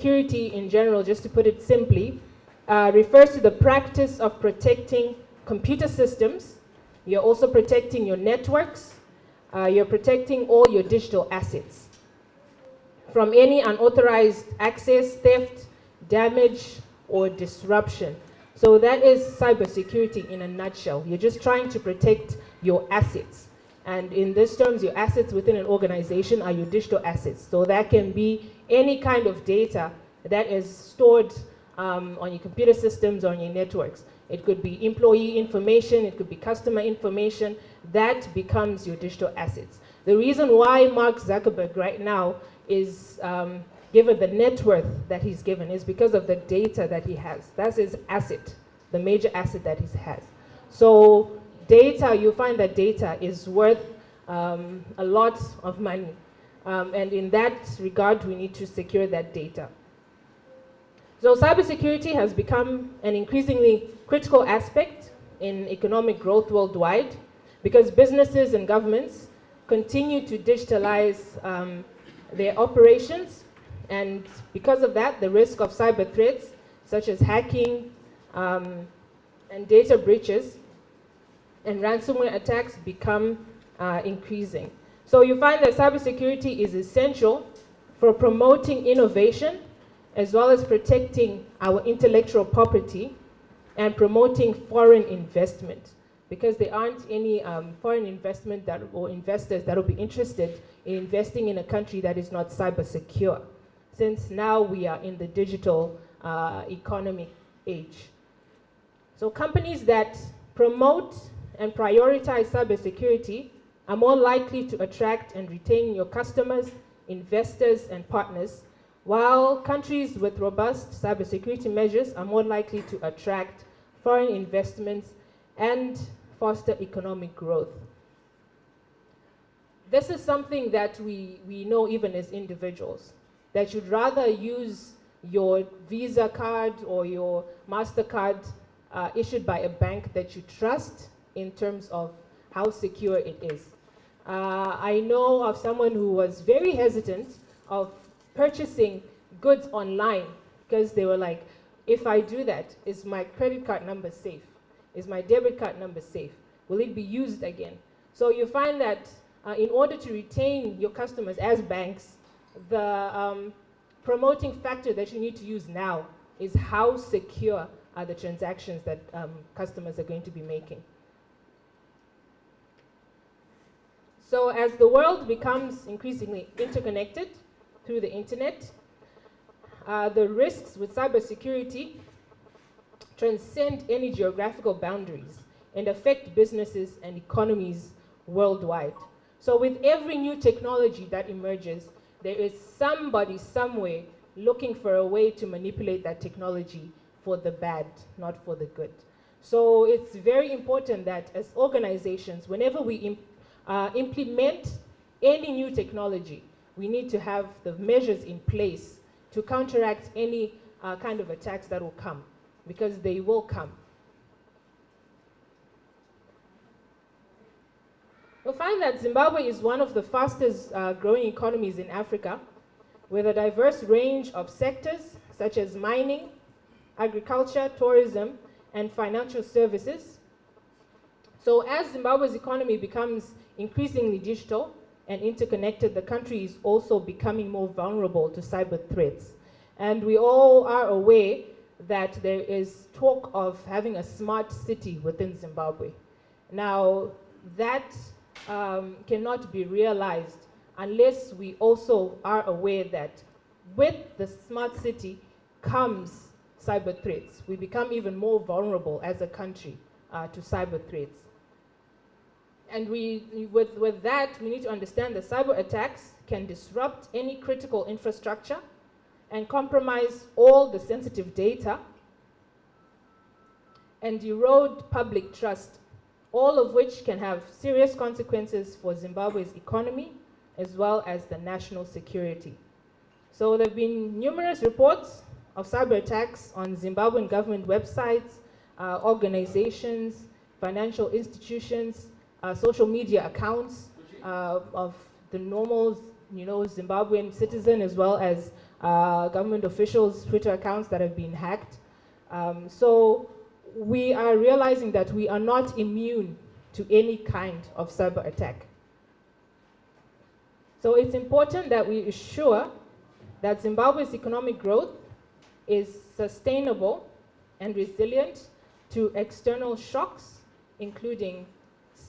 Security in general, just to put it simply, refers to the practice of protecting computer systems. You're also protecting your networks. You're protecting all your digital assets from any unauthorized access, theft, damage, or disruption. So that is cybersecurity in a nutshell. You're just trying to protect your assets. And in these terms, your assets within an organization are your digital assets. So that can be any kind of data that is stored on your computer systems or on your networks. It could be employee information, it could be customer information. That becomes your digital assets. The reason why Mark Zuckerberg right now is given the net worth that he's given is because of the data that he has. That's his asset, the major asset that he has. So data, you find that data is worth a lot of money. And in that regard, we need to secure that data. So cybersecurity has become an increasingly critical aspect in economic growth worldwide because businesses and governments continue to digitalize their operations. And because of that, the risk of cyber threats, such as hacking and data breaches and ransomware attacks, become increasing. So you find that cybersecurity is essential for promoting innovation, as well as protecting our intellectual property and promoting foreign investment, because there aren't any foreign investment or investors that will be interested in investing in a country that is not cyber secure, since now we are in the digital economy age. So companies that promote and prioritize cybersecurity are more likely to attract and retain your customers, investors, and partners, while countries with robust cybersecurity measures are more likely to attract foreign investments and foster economic growth. This is something that we know even as individuals, that you'd rather use your Visa card or your MasterCard issued by a bank that you trust in terms of how secure it is. I know of someone who was very hesitant of purchasing goods online because they were like, if I do that, is my credit card number safe? Is my debit card number safe? Will it be used again? So you find that in order to retain your customers as banks, the promoting factor that you need to use now is how secure are the transactions that customers are going to be making. So as the world becomes increasingly interconnected through the internet, the risks with cybersecurity transcend any geographical boundaries and affect businesses and economies worldwide. So with every new technology that emerges, there is somebody somewhere looking for a way to manipulate that technology for the bad, not for the good. So it's very important that as organizations, whenever we implement any new technology, we need to have the measures in place to counteract any kind of attacks that will come, because they will come. You'll find that Zimbabwe is one of the fastest growing economies in Africa, with a diverse range of sectors such as mining, agriculture, tourism, and financial services. So as Zimbabwe's economy becomes increasingly digital and interconnected, the country is also becoming more vulnerable to cyber threats. And we all are aware that there is talk of having a smart city within Zimbabwe. Now, that cannot be realized unless we also are aware that with the smart city comes cyber threats. We become even more vulnerable as a country to cyber threats. And with that, we need to understand that cyber attacks can disrupt any critical infrastructure and compromise all the sensitive data and erode public trust, all of which can have serious consequences for Zimbabwe's economy as well as the national security. So there have been numerous reports of cyber attacks on Zimbabwean government websites, organizations, financial institutions, social media accounts of the normal, Zimbabwean citizen, as well as government officials' Twitter accounts that have been hacked. So we are realizing that we are not immune to any kind of cyber attack. So it's important that we assure that Zimbabwe's economic growth is sustainable and resilient to external shocks, including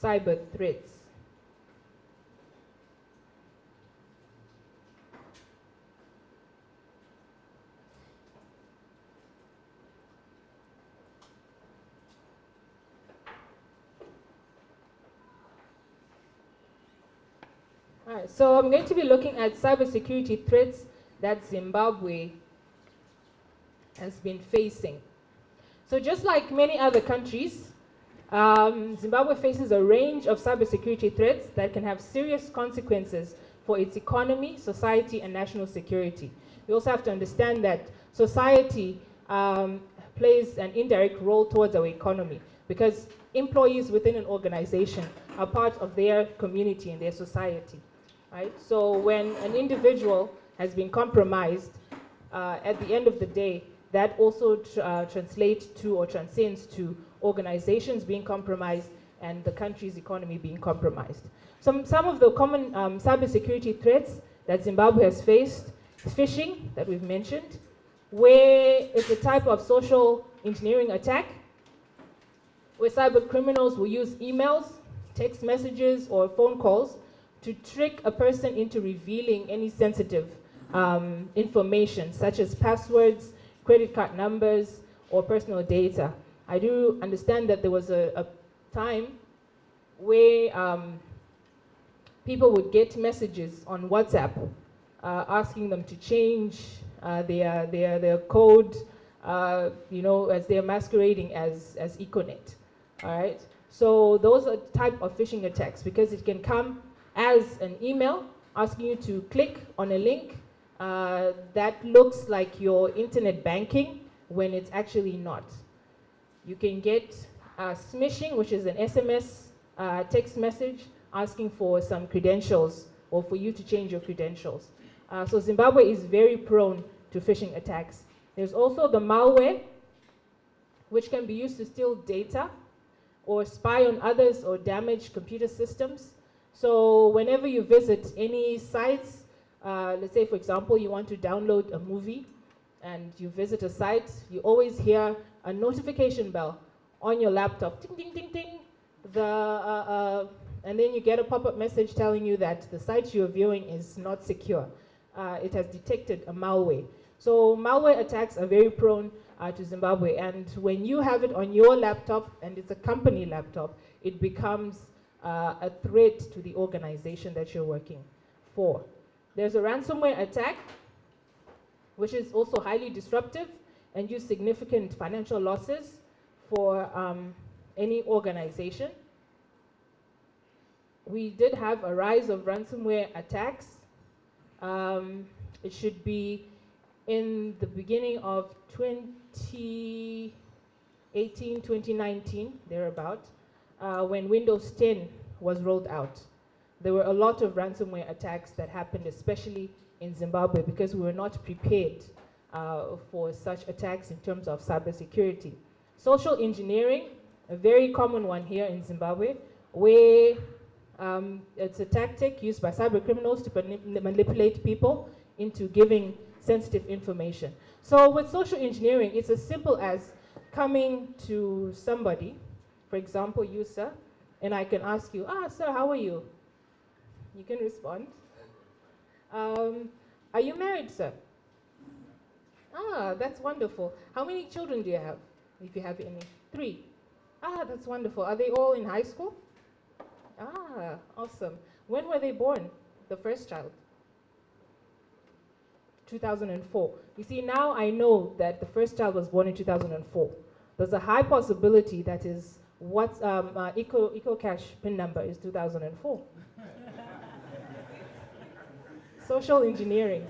cyber threats. All right, so I'm going to be looking at cybersecurity threats that Zimbabwe has been facing. So just like many other countries, Zimbabwe faces a range of cybersecurity threats that can have serious consequences for its economy, society, and national security. We also have to understand that society plays an indirect role towards our economy because employees within an organization are part of their community and their society. Right? So when an individual has been compromised, at the end of the day, that also translates to or transcends to organizations being compromised and the country's economy being compromised. Some of the common cybersecurity threats that Zimbabwe has faced is phishing, that we've mentioned, where it's a type of social engineering attack, where cyber criminals will use emails, text messages, or phone calls to trick a person into revealing any sensitive information, such as passwords, credit card numbers, or personal data. I do understand that there was a time where people would get messages on WhatsApp asking them to change their code, as they're masquerading as Econet. All right. So those are type of phishing attacks because it can come as an email asking you to click on a link that looks like your internet banking when it's actually not. You can get smishing, which is an SMS text message asking for some credentials or for you to change your credentials. So Zimbabwe is very prone to phishing attacks. There's also the malware, which can be used to steal data or spy on others or damage computer systems. So whenever you visit any sites, let's say, for example, you want to download a movie and you visit a site, you always hear a notification bell on your laptop, ding, ding, ding, ding, and then you get a pop-up message telling you that the site you're viewing is not secure. It has detected a malware. So malware attacks are very prone to Zimbabwe, and when you have it on your laptop, and it's a company laptop, it becomes a threat to the organization that you're working for. There's a ransomware attack, which is also highly disruptive and use significant financial losses for any organization. We did have a rise of ransomware attacks. It should be in the beginning of 2018, 2019, thereabout, when Windows 10 was rolled out. There were a lot of ransomware attacks that happened, especially in Zimbabwe, because we were not prepared for such attacks in terms of cybersecurity. Social engineering, a very common one here in Zimbabwe, where it's a tactic used by cyber criminals to manipulate people into giving sensitive information. So with social engineering, it's as simple as coming to somebody, for example, you, sir, and I can ask you, sir, how are you? You can respond. Are you married, sir? That's wonderful. How many children do you have, if you have any? 3. That's wonderful. Are they all in high school? Awesome. When were they born, the first child? 2004. You see, now I know that the first child was born in 2004. There's a high possibility that is what EcoCash PIN number is 2004. Social engineering.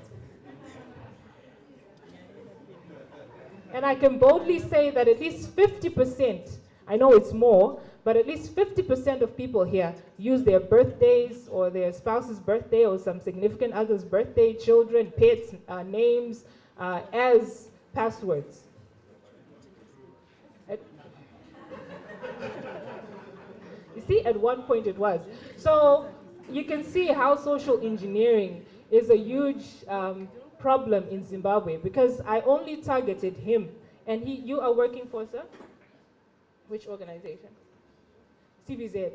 And I can boldly say that at least 50%, I know it's more, but at least 50% of people here use their birthdays or their spouse's birthday or some significant other's birthday, children, pets, names, as passwords. You see, at one point it was. So you can see how social engineering is a huge problem in Zimbabwe, because I only targeted him. And you are working for, sir? Which organization? CBZ.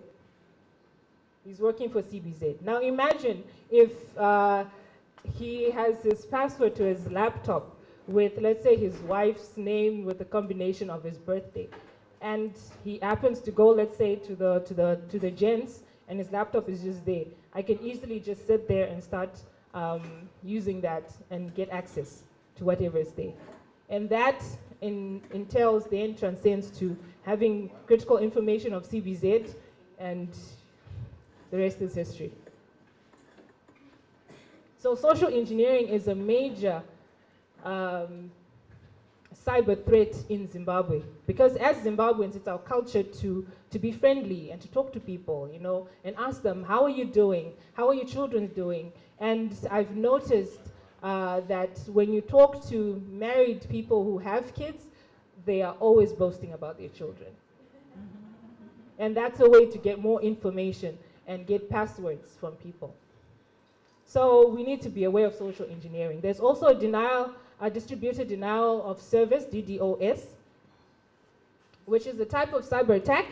He's working for CBZ. Now imagine if he has his password to his laptop with, let's say, his wife's name with a combination of his birthday. And he happens to go, let's say, to the gents, and his laptop is just there. I can easily just sit there and start using that and get access to whatever is there. And that entails, then transcends to having critical information of CBZ, and the rest is history. So social engineering is a major cyber threat in Zimbabwe, because as Zimbabweans, it's our culture to be friendly and to talk to people, you know, and ask them, how are you doing? How are your children doing? And I've noticed that when you talk to married people who have kids, they are always boasting about their children. And that's a way to get more information and get passwords from people. So we need to be aware of social engineering. There's also a distributed denial of service, DDoS, which is a type of cyber attack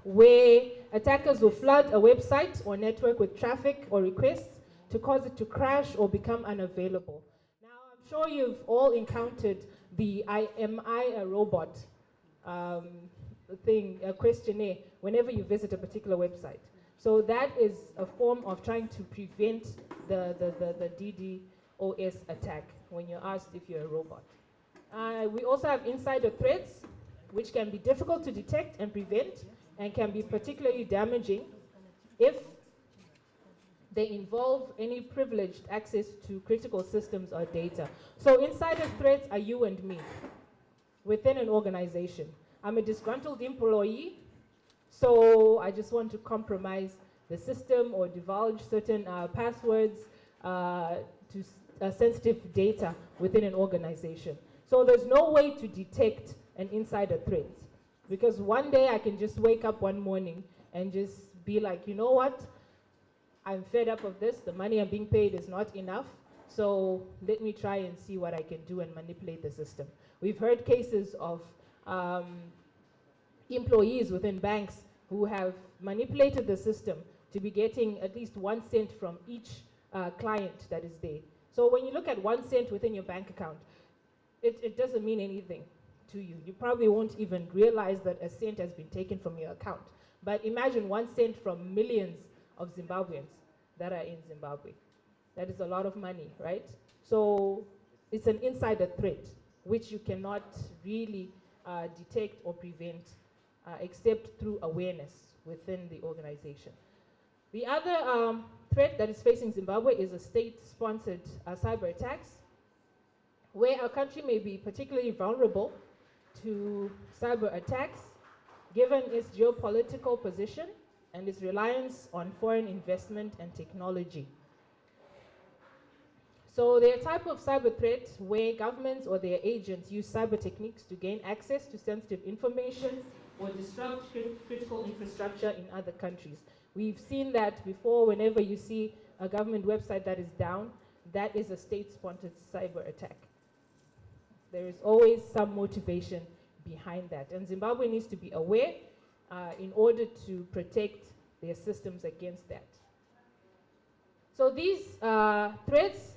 where attackers will flood a website or network with traffic or requests to cause it to crash or become unavailable. Now, I'm sure you've all encountered the Am I a robot questionnaire whenever you visit a particular website. So that is a form of trying to prevent the DDoS attack when you're asked if you're a robot. We also have insider threats, which can be difficult to detect and prevent, and can be particularly damaging if they involve any privileged access to critical systems or data. So insider threats are you and me within an organization. I'm a disgruntled employee, so I just want to compromise the system or divulge certain passwords to sensitive data within an organization. So there's no way to detect an insider threat, because one day I can just wake up one morning and just be like, you know what? I'm fed up of this. The money I'm being paid is not enough. So let me try and see what I can do and manipulate the system. We've heard cases of employees within banks who have manipulated the system to be getting at least 1 cent from each client that is there. So when you look at 1 cent within your bank account, it doesn't mean anything to you. You probably won't even realize that a cent has been taken from your account. But imagine 1 cent from millions of Zimbabweans that are in Zimbabwe. That is a lot of money, right? So it's an insider threat, which you cannot really detect or prevent except through awareness within the organization. The other threat that is facing Zimbabwe is a state-sponsored cyber attacks, where our country may be particularly vulnerable to cyber attacks given its geopolitical position and its reliance on foreign investment and technology. So they're a type of cyber threat where governments or their agents use cyber techniques to gain access to sensitive information or disrupt critical infrastructure in other countries. We've seen that before. Whenever you see a government website that is down, that is a state-sponsored cyber attack. There is always some motivation behind that. And Zimbabwe needs to be aware in order to protect their systems against that. So these threats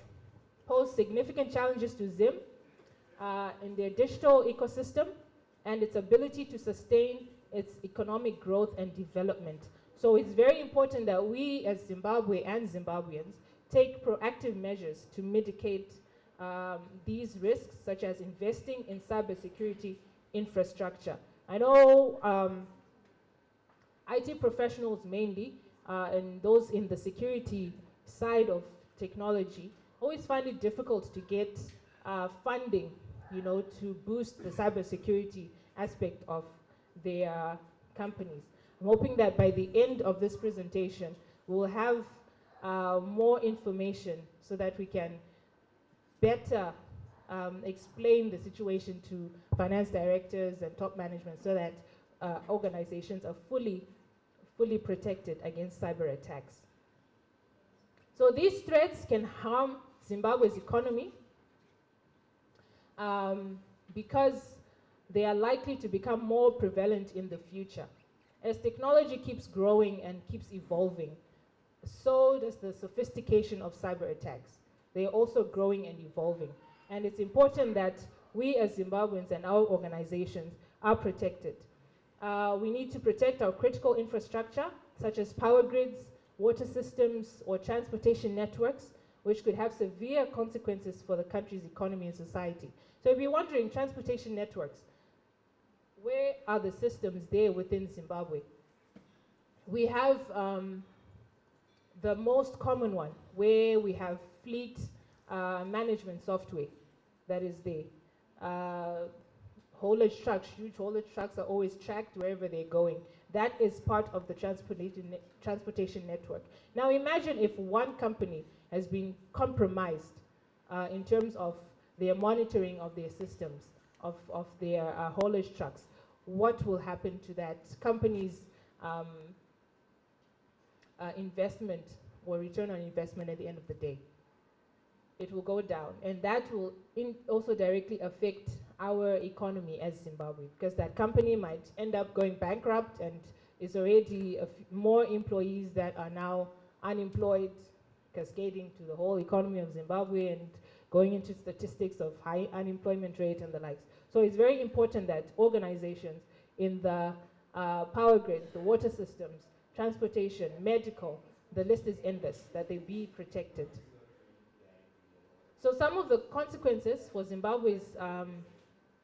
pose significant challenges to Zim in their digital ecosystem and its ability to sustain its economic growth and development. So it's very important that we as Zimbabwe and Zimbabweans take proactive measures to mitigate these risks, such as investing in cybersecurity infrastructure. I know IT professionals mainly, and those in the security side of technology, always find it difficult to get funding, you know, to boost the cybersecurity aspect of their companies. I'm hoping that by the end of this presentation, we'll have more information so that we can better explain the situation to finance directors and top management so that organizations are fully protected against cyber attacks. So these threats can harm Zimbabwe's economy because they are likely to become more prevalent in the future. As technology keeps growing and keeps evolving, so does the sophistication of cyber attacks. They are also growing and evolving. And it's important that we as Zimbabweans and our organizations are protected. We need to protect our critical infrastructure, such as power grids, water systems, or transportation networks, which could have severe consequences for the country's economy and society. So if you're wondering, transportation networks, where are the systems there within Zimbabwe? We have the most common one, where we have fleet management software that is there. Haulage trucks, huge haulage trucks are always tracked wherever they're going. That is part of the transportation network. Now imagine if one company has been compromised in terms of their monitoring of their systems, of their haulage trucks. What will happen to that company's investment or return on investment at the end of the day? It will go down, and that will also directly affect our economy as Zimbabwe, because that company might end up going bankrupt and is already more employees that are now unemployed, cascading to the whole economy of Zimbabwe and going into statistics of high unemployment rate and the likes. So it's very important that organizations in the power grid, the water systems, transportation, medical, the list is endless, that they be protected. So some of the consequences for Zimbabwe's,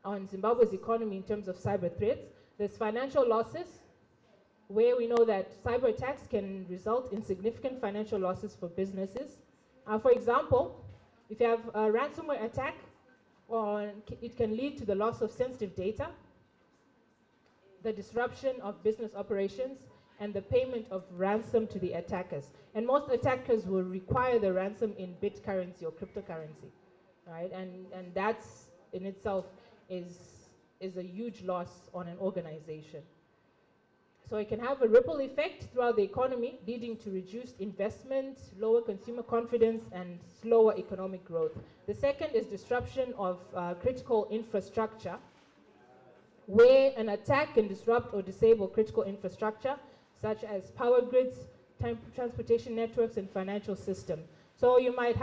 on Zimbabwe's economy in terms of cyber threats, there's financial losses, where we know that cyber attacks can result in significant financial losses for businesses. For example, if you have a ransomware attack, it can lead to the loss of sensitive data, the disruption of business operations, and the payment of ransom to the attackers. And most attackers will require the ransom in bit currency or cryptocurrency, right? And that's in itself is a huge loss on an organization. So it can have a ripple effect throughout the economy, leading to reduced investment, lower consumer confidence, and slower economic growth. The second is disruption of critical infrastructure, where an attack can disrupt or disable critical infrastructure, such as power grids, transportation networks, and financial system. So you might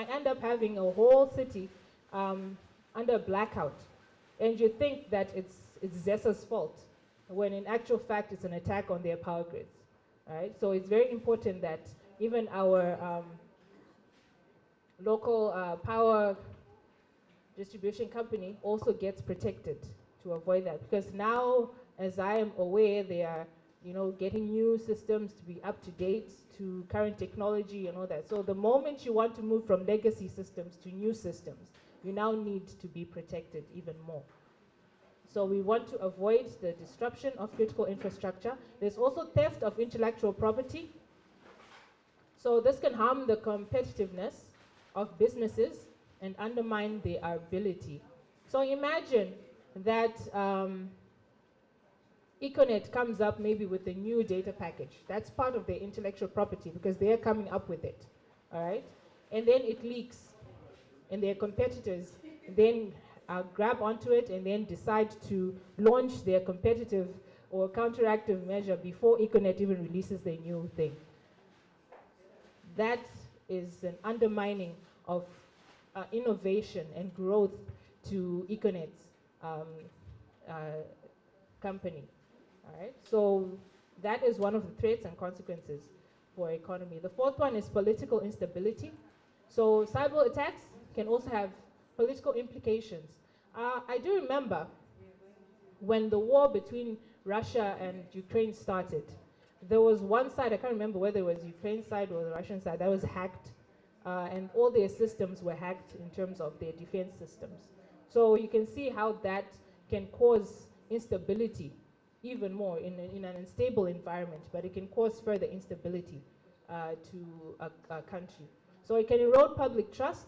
end up having a whole city under a blackout, and you think that it's ZESA's fault, when in actual fact it's an attack on their power grids. Right? So it's very important that even our local power distribution company also gets protected to avoid that, because now, as I am aware, they are getting new systems to be up to date to current technology and all that. So the moment you want to move from legacy systems to new systems, you now need to be protected even more. So we want to avoid the disruption of critical infrastructure. There's also theft of intellectual property. So this can harm the competitiveness of businesses and undermine their ability. So imagine that Econet comes up maybe with a new data package. That's part of their intellectual property because they're coming up with it, all right? And then it leaks, and their competitors then grab onto it and then decide to launch their competitive or counteractive measure before Econet even releases their new thing. That is an undermining of innovation and growth to Econet's company. All right, so that is one of the threats and consequences for economy. The fourth one is political instability. So cyber attacks can also have political implications. I do remember when the war between Russia and Ukraine started, there was one side, I can't remember whether it was Ukraine side or the Russian side, that was hacked, and all their systems were hacked in terms of their defense systems. So you can see how that can cause instability even more in an unstable environment, but it can cause further instability to a country. So it can erode public trust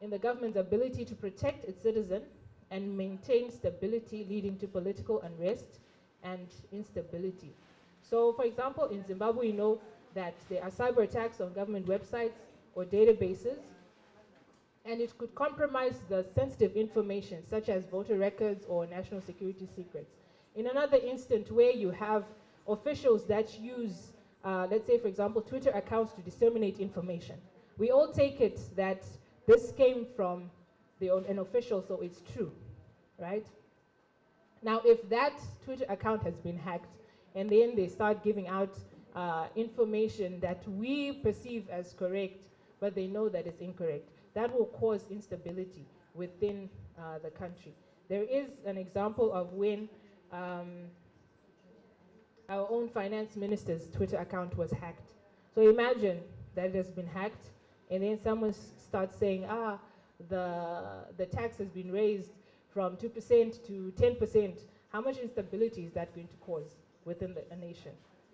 in the government's ability to protect its citizen and maintain stability, leading to political unrest and instability. So, for example, in Zimbabwe, you know that there are cyber attacks on government websites or databases, and it could compromise the sensitive information, such as voter records or national security secrets. In another instance, where you have officials that use, let's say, for example, Twitter accounts to disseminate information, we all take it that this came from an official, so it's true, right? Now, if that Twitter account has been hacked, and then they start giving out information that we perceive as correct, but they know that it's incorrect, that will cause instability within the country. There is an example of when our own finance minister's Twitter account was hacked. So imagine that it has been hacked, and then someone starts saying, the tax has been raised from 2% to 10%. How much instability is that going to cause within a nation,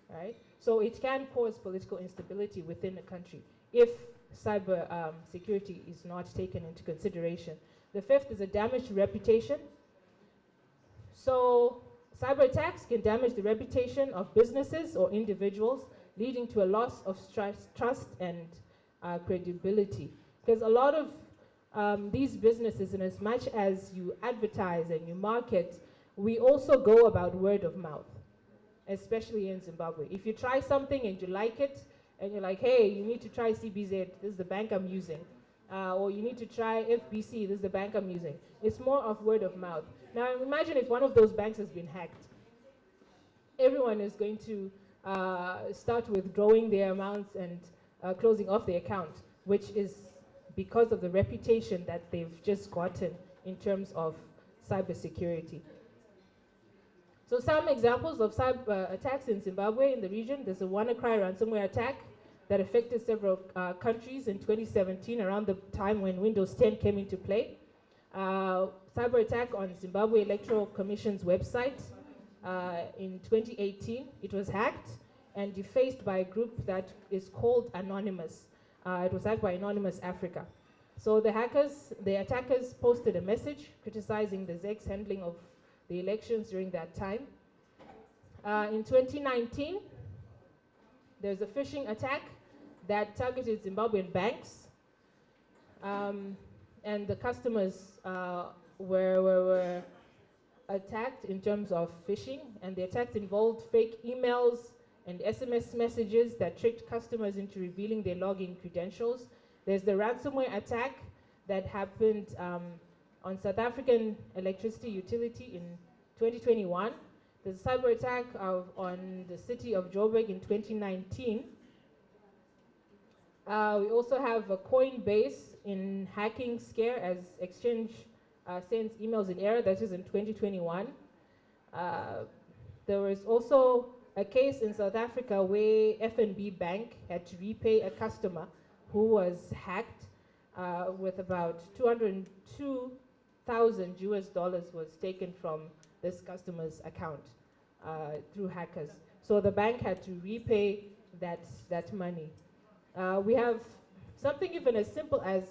right? So it can cause political instability within a country if cyber security is not taken into consideration. The fifth is a damaged reputation. So cyber attacks can damage the reputation of businesses or individuals, leading to a loss of trust and credibility. Because a lot of these businesses, in as much as you advertise and you market, we also go about word of mouth, especially in Zimbabwe. If you try something and you like it, and you're like, hey, you need to try CBZ, this is the bank I'm using. Or you need to try FBC, this is the bank I'm using. It's more of word of mouth. Now imagine if one of those banks has been hacked. Everyone is going to start withdrawing their amounts and closing off the account, which is because of the reputation that they've just gotten in terms of cybersecurity. So some examples of cyber attacks in Zimbabwe in the region. There's a WannaCry ransomware attack that affected several countries in 2017, around the time when Windows 10 came into play. Cyber attack on Zimbabwe Electoral Commission's website in 2018. It was hacked and defaced by a group that is called Anonymous. It was hacked by Anonymous Africa. So the attackers posted a message criticizing the ZEC's handling of the elections during that time. In 2019, there's a phishing attack that targeted Zimbabwean banks, and the customers were attacked in terms of phishing, and the attacks involved fake emails and SMS messages that tricked customers into revealing their login credentials. There's the ransomware attack that happened on South African electricity utility in 2021. There's a cyber attack on the city of Joburg in 2019. We also have a Coinbase in hacking scare as exchange sends emails in error. That is in 2021. There was also a case in South Africa where FNB Bank had to repay a customer who was hacked with about 202,000 US dollars was taken from this customer's account through hackers. So the bank had to repay that money. We have something even as simple as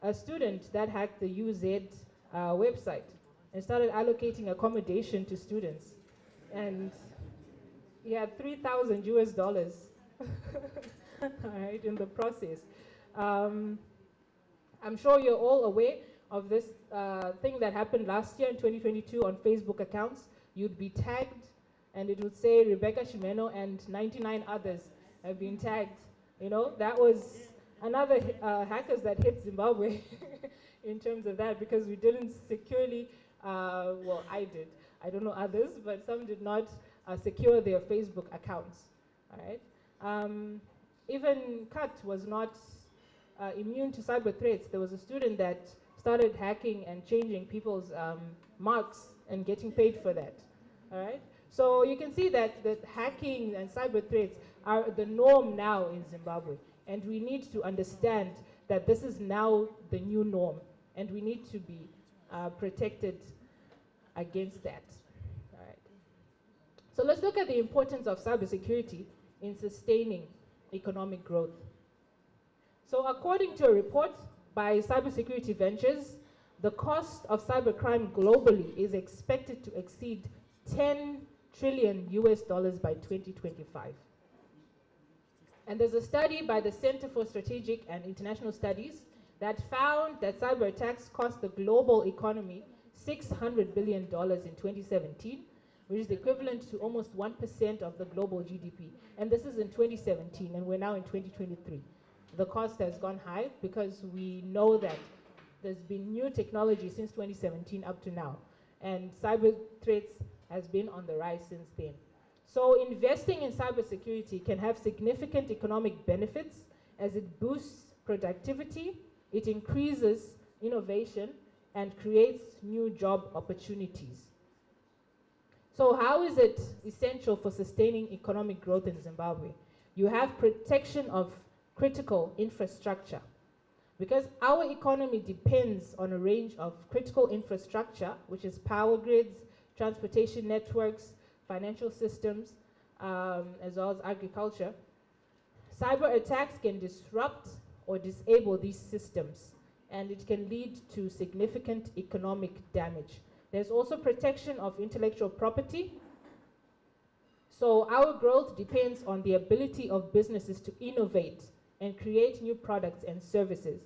a student that hacked the UZ website and started allocating accommodation to students. And he had 3,000 US dollars all right, in the process. I'm sure you're all aware of this thing that happened last year in 2022 on Facebook accounts. You'd be tagged and it would say Rebecca Shimeno and 99 others have been tagged. You know, that was another hackers that hit Zimbabwe in terms of that, because we didn't securely, well, I did. I don't know others, but some did not secure their Facebook accounts. All right. Even CUT was not immune to cyber threats. There was a student that started hacking and changing people's marks and getting paid for that. All right. So you can see that hacking and cyber threats are the norm now in Zimbabwe. And we need to understand that this is now the new norm. And we need to be protected against that. All right. So let's look at the importance of cybersecurity in sustaining economic growth. So according to a report by Cybersecurity Ventures, the cost of cybercrime globally is expected to exceed 10 trillion US dollars by 2025. And there's a study by the Center for Strategic and International Studies that found that cyber attacks cost the global economy $600 billion in 2017, which is equivalent to almost 1% of the global GDP. And this is in 2017, and we're now in 2023. The cost has gone high because we know that there's been new technology since 2017 up to now, and cyber threats has been on the rise since then. So investing in cybersecurity can have significant economic benefits as it boosts productivity, it increases innovation, and creates new job opportunities. So how is it essential for sustaining economic growth in Zimbabwe? You have protection of critical infrastructure. Because our economy depends on a range of critical infrastructure, which is power grids, transportation networks, financial systems, as well as agriculture. Cyber attacks can disrupt or disable these systems, and it can lead to significant economic damage. There's also protection of intellectual property. So our growth depends on the ability of businesses to innovate and create new products and services.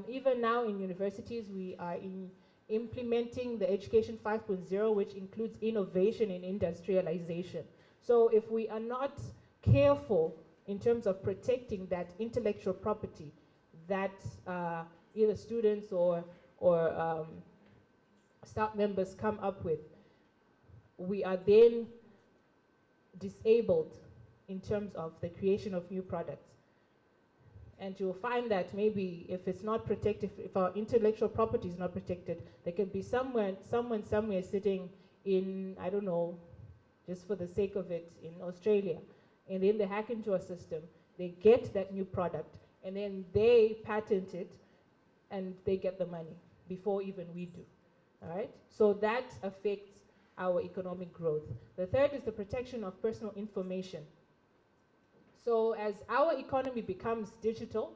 Even now in universities, we are implementing the Education 5.0, which includes innovation and industrialization. So if we are not careful in terms of protecting that intellectual property that either students or staff members come up with, we are then disabled in terms of the creation of new products. And you'll find that maybe if it's not protected, if our intellectual property is not protected, there can be someone somewhere sitting in, I don't know, just for the sake of it, in Australia, and then they hack into a system, they get that new product, and then they patent it, and they get the money before even we do. All right? So that affects our economic growth. The third is the protection of personal information. So as our economy becomes digital,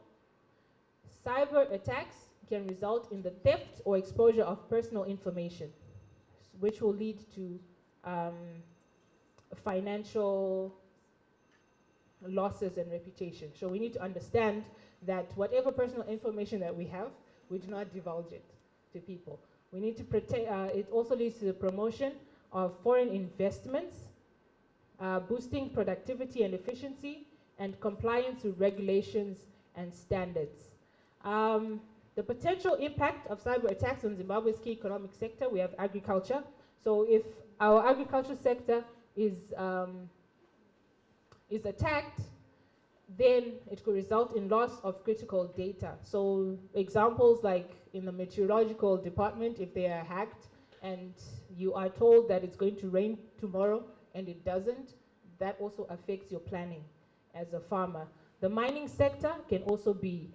cyber attacks can result in the theft or exposure of personal information, which will lead to financial losses and reputation. So we need to understand that whatever personal information that we have, we do not divulge it to people. We need to protect, it also leads to the promotion of foreign investments, boosting productivity and efficiency, and compliance with regulations and standards. The potential impact of cyber attacks on Zimbabwe's key economic sector, we have agriculture. So if our agriculture sector is attacked, then it could result in loss of critical data. So examples like in the meteorological department, if they are hacked and you are told that it's going to rain tomorrow and it doesn't, that also affects your planning as a farmer. The mining sector can also be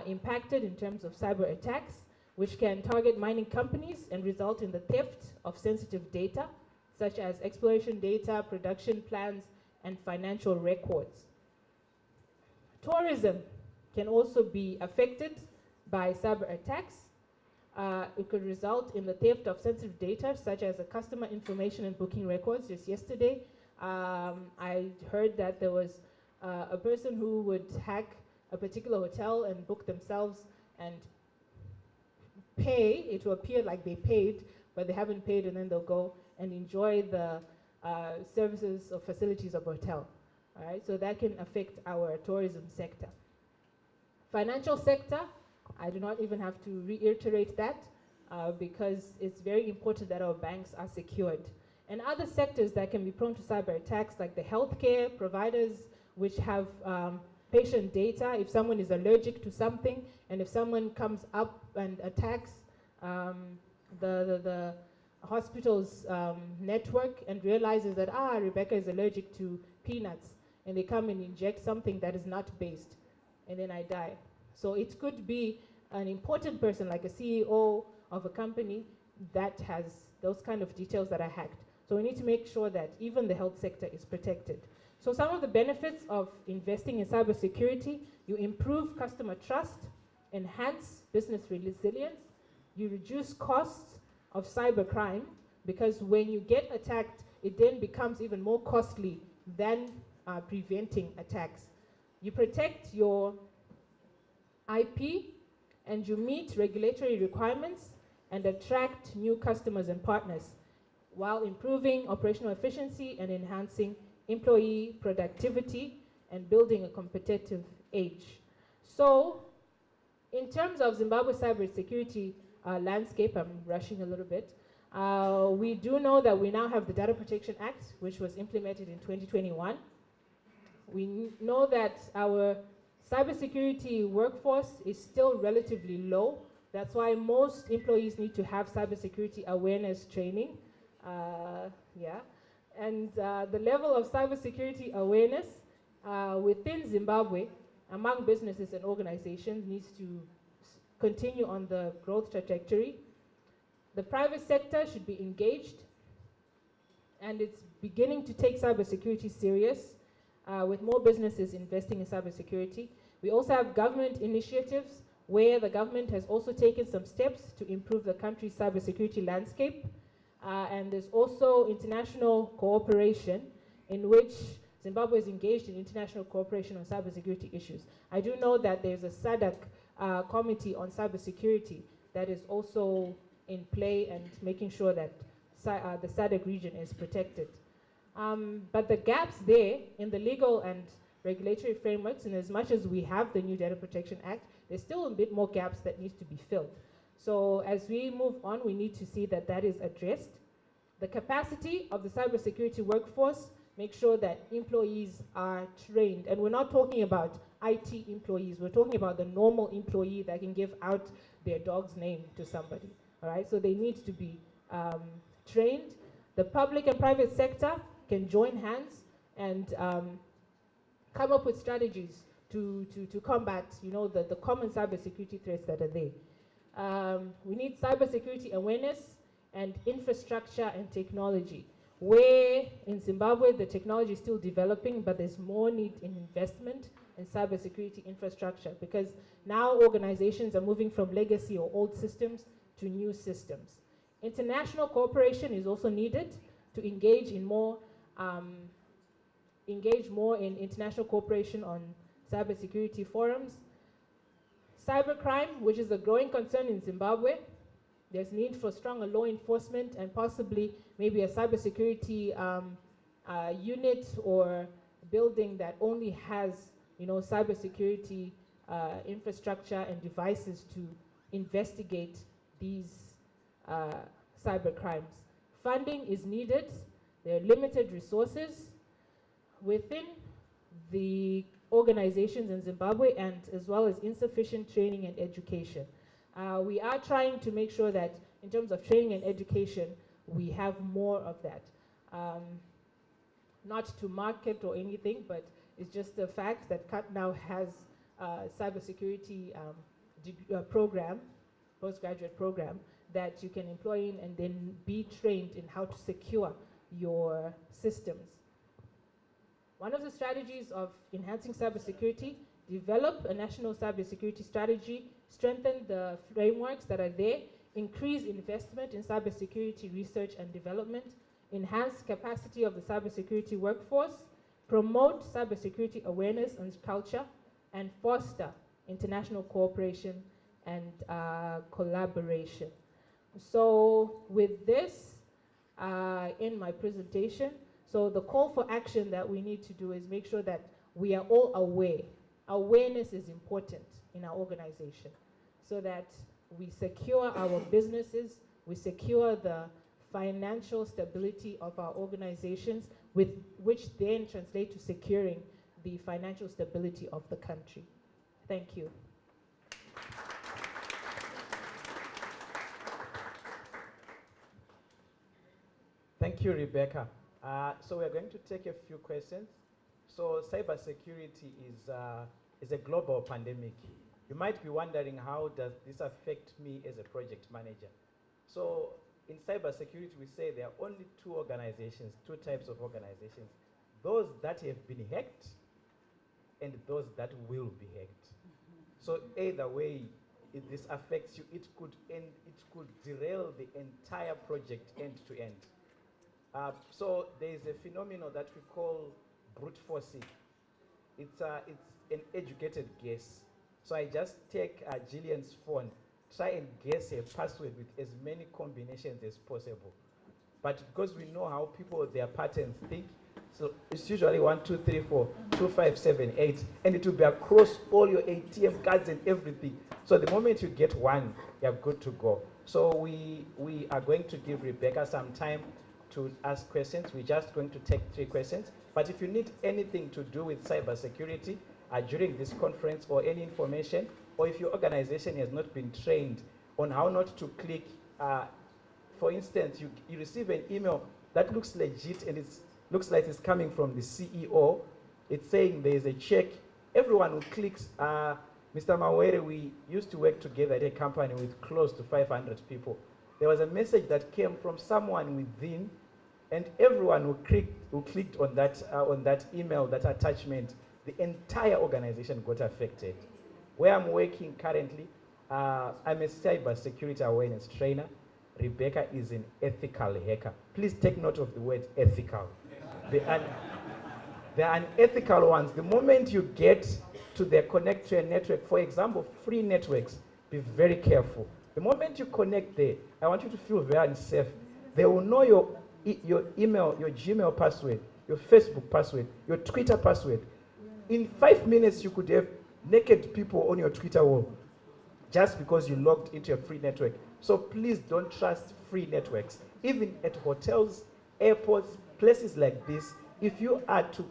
impacted in terms of cyber attacks, which can target mining companies and result in the theft of sensitive data, such as exploration data, production plans, and financial records. Tourism can also be affected by cyber attacks. It could result in the theft of sensitive data, such as customer information and booking records. Just yesterday, I heard that there was a person who would hack a particular hotel and book themselves and pay. It will appear like they paid, but they haven't paid, and then they'll go and enjoy the services or facilities of a hotel. All right, so that can affect our tourism sector. Financial sector, I do not even have to reiterate that because it's very important that our banks are secured. And other sectors that can be prone to cyber attacks, like the healthcare providers, which have patient data. If someone is allergic to something, and if someone comes up and attacks the hospital's network and realizes that, Rebecca is allergic to peanuts, and they come and inject something that is not based, and then I die. So it could be an important person, like a CEO of a company, that has those kind of details that are hacked. So we need to make sure that even the health sector is protected. So some of the benefits of investing in cybersecurity: you improve customer trust, enhance business resilience, you reduce costs of cybercrime, because when you get attacked, it then becomes even more costly than preventing attacks. You protect your IP, and you meet regulatory requirements and attract new customers and partners, while improving operational efficiency and enhancing employee productivity and building a competitive edge. So, in terms of Zimbabwe's cybersecurity landscape, I'm rushing a little bit, we do know that we now have the Data Protection Act, which was implemented in 2021. We know that our cybersecurity workforce is still relatively low. That's why most employees need to have cybersecurity awareness training. And the level of cybersecurity awareness within Zimbabwe among businesses and organizations needs to continue on the growth trajectory. The private sector should be engaged, and it's beginning to take cybersecurity serious, with more businesses investing in cybersecurity. We also have government initiatives where the government has also taken some steps to improve the country's cybersecurity landscape. And there's also international cooperation in which Zimbabwe is engaged in international cooperation on cybersecurity issues. I do know that there's a SADC committee on cybersecurity that is also in play and making sure that the SADC region is protected. But the gaps there in the legal and regulatory frameworks, and as much as we have the new Data Protection Act, there's still a bit more gaps that need to be filled. So as we move on, we need to see that that is addressed. The capacity of the cybersecurity workforce, make sure that employees are trained. And we're not talking about IT employees, we're talking about the normal employee that can give out their dog's name to somebody, all right? So they need to be trained. The public and private sector can join hands and come up with strategies to combat, the common cybersecurity threats that are there. We need cybersecurity awareness and infrastructure and technology, where in Zimbabwe the technology is still developing, but there's more need in investment in cybersecurity infrastructure, because now organizations are moving from legacy or old systems to new systems. International cooperation is also needed to engage more in international cooperation on cybersecurity forums. Cybercrime, which is a growing concern in Zimbabwe, there's need for stronger law enforcement and possibly maybe a cybersecurity unit or building that only has, cybersecurity infrastructure and devices to investigate these cyber crimes. Funding is needed. There are limited resources within the organizations in Zimbabwe, and as well as insufficient training and education. We are trying to make sure that in terms of training and education, we have more of that. Not to market or anything, but it's just the fact that CUT now has a cybersecurity program, postgraduate program, that you can employ in and then be trained in how to secure your systems. One of the strategies of enhancing cybersecurity: develop a national cybersecurity strategy, strengthen the frameworks that are there, increase investment in cybersecurity research and development, enhance capacity of the cybersecurity workforce, promote cybersecurity awareness and culture, and foster international cooperation and collaboration. So with this in my presentation, so the call for action that we need to do is make sure that we are all aware. Awareness is important in our organization, so that we secure our businesses, we secure the financial stability of our organizations, which then translate to securing the financial stability of the country. Thank you. Thank you, Rebecca. So we're going to take a few questions. So cybersecurity is a global pandemic. You might be wondering, how does this affect me as a project manager? So in cybersecurity, we say there are only two organizations, two types of organizations. Those that have been hacked and those that will be hacked. So either way, if this affects you, it could derail the entire project end to end. So there is a phenomenon that we call brute forcing. It's an educated guess. So I just take Gillian's phone, try and guess a password with as many combinations as possible. But because we know how people, their patterns think, so it's usually 1, 2, 3, 4, 2, 5, 7, 8, and it will be across all your ATM cards and everything. So the moment you get one, you're good to go. So we are going to give Rebecca some time to ask questions. We're just going to take 3 questions. But if you need anything to do with cybersecurity during this conference or any information, or if your organization has not been trained on how not to click, for instance, you receive an email that looks legit and it looks like it's coming from the CEO. It's saying there is a check. Everyone who clicks, Mr. Mawere, we used to work together at a company with close to 500 people. There was a message that came from someone within, and everyone who clicked on that email, that attachment, the entire organization got affected. Where I'm working currently, I'm a cybersecurity awareness trainer. Rebecca is an ethical hacker. Please take note of the word ethical. The unethical ones, the moment you get to connect to a network, for example, free networks, be very careful. The moment you connect there, I want you to feel very unsafe. They will know your email, your Gmail password, your Facebook password, your Twitter password. In 5 minutes, you could have naked people on your Twitter wall just because you logged into a free network. So please don't trust free networks. Even at hotels, airports, places like this, if you are to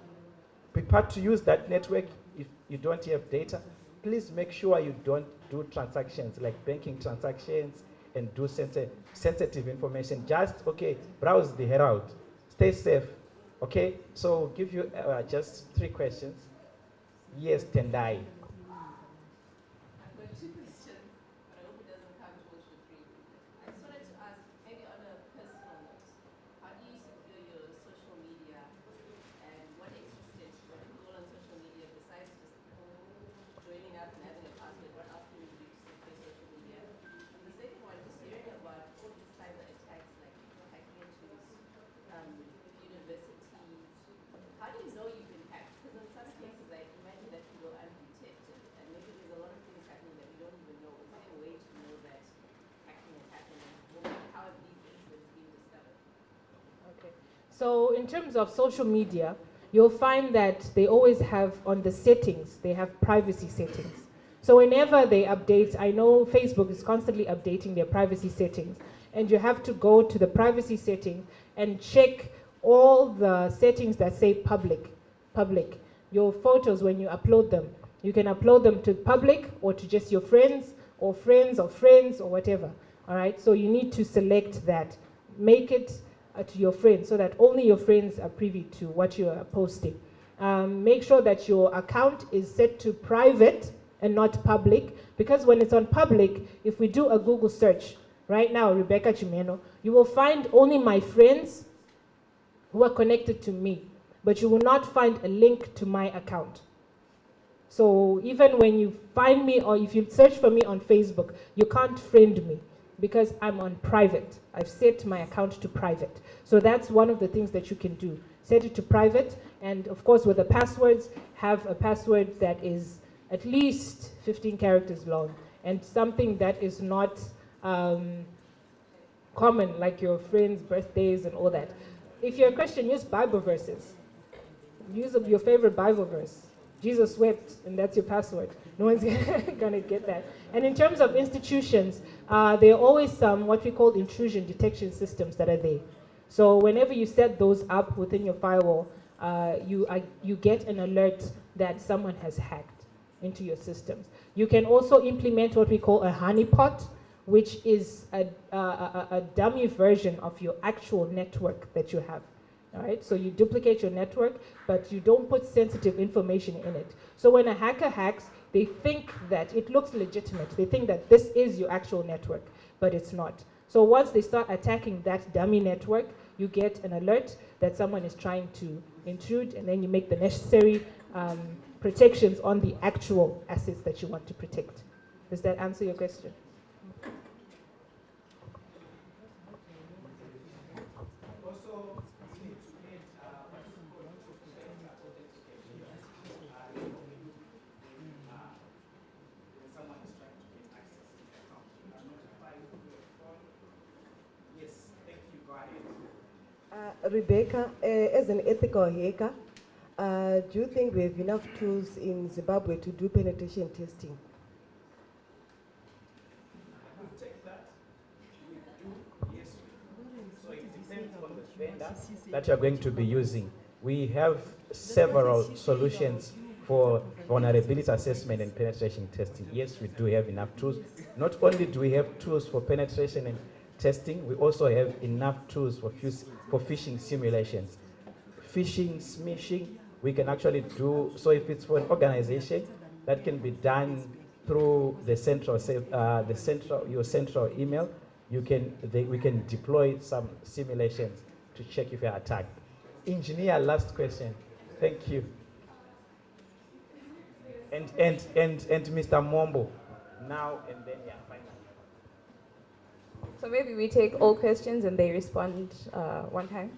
prepare to use that network, if you don't have data, please make sure you don't do transactions like banking transactions and do sensitive information. Just, okay, browse the Herald. Stay safe, okay? So we'll give you just 3 questions. Yes, Tendai. So in terms of social media, you'll find that they always have on the settings, they have privacy settings. So whenever they update, I know Facebook is constantly updating their privacy settings, and you have to go to the privacy setting and check all the settings that say public. Your photos, when you upload them, you can upload them to public or to just your friends or friends or whatever. All right, so you need to select that. Make it to your friends so that only your friends are privy to what you are posting. Make sure that your account is set to private and not public, because when it's on public, if we do a Google search right now, Rebecca Chimeno, you will find only my friends who are connected to me, but you will not find a link to my account. So even when you find me, or if you search for me on Facebook, you can't friend me because I'm on private. I've set my account to private. So that's one of the things that you can do. Set it to private, and of course with the passwords, have a password that is at least 15 characters long, and something that is not common, like your friends' birthdays and all that. If you're a Christian, use Bible verses. Use your favorite Bible verse. Jesus wept, and that's your password. No one's gonna get that. And in terms of institutions, there are always some what we call intrusion detection systems that are there. So whenever you set those up within your firewall, you get an alert that someone has hacked into your systems. You can also implement what we call a honeypot, which is a dummy version of your actual network that you have. All right, so you duplicate your network, but you don't put sensitive information in it. So when a hacker hacks, they think that it looks legitimate. They think that this is your actual network, but it's not. So once they start attacking that dummy network, you get an alert that someone is trying to intrude, and then you make the necessary protections on the actual assets that you want to protect. Does that answer your question? Rebecca, as an ethical hacker, do you think we have enough tools in Zimbabwe to do penetration testing? We'll take that. We do, yes. So it depends on the vendor that you're going to be using. We have several solutions for vulnerability assessment and penetration testing. Yes, we do have enough tools. Not only do we have tools for penetration and testing, we also have enough tools for phishing simulations. Phishing, smishing, we can actually do, so if it's for an organization, that can be done through the your central email. We can deploy some simulations to check if you're attacked. Engineer, last question. Thank you. And Mr. Mombo, now and then, yeah, finally. So maybe we take all questions and they respond one time.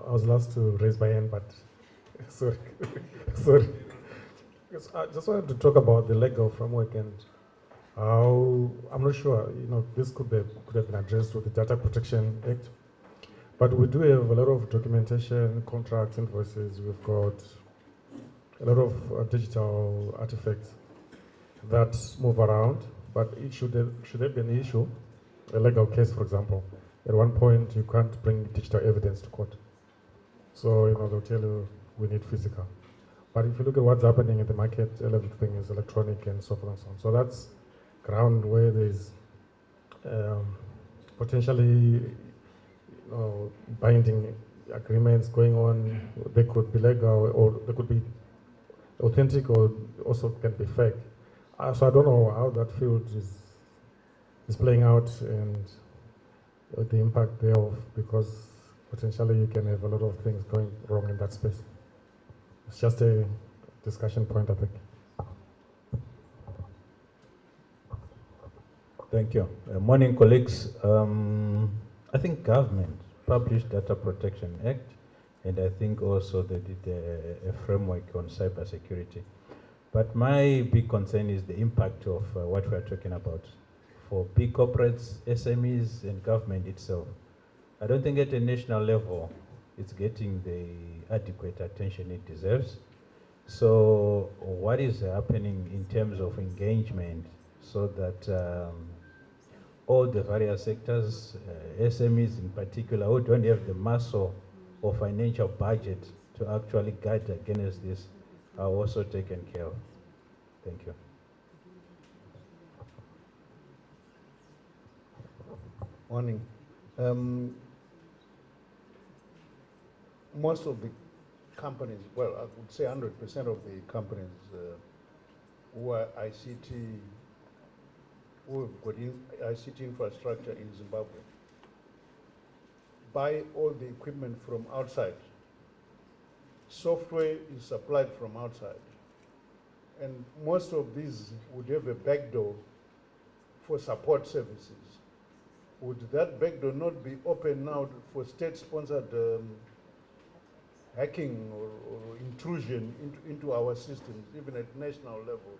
I was last to raise my hand, but sorry. Sorry. Yes, I just wanted to talk about the legal framework and how, I'm not sure, this could have been addressed with the Data Protection Act, but we do have a lot of documentation, contracts, invoices. We've got a lot of digital artifacts that move around, but it should have been an issue, a legal case, for example. At one point, you can't bring digital evidence to court. So, they'll tell you we need physical. But if you look at what's happening in the market, everything is electronic and so forth and so on. So that's ground where there's potentially binding agreements going on. They could be legal or they could be authentic or also can be fake. So I don't know how that field is playing out and the impact thereof, because potentially you can have a lot of things going wrong in that space. It's just a discussion point, I think. Thank you. Morning, colleagues. I think government published Data Protection Act, and I think also they did a framework on cybersecurity. But my big concern is the impact of what we are talking about for big corporates, SMEs, and government itself. I don't think at a national level it's getting the adequate attention it deserves. So what is happening in terms of engagement so that all the various sectors, SMEs in particular, who don't have the muscle or financial budget to actually guide against this, are also taken care of. Thank you. Morning. Most of the companies, well, I would say 100% of the companies who are ICT, who have got ICT infrastructure in Zimbabwe, buy all the equipment from outside. Software is supplied from outside. And most of these would have a backdoor for support services. Would that backdoor not be open now for state-sponsored hacking or intrusion into our systems, even at national level?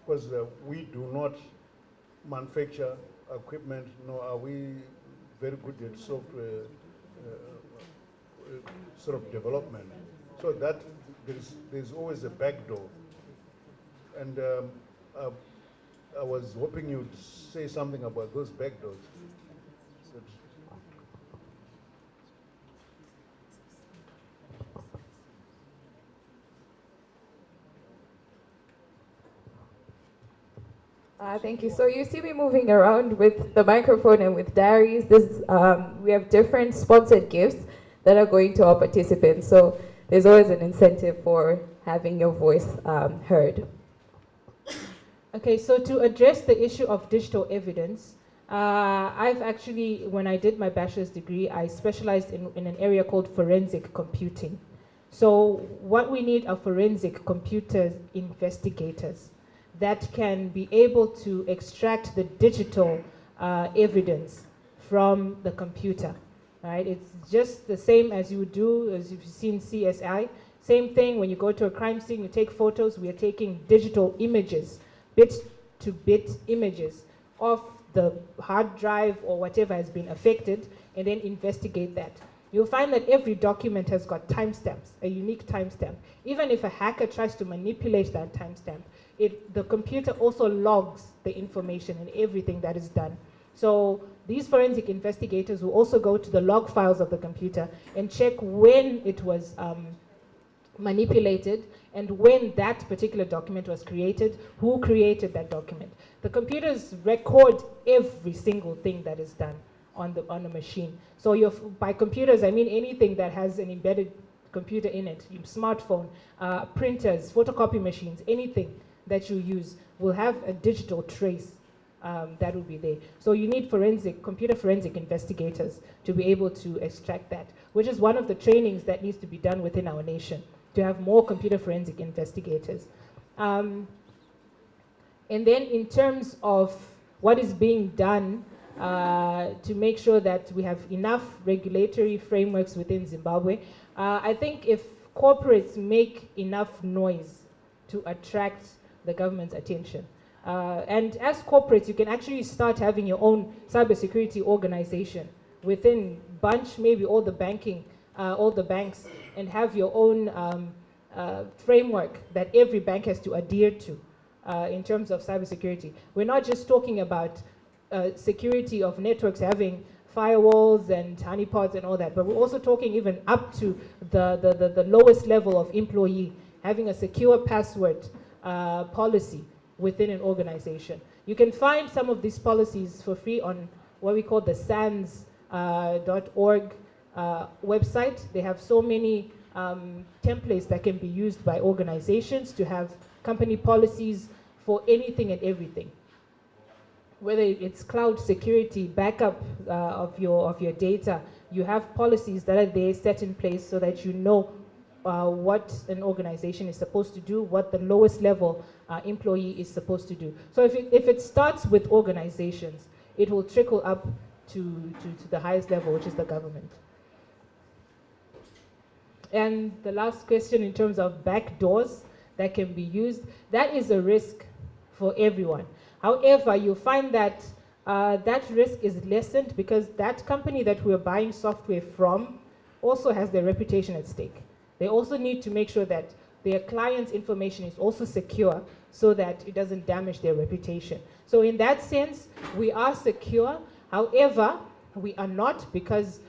Because we do not manufacture equipment, nor are we very good at software sort of development. So that there's always a backdoor. And I was hoping you'd say something about those backdoors. Thank you. So you see me moving around with the microphone and with diaries. We have different sponsored gifts that are going to our participants. So there's always an incentive for having your voice heard. Okay, so to address the issue of digital evidence, I've actually, when I did my bachelor's degree, I specialized in an area called forensic computing. So what we need are forensic computer investigators that can be able to extract the digital evidence from the computer. Right? It's just the same as you would do, as you've seen CSI. Same thing when you go to a crime scene, you take photos, we are taking digital images, bit-to-bit images of the hard drive or whatever has been affected, and then investigate that. You'll find that every document has got timestamps, a unique timestamp. Even if a hacker tries to manipulate that timestamp, the computer also logs the information and everything that is done. So these forensic investigators will also go to the log files of the computer and check when it was manipulated and when that particular document was created, who created that document. The computers record every single thing that is done on the machine. So by computers, I mean anything that has an embedded computer in it, your smartphone, printers, photocopy machines, anything that you use will have a digital trace that will be there. So you need computer forensic investigators to be able to extract that, which is one of the trainings that needs to be done within our nation, to have more computer forensic investigators. And then in terms of what is being done to make sure that we have enough regulatory frameworks within Zimbabwe, I think if corporates make enough noise to attract the government's attention, and as corporates, you can actually start having your own cybersecurity organization within bunch, maybe all the banks, and have your own framework that every bank has to adhere to in terms of cybersecurity. We're not just talking about security of networks having firewalls and honeypots and all that, but we're also talking even up to the lowest level of employee, having a secure password policy within an organization. You can find some of these policies for free on what we call the SANS.org website. They have so many templates that can be used by organizations to have company policies for anything and everything. Whether it's cloud security, backup of your data, you have policies that are there set in place so that you know what an organization is supposed to do, what the lowest level employee is supposed to do. So if it starts with organizations, it will trickle up to the highest level, which is the government. And the last question in terms of backdoors that can be used, that is a risk for everyone. However, you find that that risk is lessened because that company that we're buying software from also has their reputation at stake. They also need to make sure that their client's information is also secure so that it doesn't damage their reputation. So in that sense, we are secure. However, we are not, because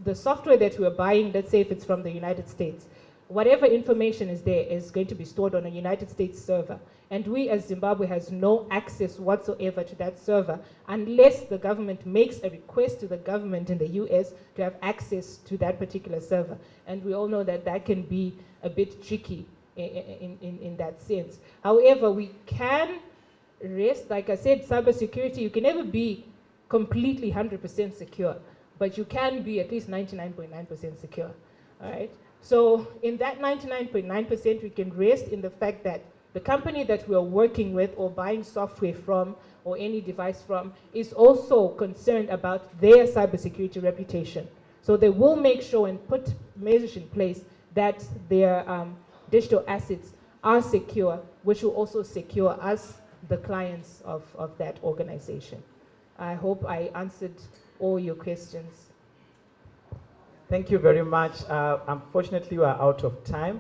the software that we're buying, let's say if it's from the United States, whatever information is there is going to be stored on a United States server. And we as Zimbabwe has no access whatsoever to that server unless the government makes a request to the government in the US to have access to that particular server. And we all know that that can be a bit tricky in that sense. However, we can rest, like I said, cybersecurity, you can never be completely 100% secure, but you can be at least 99.9% secure, all right? So in that 99.9%, we can rest in the fact that the company that we're working with or buying software from or any device from is also concerned about their cybersecurity reputation. So they will make sure and put measures in place that their digital assets are secure, which will also secure us, the clients of that organization. I hope I answered all your questions. Thank you very much. Unfortunately, we are out of time.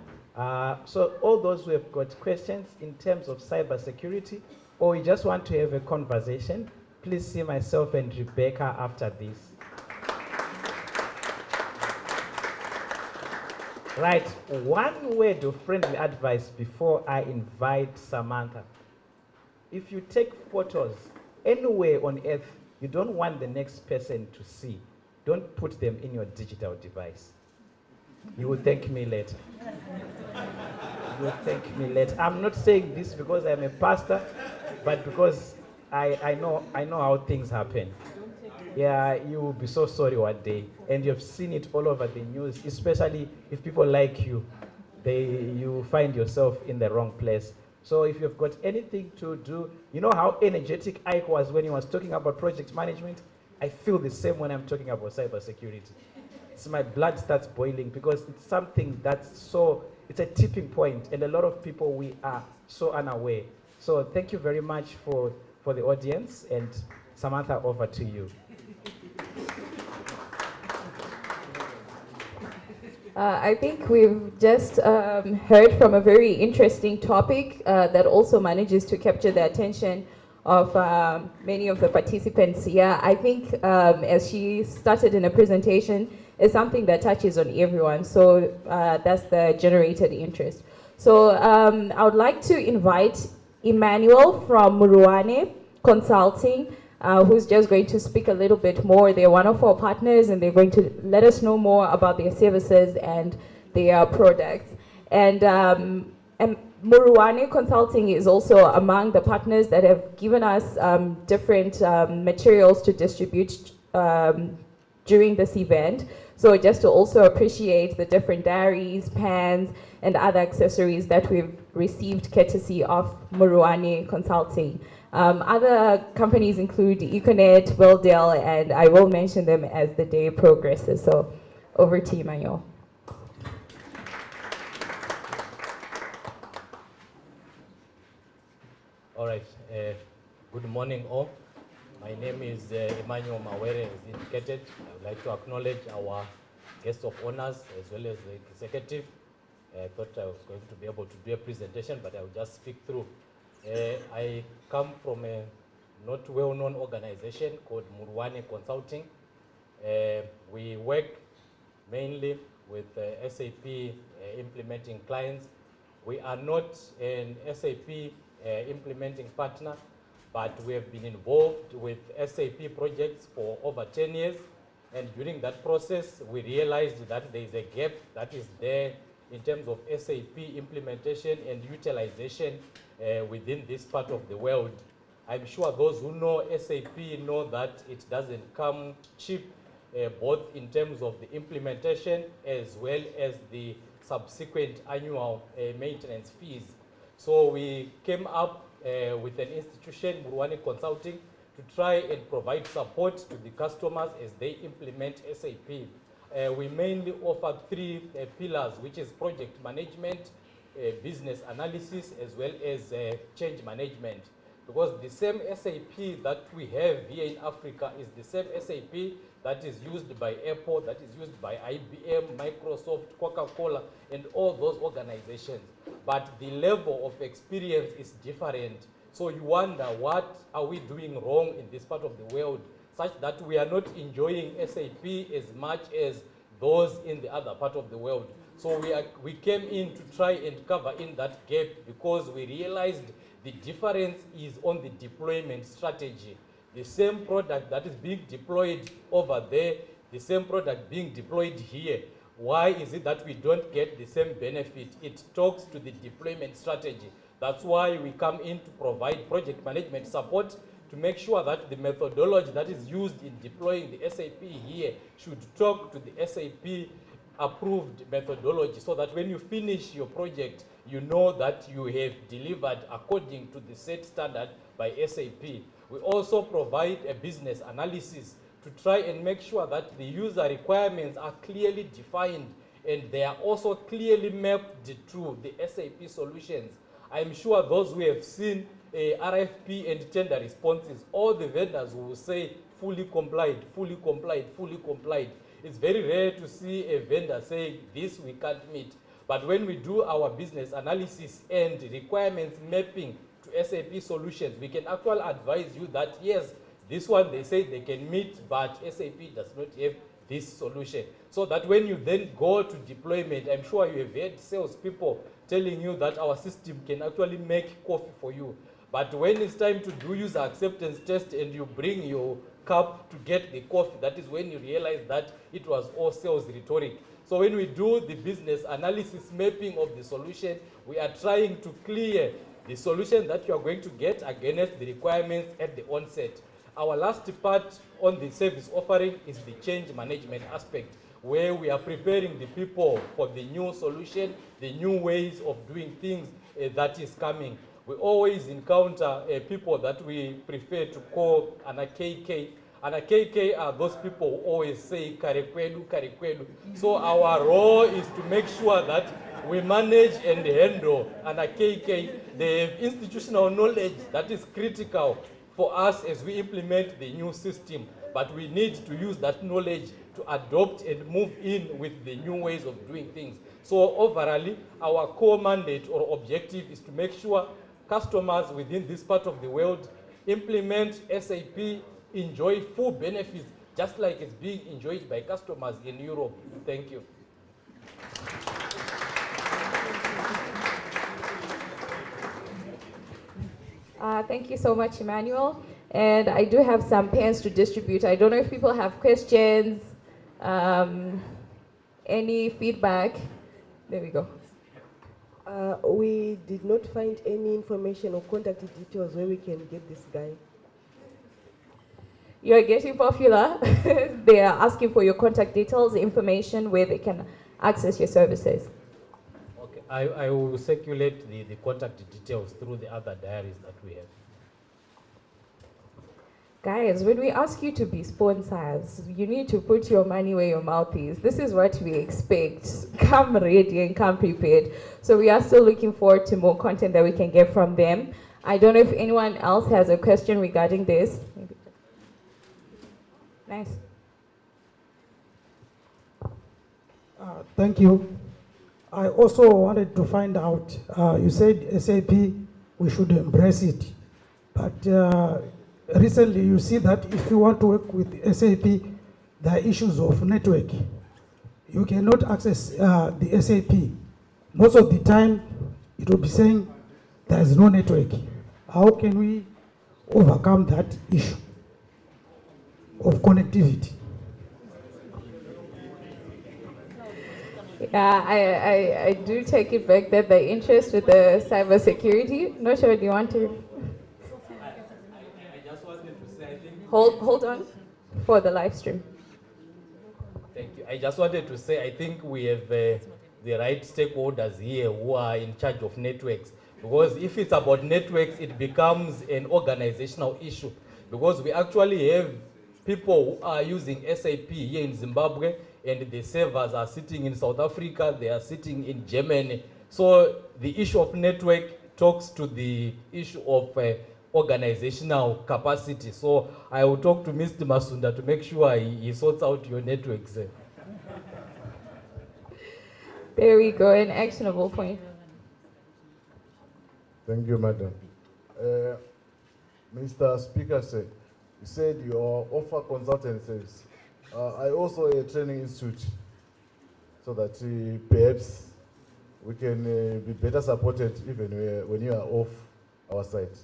So all those who have got questions in terms of cybersecurity, or you just want to have a conversation, please see myself and Rebecca after this. Right, one word of friendly advice before I invite Samantha. If you take photos anywhere on earth you don't want the next person to see, don't put them in your digital device. You will thank me later. You will thank me later. I'm not saying this because I'm a pastor, but because I know how things happen. Yeah, you will be so sorry one day, and you've seen it all over the news, especially if people like you, you find yourself in the wrong place. So if you've got anything to do, you know how energetic Ike was when he was talking about project management? I feel the same when I'm talking about cybersecurity. It's my blood starts boiling because it's something it's a tipping point, and a lot of people, we are so unaware. So thank you very much for the audience, and Samantha, over to you. I think we've just heard from a very interesting topic that also manages to capture the attention of many of the participants here. I think, as she started in a presentation, is something that touches on everyone. So that's the generated interest. So I would like to invite Emmanuel from Muruane Consulting, who's just going to speak a little bit more. They're one of our partners, and they're going to let us know more about their services and their products. And Muruane Consulting is also among the partners that have given us different materials to distribute during this event. So just to also appreciate the different diaries, pens, and other accessories that we've received courtesy of Muruane Consulting. Other companies include Econet, Welldale, and I will mention them as the day progresses. So over to you, Emmanuel. All right. Good morning, all. My name is Emmanuel Mawere, as indicated. I would like to acknowledge our guests of honors as well as the executive. I thought I was going to be able to do a presentation, but I will just speak through. I come from a not well-known organization called Muruane Consulting. We work mainly with SAP implementing clients. We are not an SAP implementing partner, but we have been involved with SAP projects for over 10 years. And during that process, we realized that there is a gap that is there in terms of SAP implementation and utilization within this part of the world. I'm sure those who know SAP know that it doesn't come cheap, both in terms of the implementation as well as the subsequent annual maintenance fees. So we came up with an institution, Muruane Consulting, to try and provide support to the customers as they implement SAP. We mainly offer three pillars, which is project management, business analysis, as well as change management. Because the same SAP that we have here in Africa is the same SAP that is used by Apple, that is used by IBM, Microsoft, Coca-Cola, and all those organizations. But the level of experience is different. So you wonder, what are we doing wrong in this part of the world, such that we are not enjoying SAP as much as those in the other part of the world. So we came in to try and cover in that gap, because we realized the difference is on the deployment strategy. The same product that is being deployed over there, the same product being deployed here. Why is it that we don't get the same benefit? It talks to the deployment strategy. That's why we come in to provide project management support to make sure that the methodology that is used in deploying the SAP here should talk to the SAP approved methodology, so that when you finish your project, you know that you have delivered according to the set standard by SAP. We also provide a business analysis to try and make sure that the user requirements are clearly defined and they are also clearly mapped to the SAP solutions. I'm sure those who have seen RFP and tender responses, all the vendors will say fully complied, fully complied, fully complied. It's very rare to see a vendor saying this we can't meet. But when we do our business analysis and requirements mapping to SAP solutions, we can actually advise you that yes, this one they say they can meet, but SAP does not have this solution. So that when you then go to deployment, I'm sure you have heard salespeople telling you that our system can actually make coffee for you. But when it's time to do user acceptance test and you bring your cup to get the coffee, that is when you realize that it was all sales rhetoric. So when we do the business analysis mapping of the solution, we are trying to clear the solution that you are going to get against the requirements at the onset. Our last part on the service offering is the change management aspect, where we are preparing the people for the new solution, the new ways of doing things that is coming. We always encounter people that we prefer to call an KK. And a KK are those people who always say karekwedu, karekwedu. So our role is to make sure that we manage and handle an KK. They have institutional knowledge that is critical for us as we implement the new system. But we need to use that knowledge to adopt and move in with the new ways of doing things. So overall, our core mandate or objective is to make sure customers within this part of the world implement SAP, enjoy full benefits, just like it's being enjoyed by customers in Europe. Thank you. Thank you so much, Emmanuel. And I do have some pens to distribute. I don't know if people have questions, any feedback. There we go. We did not find any information or contact details where we can get this guy. You're getting popular. They are asking for your contact details, information where they can access your services. Okay, I will circulate the contact details through the other diaries that we have. Guys, when we ask you to be sponsors, you need to put your money where your mouth is. This is what we expect. Come ready and come prepared. So we are still looking forward to more content that we can get from them. I don't know if anyone else has a question regarding this. Nice. Thank you. I also wanted to find out, you said SAP, we should embrace it. But recently you see that if you want to work with SAP, there are issues of network. You cannot access the SAP. Most of the time, it will be saying there is no network. How can we overcome that issue of connectivity? Yeah, I do take it back that the interest with the cybersecurity. Not sure, do you want to? I just wanted to say, I think... Hold on for the live stream. Thank you. I just wanted to say, I think we have the right stakeholders here who are in charge of networks. Because if it's about networks, it becomes an organizational issue. Because we actually have people who are using SAP here in Zimbabwe, and the servers are sitting in South Africa, they are sitting in Germany. So the issue of network talks to the issue of organizational capacity. So I will talk to Mr. Masunda to make sure he sorts out your networks. There we go, an actionable point. Thank you, Madam. Mr. Speaker said, you said you offer consultant service. I also a training institute so that perhaps we can be better supported even when you are off our site.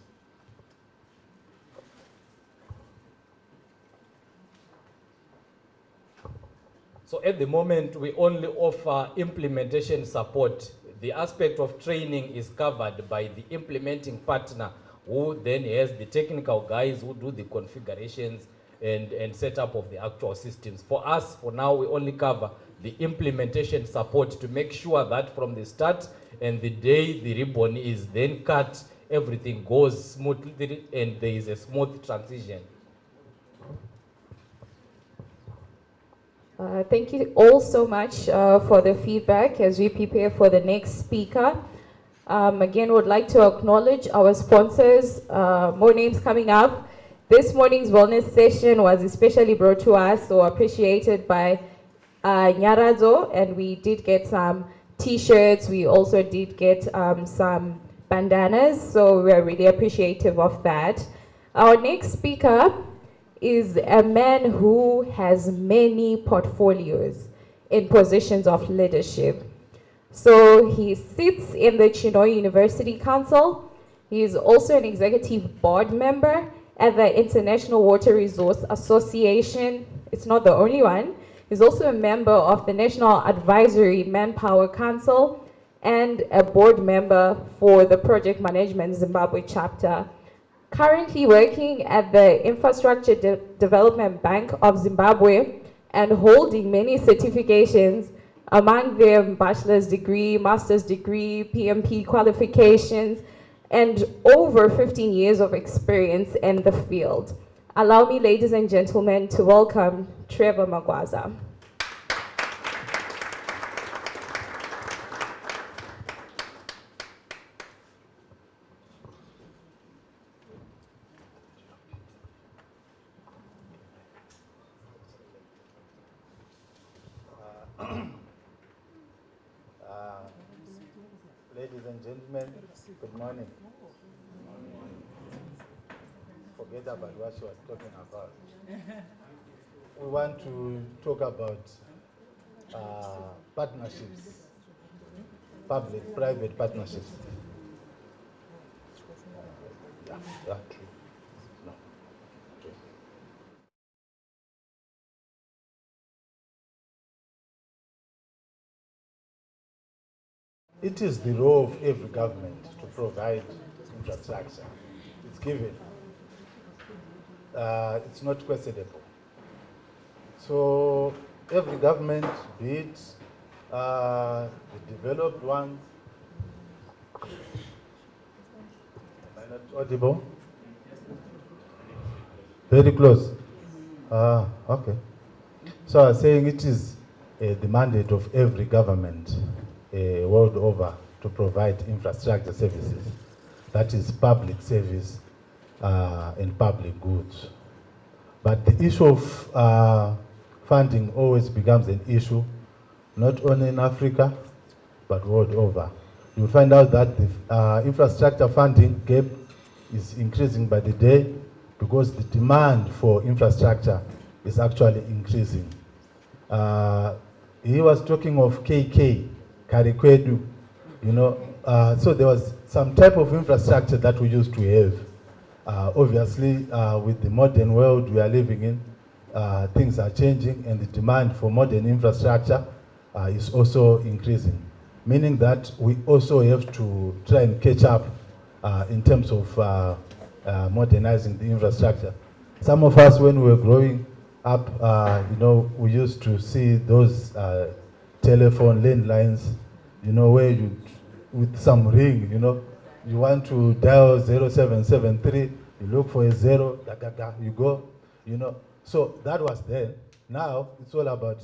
So at the moment, we only offer implementation support. The aspect of training is covered by the implementing partner, who then has the technical guys who do the configurations and setup of the actual systems. For us, for now, we only cover the implementation support to make sure that from the start and the day the ribbon is then cut, everything goes smoothly and there is a smooth transition. Thank you all so much for the feedback as we prepare for the next speaker. Again, would like to acknowledge our sponsors, more names coming up. This morning's wellness session was especially brought to us or appreciated by Nyarazo, and we did get some t-shirts. We also did get some bandanas, so we're really appreciative of that. Our next speaker is a man who has many portfolios in positions of leadership. So he sits in the Chinhoyi University Council. He is also an executive board member at the International Water Resource Association. It's not the only one. He's also a member of the National Advisory Manpower Council and a board member for the Project Management Zimbabwe chapter. Currently working at the Infrastructure Development Bank of Zimbabwe and holding many certifications, among them bachelor's degree, master's degree, PMP qualifications, and over 15 years of experience in the field. Allow me, ladies and gentlemen, to welcome Trevor Magwaza. Ladies and gentlemen, good morning. Forget about what she was talking about. We want to talk about partnerships, public-private partnerships. Yeah, true. No. Okay. It is the role of every government to provide infrastructure. It's given. It's not questionable. So every government, be it the developed ones, am I not audible? Very close. Okay. So I was saying it is the mandate of every government world over to provide infrastructure services. That is public service and public goods. But the issue of funding always becomes an issue, not only in Africa, but world over. You'll find out that the infrastructure funding gap is increasing by the day because the demand for infrastructure is actually increasing. He was talking of KK, Karikwedu, so there was some type of infrastructure that we used to have. Obviously, with the modern world we are living in, things are changing and the demand for modern infrastructure is also increasing, meaning that we also have to try and catch up in terms of modernizing the infrastructure. Some of us, when we were growing up, we used to see those telephone landlines, where you, with some ring, you want to dial 0773, you look for a zero, you go, So that was then. Now it's all about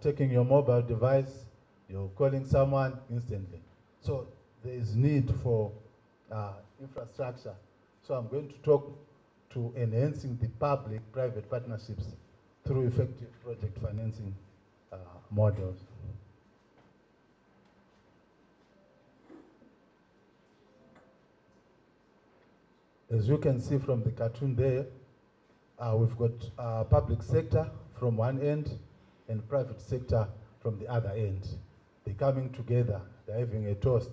taking your mobile device, you're calling someone instantly. So there is need for infrastructure. So I'm going to talk to enhancing the public-private partnerships through effective project financing models. As you can see from the cartoon there, we've got public sector from one end and private sector from the other end. They're coming together, they're having a toast.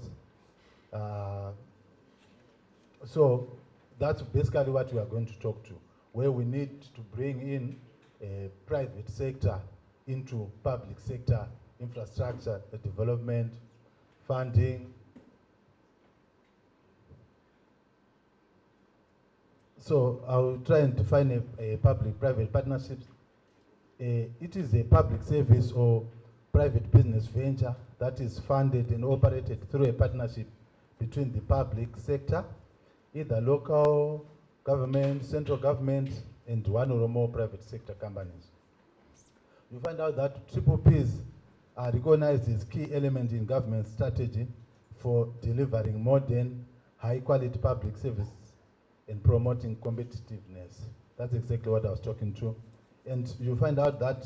So that's basically what we are going to talk to, where we need to bring in a private sector into public sector infrastructure, development, funding. So I'll try and define a public-private partnership. It is a public service or private business venture that is funded and operated through a partnership between the public sector, either local government, central government, and one or more private sector companies. You find out that triple Ps are recognized as key elements in government strategy for delivering modern, high-quality public services and promoting competitiveness. That's exactly what I was talking to. And you find out that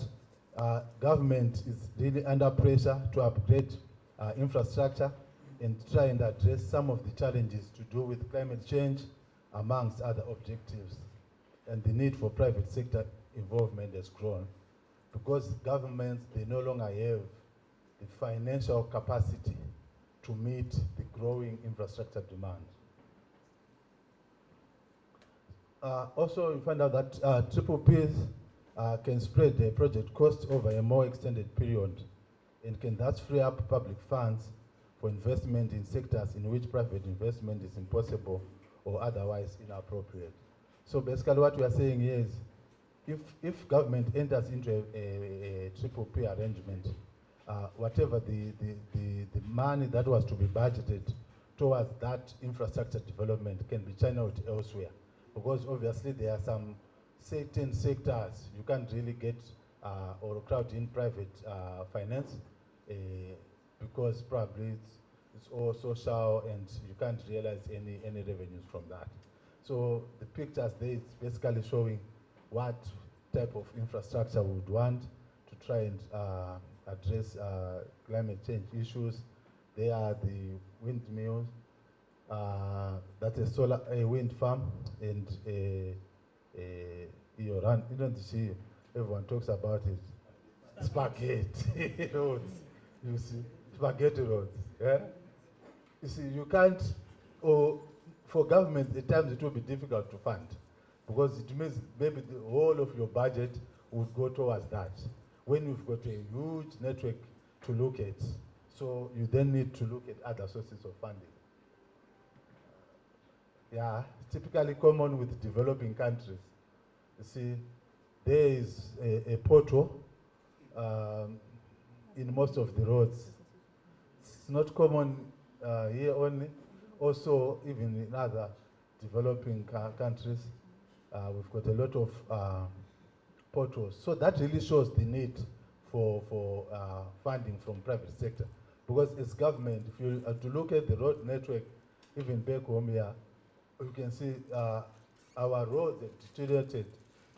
government is really under pressure to upgrade infrastructure and try and address some of the challenges to do with climate change, amongst other objectives. And the need for private sector involvement has grown because governments, they no longer have the financial capacity to meet the growing infrastructure demand. Also, you find out that triple Ps can spread the project cost over a more extended period and can thus free up public funds for investment in sectors in which private investment is impossible or otherwise inappropriate. So basically what we are saying is, if government enters into a triple P arrangement, whatever the money that was to be budgeted towards that infrastructure development can be channeled elsewhere. Because obviously there are some certain sectors you can't really get or crowd in private finance because probably it's all social and you can't realize any revenues from that. So the pictures there is basically showing what type of infrastructure we would want to try and address climate change issues. There are the windmills, that's a wind farm, and everyone talks about it, spaghetti roads, you see, spaghetti roads, yeah? You see, you can't, or for government, at times it will be difficult to fund, because it means maybe the whole of your budget would go towards that, when you've got a huge network to look at. So you then need to look at other sources of funding. Yeah, typically common with developing countries. You see, there is a portal in most of the roads. It's not common here only. Also, even in other developing countries, we've got a lot of portals. So that really shows the need for funding from private sector. Because as government, if you to look at the road network, even back home here, you can see our roads have deteriorated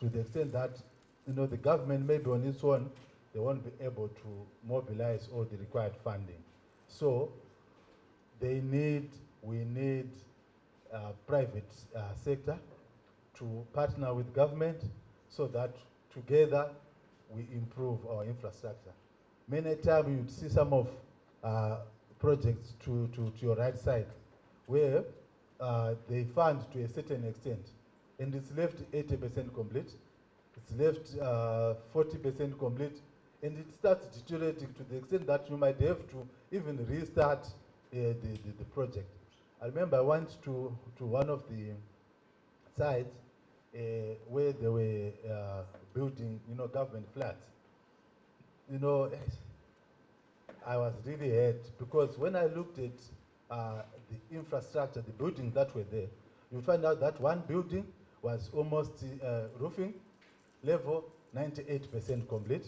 to the extent that, you know, the government maybe on its own, they won't be able to mobilize all the required funding. So we need private sector to partner with government so that together we improve our infrastructure. Many times you'd see some of projects to your right side where they fund to a certain extent and it's left 80% complete, it's left 40% complete, and it starts deteriorating to the extent that you might have to even restart the project. I remember I went to one of the sites where they were building, you know, government flats. You know, I was really hurt because when I looked at the infrastructure, the buildings that were there, you find out that one building was almost roofing level 98% complete.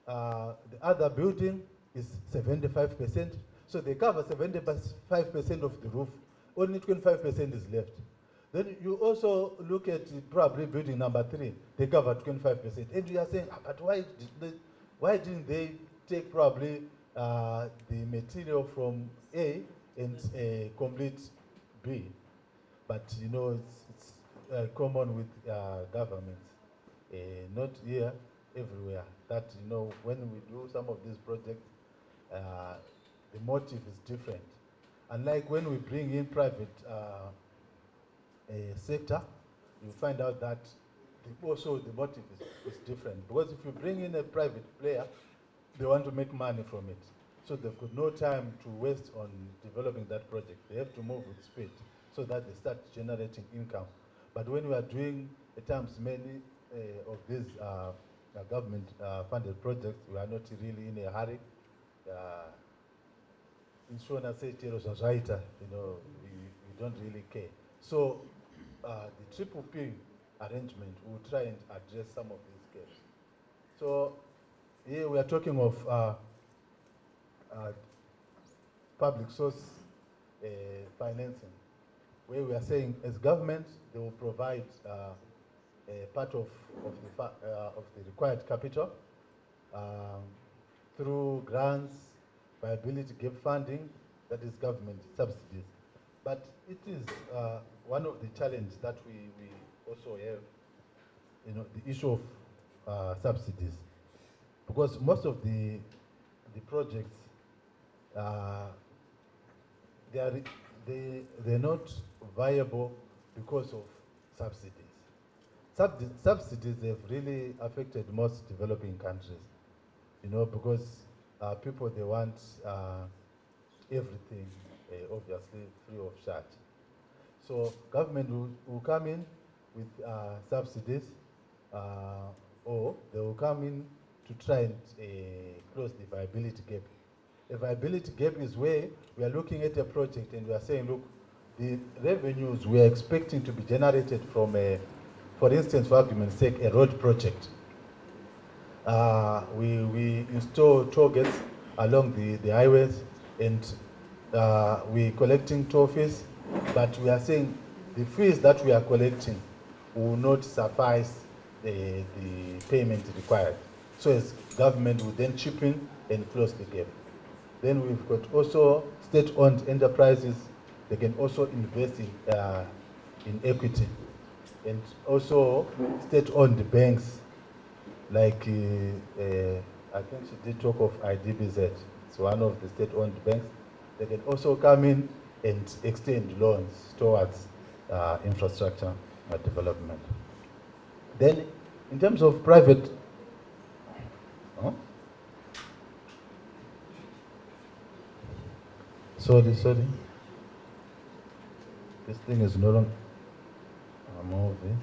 The other building is 75%. So they cover 75% of the roof. Only 25% is left. Then you also look at probably building number 3. They cover 25%. And you are saying, but why didn't they take probably the material from A and complete B? But you know, it's common with governments, not here, everywhere. That, you know, when we do some of these projects, the motive is different. Unlike when we bring in private sector, you find out that also the motive is different. Because if you bring in a private player, they want to make money from it. So they've got no time to waste on developing that project. They have to move with speed so that they start generating income. But when we are doing, at times, many of these government-funded projects, we are not really in a hurry. Insurance says, you know, we don't really care. So the triple P arrangement will try and address some of these gaps. So here we are talking of public source financing, where we are saying as government, they will provide part of the required capital through grants, viability gap funding, that is government subsidies. But it is one of the challenges that we also have, you know, the issue of subsidies. Because most of the projects, they're not viable because of subsidies. Subsidies have really affected most developing countries, you know, because people, they want everything, obviously, free of charge. So government will come in with subsidies, or they will come in to try and close the viability gap. A viability gap is where we are looking at a project and we are saying, look, the revenues we are expecting to be generated from for instance, for argument's sake, a road project. We install toll gates along the highways, and we're collecting toll fees, but we are saying the fees that we are collecting will not suffice the payment required. So as government will then chip in and close the gap. Then we've got also state-owned enterprises. They can also invest in equity. And also state-owned banks, like I think she did talk of IDBZ. It's one of the state-owned banks. They can also come in and extend loans towards infrastructure development. Then, in terms of private, sorry, this thing is no longer moving.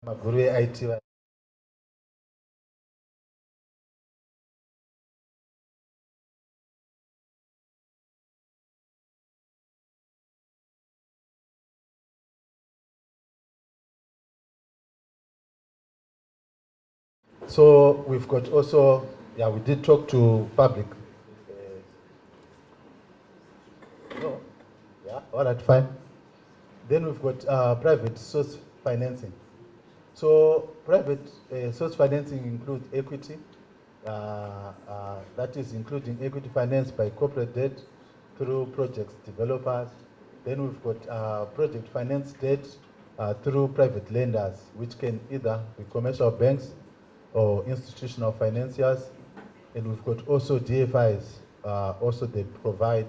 IT. So we've got also, yeah, we did talk to public. No, yeah, all right, fine. Then we've got private source financing. So private source financing includes equity, that is including equity financed by corporate debt through projects developers. Then we've got project finance debt through private lenders, which can either be commercial banks or institutional financiers. And we've got also DFIs, also they provide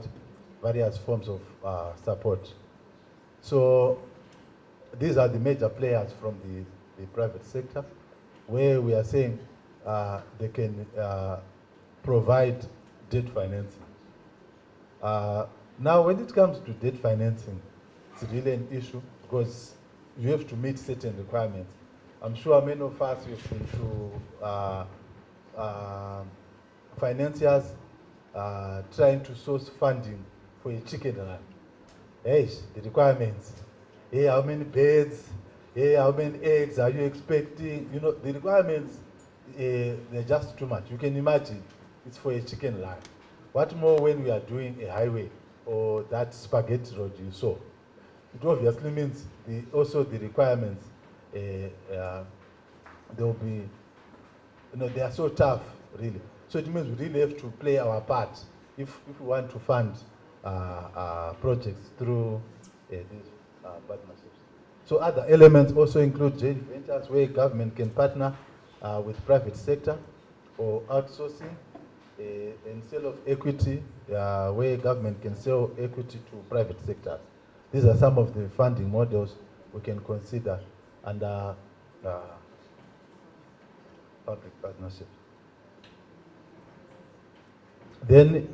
various forms of support. So these are the major players from the private sector, where we are saying they can provide debt financing. Now, when it comes to debt financing, it's really an issue because you have to meet certain requirements. I'm sure many of us have been to financiers trying to source funding for a chicken run. Hey, the requirements. Hey, how many beds? Hey, how many eggs are you expecting? You know, the requirements, they're just too much. You can imagine it's for a chicken run. What more when we are doing a highway or that spaghetti road you saw? It obviously means also the requirements, they'll be, you know, they are so tough, really. So it means we really have to play our part if we want to fund projects through these partnerships. So other elements also include joint ventures where government can partner with private sector, or outsourcing and sale of equity where government can sell equity to private sectors. These are some of the funding models we can consider under public partnership. Then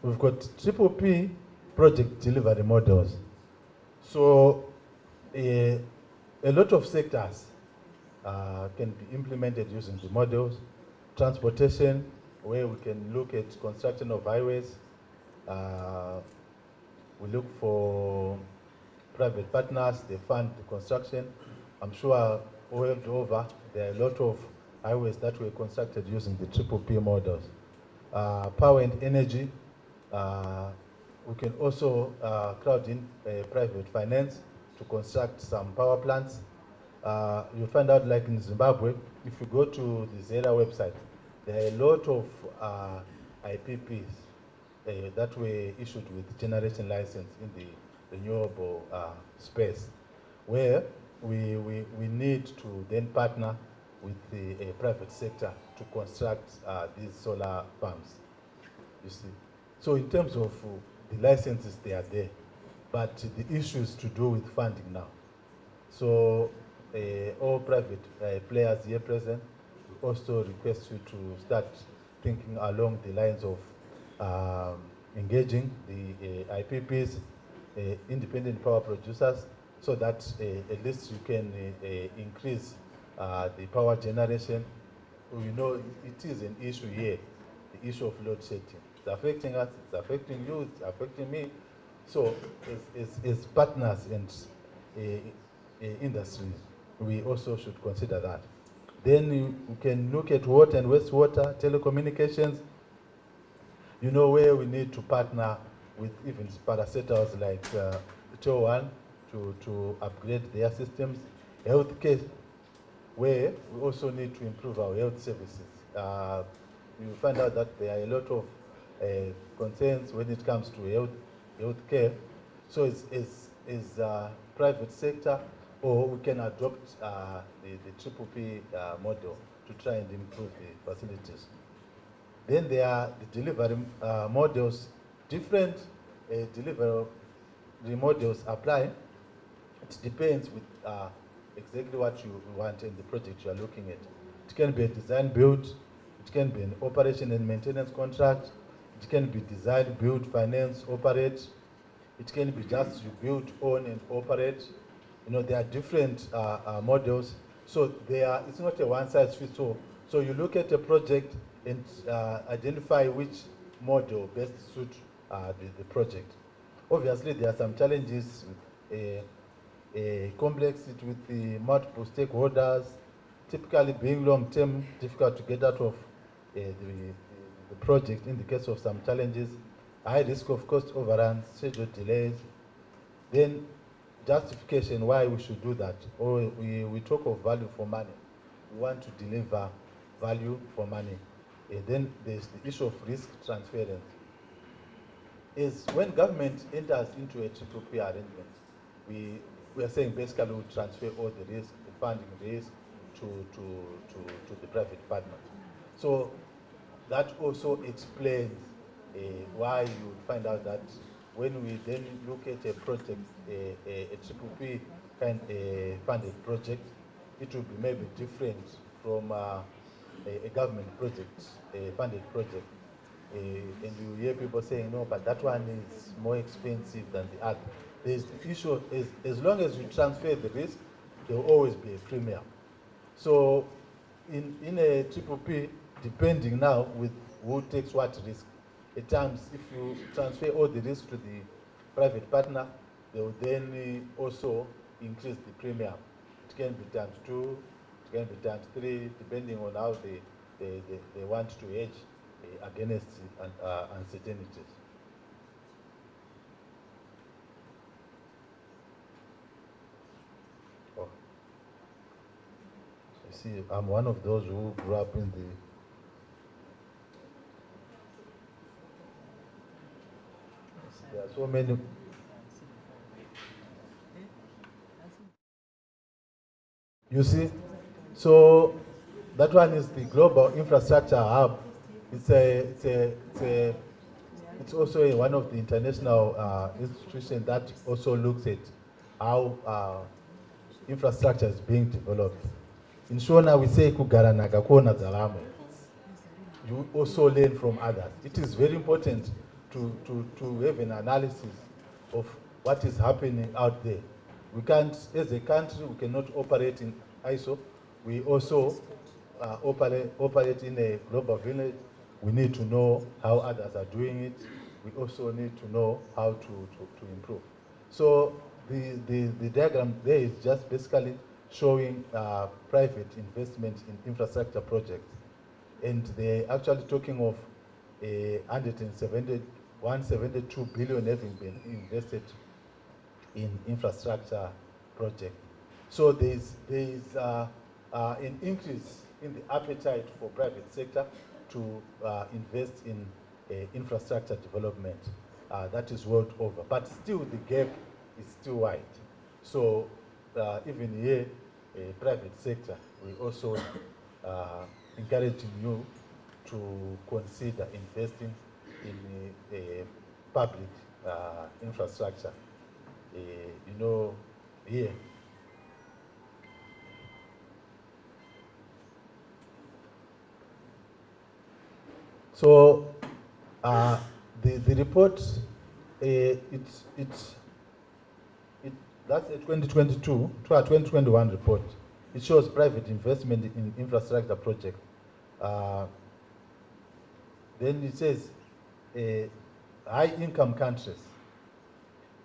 we've got PPP project delivery models. So a lot of sectors can be implemented using the models. Transportation, where we can look at construction of highways. We look for private partners, they fund the construction. I'm sure world over, there are a lot of highways that were constructed using the PPP models. Power and energy, we can also crowd in private finance to construct some power plants. You'll find out, like in Zimbabwe, if you go to the Zera website, there are a lot of IPPs that were issued with generation license in the renewable space, where we need to then partner with the private sector to construct these solar farms, you see. So in terms of the licenses, they are there, but the issues to do with funding now. So all private players here present, also request you to start thinking along the lines of engaging the IPPs, independent power producers, so that at least you can increase the power generation. You know, it is an issue here, the issue of load shedding. It's affecting us, it's affecting you, it's affecting me. So as partners and industries, we also should consider that. Then you can look at water and wastewater, telecommunications, you know, where we need to partner with even parastatals like Cho1 to upgrade their systems. Healthcare, where we also need to improve our health services. You find out that there are a lot of concerns when it comes to healthcare. So it's private sector, or we can adopt the triple P model to try and improve the facilities. Then there are the delivery models. Different delivery models apply. It depends with exactly what you want in the project you are looking at. It can be a design build, it can be an operation and maintenance contract, it can be design, build, finance, operate, it can be just you build, own and operate. You know, there are different models. So it's not a one-size-fits-all. So you look at a project and identify which model best suits the project. Obviously, there are some challenges with complexity with the multiple stakeholders, typically being long-term, difficult to get out of the project in the case of some challenges, high risk of cost overruns, schedule delays. Then justification why we should do that. Or we talk of value for money. We want to deliver value for money. Then there's the issue of risk transference. Is when government enters into a triple P arrangement, we are saying basically we transfer all the risk, the funding risk, to the private partner. So that also explains why you find out that when we then look at a project, a triple P kind funded project, it will be maybe different from a government project, a funded project. And you hear people saying, no, but that one is more expensive than the other. There's the issue, as long as you transfer the risk, there will always be a premium. So in a triple P, depending now with who takes what risk, at times if you transfer all the risk to the private partner, they will then also increase the premium. It can be times 2, it can be times 3, depending on how they want to hedge against uncertainties. Oh. You see, I'm one of those who grew up in the there are so many. You see, so that one is the global infrastructure hub. It's also one of the international institutions that also looks at how infrastructure is being developed. In Shona, we say kugara nagakona zalamo. You also learn from others. It is very important to have an analysis of what is happening out there. We can't, as a country, we cannot operate in ISO. We also operate in a global village. We need to know how others are doing it. We also need to know how to improve. So the diagram there is just basically showing private investment in infrastructure projects. And they're actually talking of 172 billion having been invested in infrastructure projects. So there's an increase in the appetite for private sector to invest in infrastructure development. That is world over. But still the gap is still wide. So even here, private sector, we also encouraging you to consider investing in public infrastructure. You know, here. So the report, that's a 2021 report. It shows private investment in infrastructure projects. Then it says high-income countries.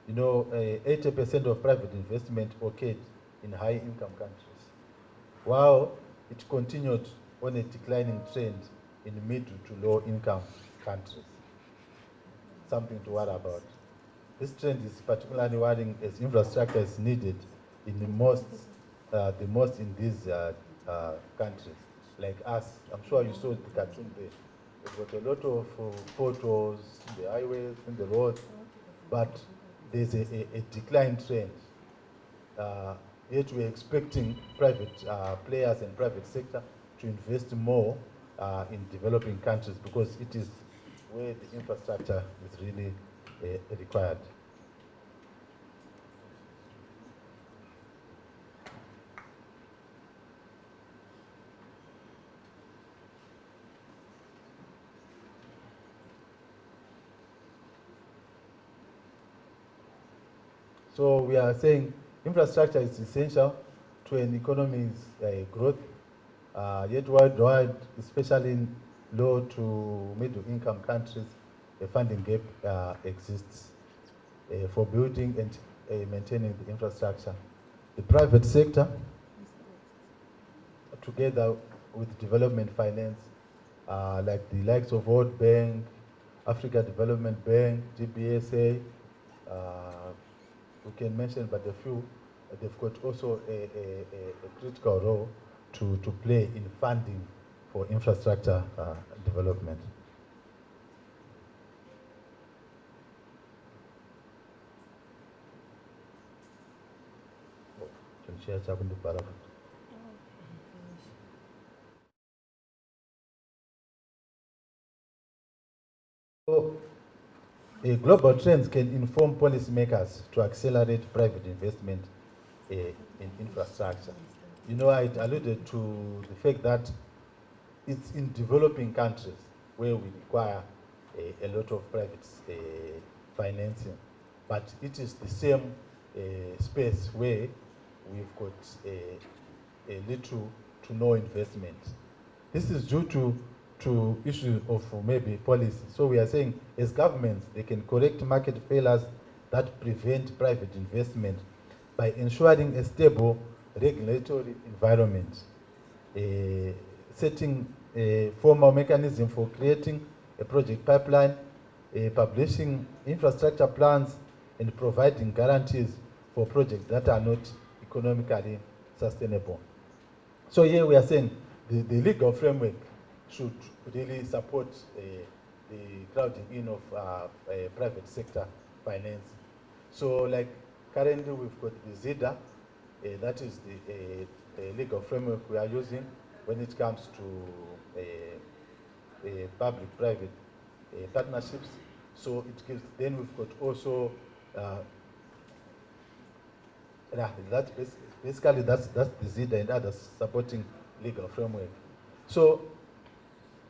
80% of private investment occurred in high-income countries, while it continued on a declining trend in mid to low-income countries. Something to worry about. This trend is particularly worrying as infrastructure is needed in the most in these countries, like us. I'm sure you saw the cartoon there. We've got a lot of potholes, the highways, and the roads, but there's a decline trend. Yet we're expecting private players and private sector to invest more in developing countries because it is where the infrastructure is really required. So we are saying infrastructure is essential to an economy's growth, yet worldwide, especially in low to middle income countries, a funding gap exists for building and maintaining the infrastructure. The private sector, together with development finance, like the likes of World Bank, Africa Development Bank, GBSA, we can mention but a few, they've got also a critical role to play in funding for infrastructure development. So, global trends can inform policymakers to accelerate private investment in infrastructure. I alluded to the fact that it's in developing countries where we require a lot of private financing, but it is the same space where we've got a little to no investment. This is due to issues of maybe policy. So we are saying as governments, they can correct market failures that prevent private investment by ensuring a stable regulatory environment, setting a formal mechanism for creating a project pipeline, publishing infrastructure plans, and providing guarantees for projects that are not economically sustainable. So here we are saying the legal framework should really support the crowding in of private sector finance. So like currently we've got the ZIDA, that is the legal framework we are using when it comes to public-private partnerships. So it gives, then we've got also, that's basically that's the ZIDA and others supporting legal framework. So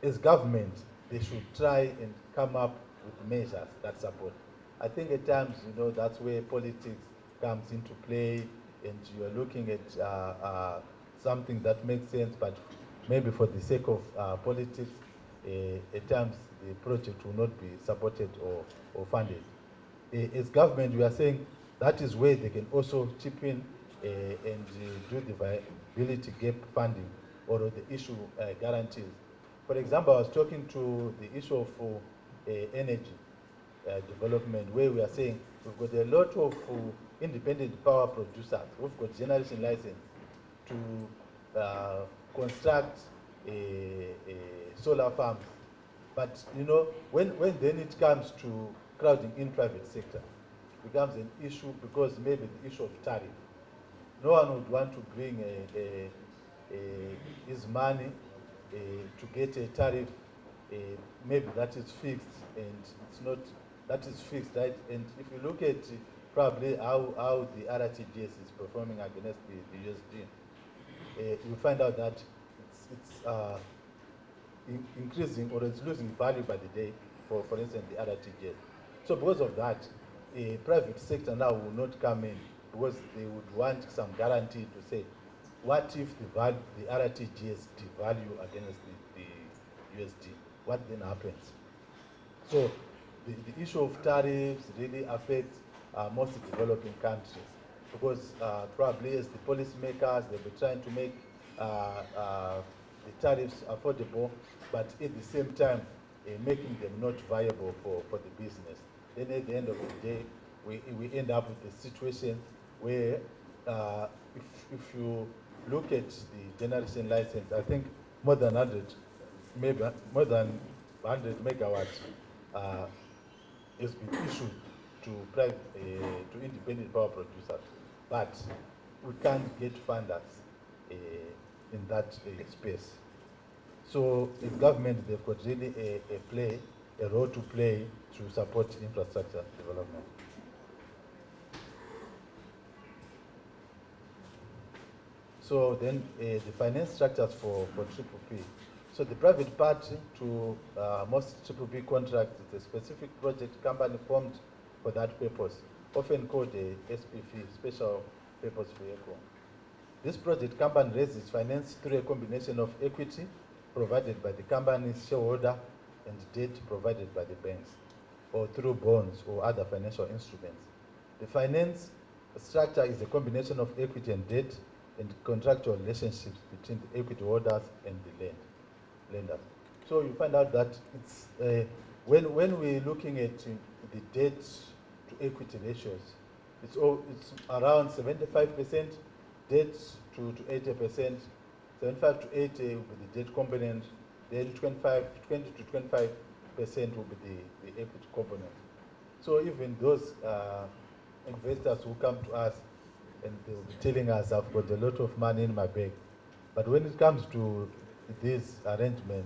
as government, they should try and come up with measures that support. I think at times, that's where politics comes into play, and you are looking at something that makes sense, but maybe for the sake of politics, at times the project will not be supported or funded. As government, we are saying that is where they can also chip in and do the viability gap funding or the issue guarantees. For example, I was talking to the issue of energy development, where we are saying we've got a lot of independent power producers who've got generation license to construct solar farms. But when then it comes to crowding in private sector, it becomes an issue because maybe the issue of tariff. No one would want to bring his money to get a tariff, maybe that is fixed, and it's not, that is fixed, right? And if you look at probably how the RTGS is performing against the USD, you find out that increasing or it's losing value by the day, for instance, the RTGS. So because of that, a private sector now will not come in because they would want some guarantee to say, what if the RTGS devalue against the USD? What then happens? So the issue of tariffs really affects most developing countries because probably as the policymakers, they'll be trying to make the tariffs affordable, but at the same time, making them not viable for the business. Then at the end of the day, we end up with a situation where if you look at the generation license, I think more than 100, maybe more than 100 megawatts has been issued to independent power producers, but we can't get funders in that space. So as government, they've got really a role to play to support infrastructure development. So then the finance structures for Triple P. So the private party to most Triple P contracts is a specific project company formed for that purpose, often called a SPV, Special Purpose Vehicle. This project company raises finance through a combination of equity provided by the company's shareholder and debt provided by the banks, or through bonds or other financial instruments. The finance structure is a combination of equity and debt and contractual relationships between the equity holders and the lenders. So you find out that it's when we're looking at the debt to equity ratios, it's around 75% debt to 80%, 75 to 80 will be the debt component, then 20 to 25% will be the equity component. So even those investors who come to us and they'll be telling us, I've got a lot of money in my bank, but when it comes to this arrangement,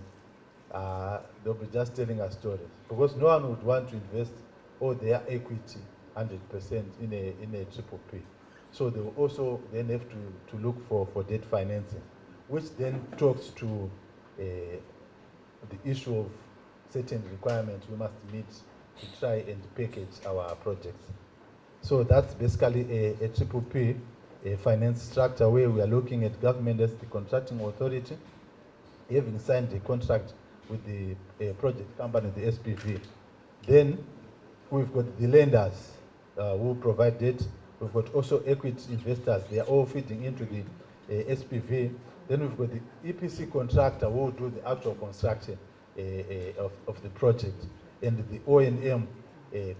they'll be just telling us stories because no one would want to invest all their equity 100% in a Triple P. So they will also then have to look for debt financing, which then talks to the issue of certain requirements we must meet to try and package our projects. So that's basically a Triple P, a finance structure where we are looking at government as the contracting authority, having signed a contract with the project company, the SPV. Then we've got the lenders who provide debt. We've got also equity investors. They are all fitting into the SPV. Then we've got the EPC contractor who will do the actual construction of the project, and the O&M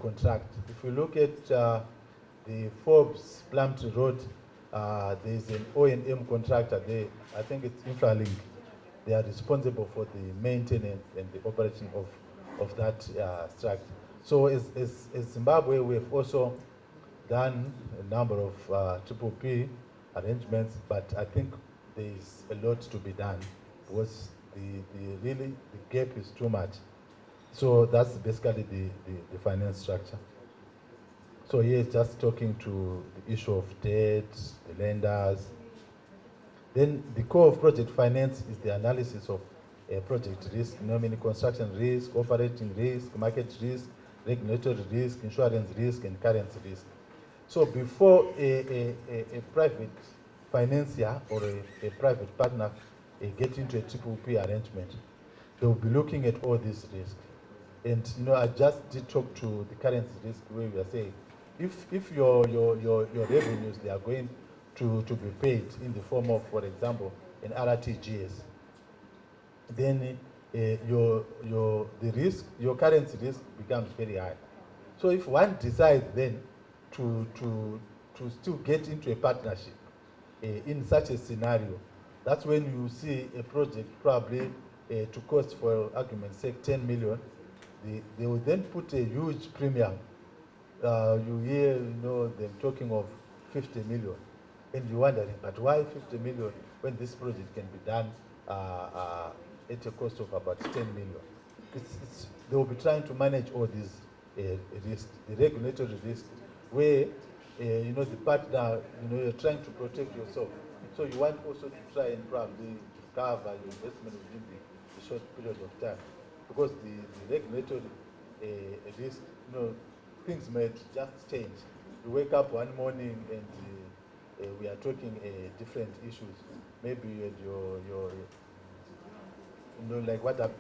contract. If you look at the Forbes Plumtree Road, there's an O&M contractor there. I think it's Infralink. They are responsible for the maintenance and the operation of that structure. So as Zimbabwe, we have also done a number of Triple P arrangements, but I think there is a lot to be done because the gap is too much. So that's basically the finance structure. So here it's just talking to the issue of debt, the lenders. Then the core of project finance is the analysis of project risk, construction risk, operating risk, market risk, regulatory risk, insurance risk, and currency risk. So before a private financier or a private partner get into a Triple P arrangement, they will be looking at all these risks. And I just did talk to the currency risk where we are saying, if your revenues they are going to be paid in the form of, for example, an RTGS, then your currency risk becomes very high. So if one decides then to still get into a partnership in such a scenario, that's when you see a project probably to cost, for argument's sake, 10 million. They will then put a huge premium. You hear them talking of 50 million, and you're wondering, but why 50 million when this project can be done at a cost of about 10 million? They will be trying to manage all these risks, the regulatory risks, where the partner, you're trying to protect yourself. So you want also to try and probably cover your investment within the short period of time, because the regulatory list, things may just change. You wake up one morning and we are talking different issues. Maybe you had your like what happened,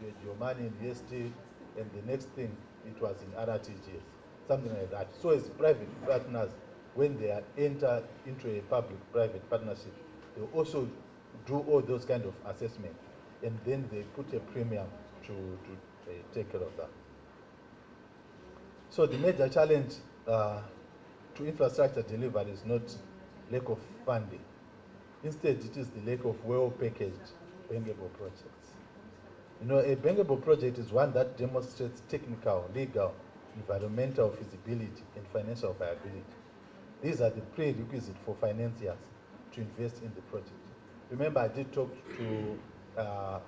you had your money in USD, and the next thing it was in RTGS, something like that. So as private partners, when they enter into a public-private partnership, they also do all those kind of assessment, and then they put a premium to take care of that. So the major challenge to infrastructure delivery is not lack of funding. Instead, it is the lack of well-packaged bankable projects. A bankable project is one that demonstrates technical, legal, environmental feasibility, and financial viability. These are the prerequisites for financiers to invest in the project. Remember, I did talk to the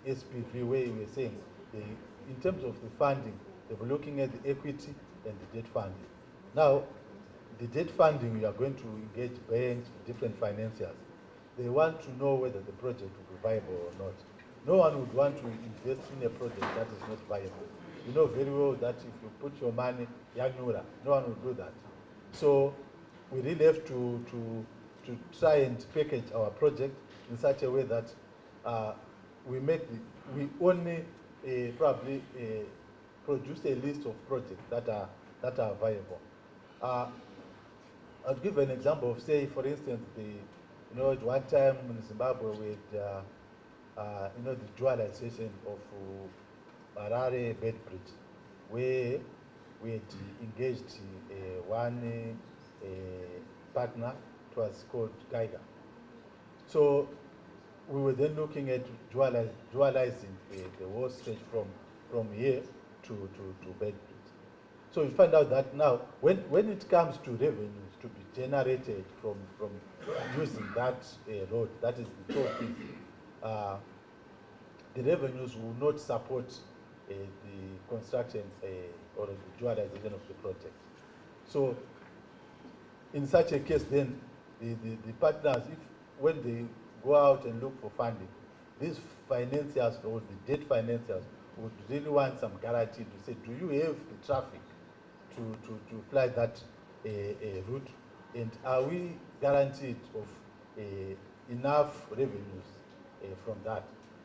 SPV where we were saying, in terms of the funding, they were looking at the equity and the debt funding. Now, the debt funding, you are going to engage banks, different financiers. They want to know whether the project will be viable or not. No one would want to invest in a project that is not viable. You know very well that if you put your money, Yanura, no one will do that. So we really have to try and package our project in such a way that we only probably produce a list of projects that are viable. I'll give an example of, say, for instance, at one time in Zimbabwe we had the dualization of Harare Bed Bridge, where we had engaged one partner. It was called Geiger. So we were then looking at dualizing the whole stretch from here to Bed Bridge. So we find out that now, when it comes to revenues to be generated from using that road, that is the toll fees, the revenues will not support the construction or the dualization of the project. So in such a case, then the partners, when they go out and look for funding, these financiers or the debt financiers would really want some guarantee to say, do you have the traffic to fly that route, and are we guaranteed of enough revenues from that?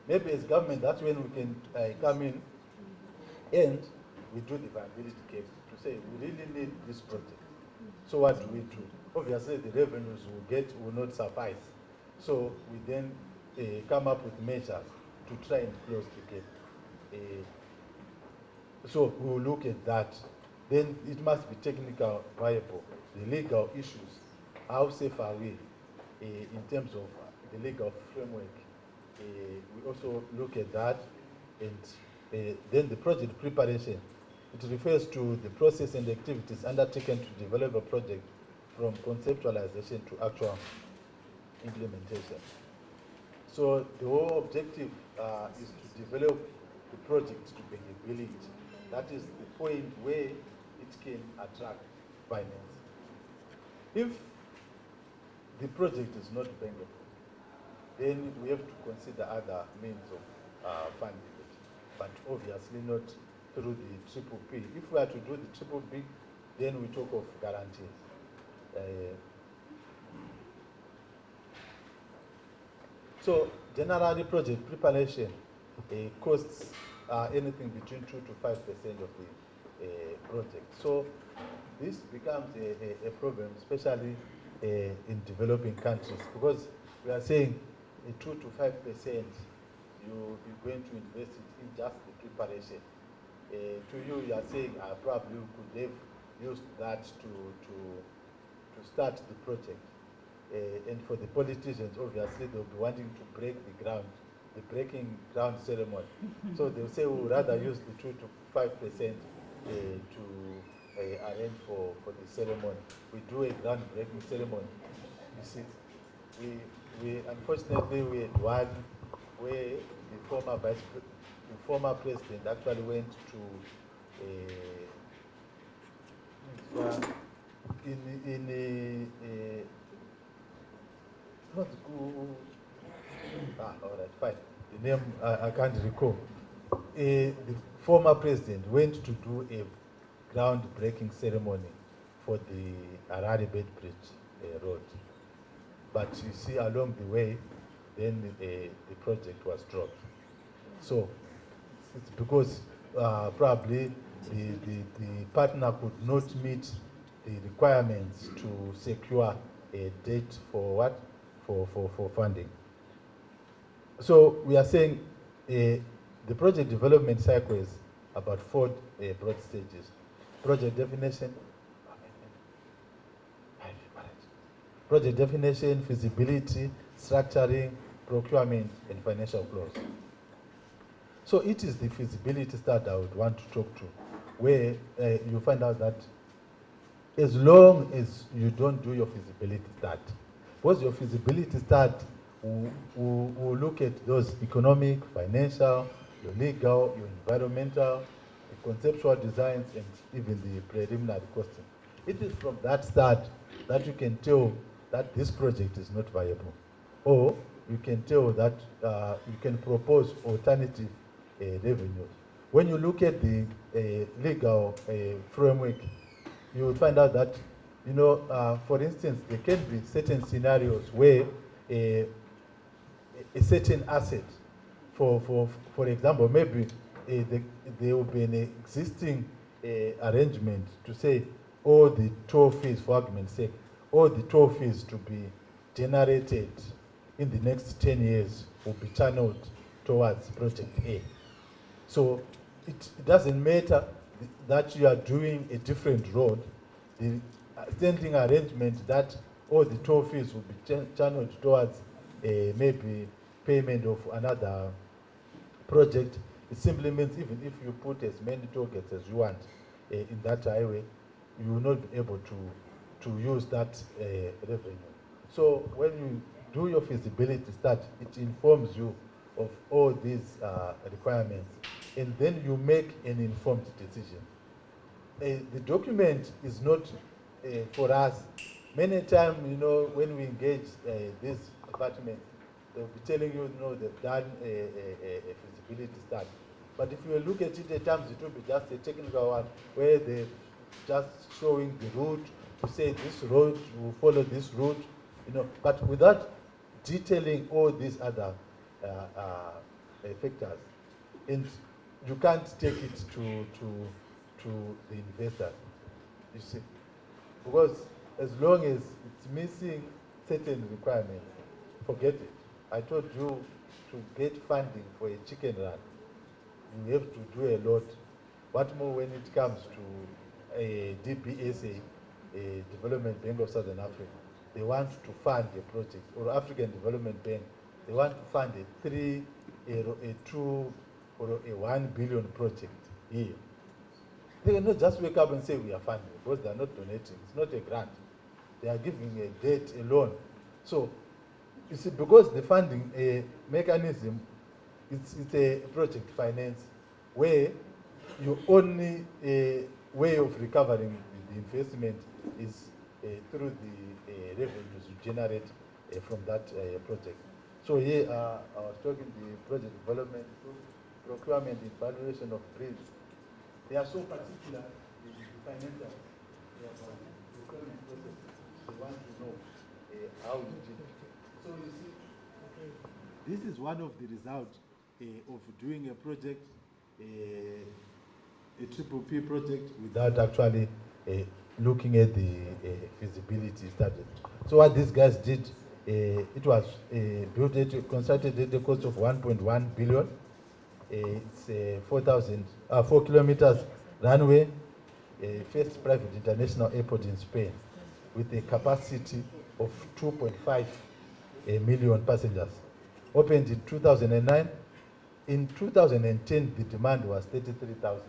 Maybe as government, that's when we can come in and we do the viability case to say we really need this project. So what do we do? Obviously, the revenues we get will not suffice. So we then come up with measures to try and close the gap. So we will look at that. Then it must be technical viable. The legal issues, how safe are we in terms of the legal framework? We also look at that. And then the project preparation. It refers to the process and activities undertaken to develop a project from conceptualization to actual implementation. So the whole objective is to develop the project to bankability. That is the point where it can attract finance. If the project is not bankable, then we have to consider other means of funding it, but obviously not through the triple P. If we are to do the triple P, then we talk of guarantees. So generally, project preparation costs anything between 2 to 5% of the project. So this becomes a problem, especially in developing countries, because we are saying 2 to 5%, you're going to invest it in just the preparation. To you are saying probably you could have used that to start the project. And for the politicians, obviously, they'll be wanting to break the ground, the breaking ground ceremony. So they'll say we'll rather use the 2 to 5% to arrange for the ceremony. We do a groundbreaking ceremony. You see, we unfortunately we had one where the former president actually went to not school. All right, fine. the name I can't recall. The former president went to do a groundbreaking ceremony for the Harare Bedbridge road. But you see, along the way, then the project was dropped. So it's because probably the partner could not meet the requirements to secure a date for what? For funding. So we are saying the project development cycle is about 4 broad stages. Project definition, feasibility, structuring, procurement, and financial close. So it is the feasibility start I would want to talk to, where you find out that as long as you don't do your feasibility start, because your feasibility start will look at those economic, financial, your legal, your environmental, the conceptual designs, and even the preliminary costing. It is from that start that you can tell that this project is not viable, or you can tell that you can propose alternative revenues. When you look at the legal framework, you will find out that, for instance, there can be certain scenarios where a certain asset, for example, maybe there will be an existing arrangement to say all the toll fees, for argument's sake, all the toll fees to be generated in the next 10 years will be channeled towards Project A. So it doesn't matter that you are doing a different road, the standing arrangement that all the toll fees will be channeled towards maybe payment of another project. It simply means even if you put as many toll gates as you want in that highway, you will not be able to use that revenue. So when you do your feasibility start, it informs you of all these requirements, and then you make an informed decision. The document is not for us. Many times, when we engage this department, they'll be telling you, they've done a feasibility study. But if you look at it at times, it will be just a technical one where they're just showing the route to say this road will follow this route, but without detailing all these other factors. And you can't take it to the investors, you see. Because as long as it's missing certain requirements, forget it. I told you to get funding for a chicken run, you have to do a lot. What more when it comes to a DBSA, a Development Bank of Southern Africa? They want to fund a project, or African Development Bank, they want to fund a 2 or a 1 billion project here. They cannot just wake up and say we are funding, because they are not donating. It's not a grant. They are giving a debt, a loan. So, you see, because the funding mechanism, it's a project finance where your only way of recovering the investment is through the revenues you generate from that project. So here I was talking the project development, procurement, evaluation of bridges. They are so particular, the financial procurement process. They want to know how you did it. So you see, this is one of the results of doing a project, a triple P project, without actually looking at the feasibility studies. So what these guys did, it was built, constructed at the cost of 1.1 billion. It's 4 kilometers runway, first private international airport in Spain, with a capacity of 2.5 million passengers. Opened in 2009. In 2010, the demand was 33,000.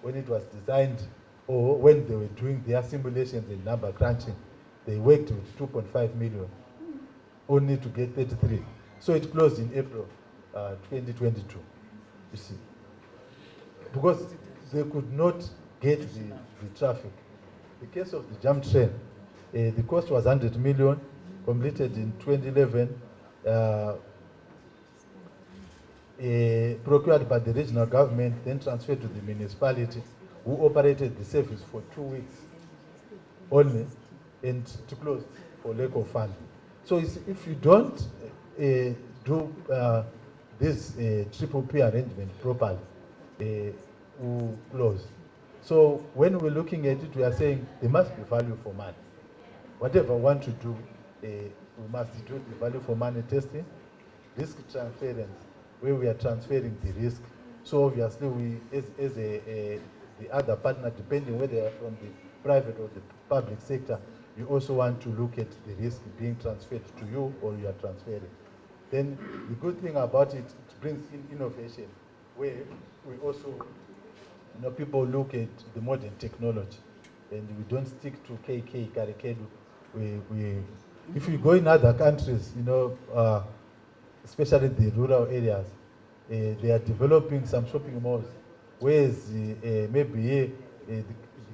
When it was designed, or when they were doing their simulations and number crunching, they worked with 2.5 million, only to get 33. So it closed in April 2022, you see. Because they could not get the traffic. The case of the jump train, the cost was 100 million, completed in 2011. procured by the regional government, then transferred to the municipality, who operated the service for 2 weeks only, and to close for lack of funding. So if you don't do this triple P arrangement properly, will close. So when we're looking at it, we are saying there must be value for money. Whatever we want to do, we must do the value for money testing, risk transference, where we are transferring the risk. So obviously we, as the other partner, depending whether they are from the private or the public sector, you also want to look at the risk being transferred to you or you are transferring. Then the good thing about it, it brings in innovation, where we also, people look at the modern technology and we don't stick to KK, Karikedu. If you go in other countries, especially the rural areas, they are developing some shopping malls, whereas maybe here, the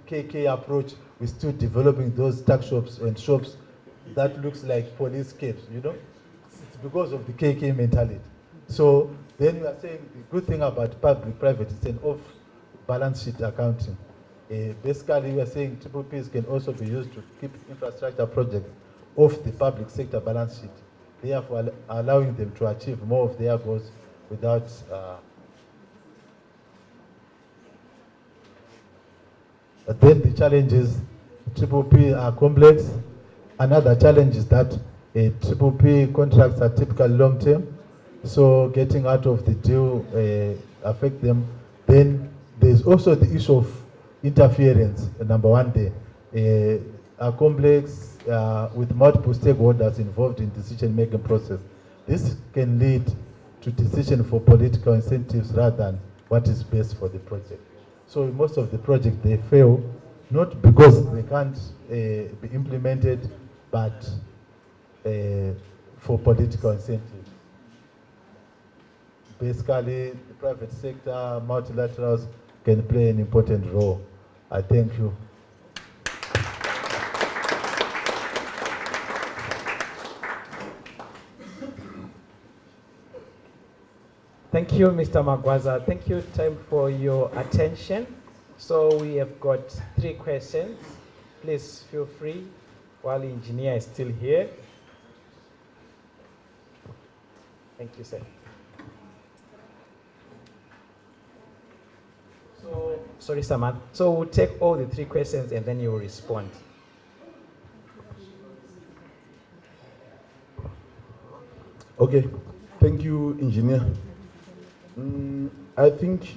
KK approach, we're still developing those tuck shops and shops that looks like police capes, It's because of the KK mentality. So then you are saying the good thing about public-private is an off-balance sheet accounting. Basically, we are saying triple Ps can also be used to keep infrastructure projects off the public sector balance sheet, therefore allowing them to achieve more of their goals without then the challenges, triple P are complex. Another challenge is that triple P contracts are typically long-term, so getting out of the deal affect them. Then there's also the issue of interference, number one there. Are complex with multiple stakeholders involved in decision-making process. This can lead to decision for political incentives rather than what is best for the project. So most of the projects, they fail, not because they can't be implemented, but for political incentives. Basically, the private sector, multilaterals can play an important role. I thank you. Thank you, Mr. Magwaza. Thank you, time for your attention. So we have got 3 questions. Please feel free while the engineer is still here. Thank you, sir. So, sorry, Samantha. So we'll take all the 3 questions and then you will respond. Okay, thank you, engineer. I think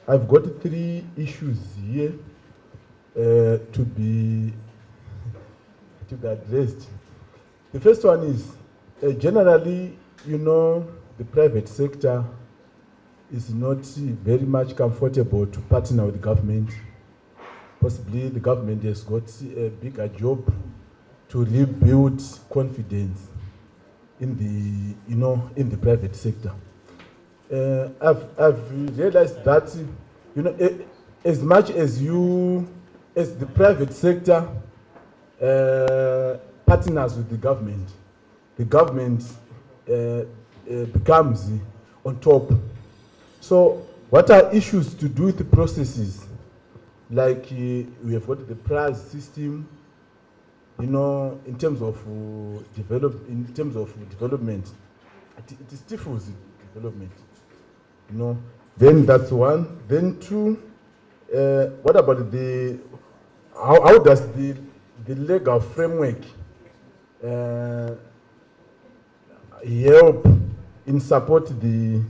I've got 3 issues here to be addressed. The first one is generally, the private sector is not very much comfortable to partner with the government. Possibly the government has got a bigger job to rebuild confidence in the private sector. I've realized that, as much as the private sector partners with the government becomes on top. So what are issues to do with the processes? Like we have got the prize system, in terms of development, it stifles development. Then that's one. Then 2, what about how does the legal framework help in support the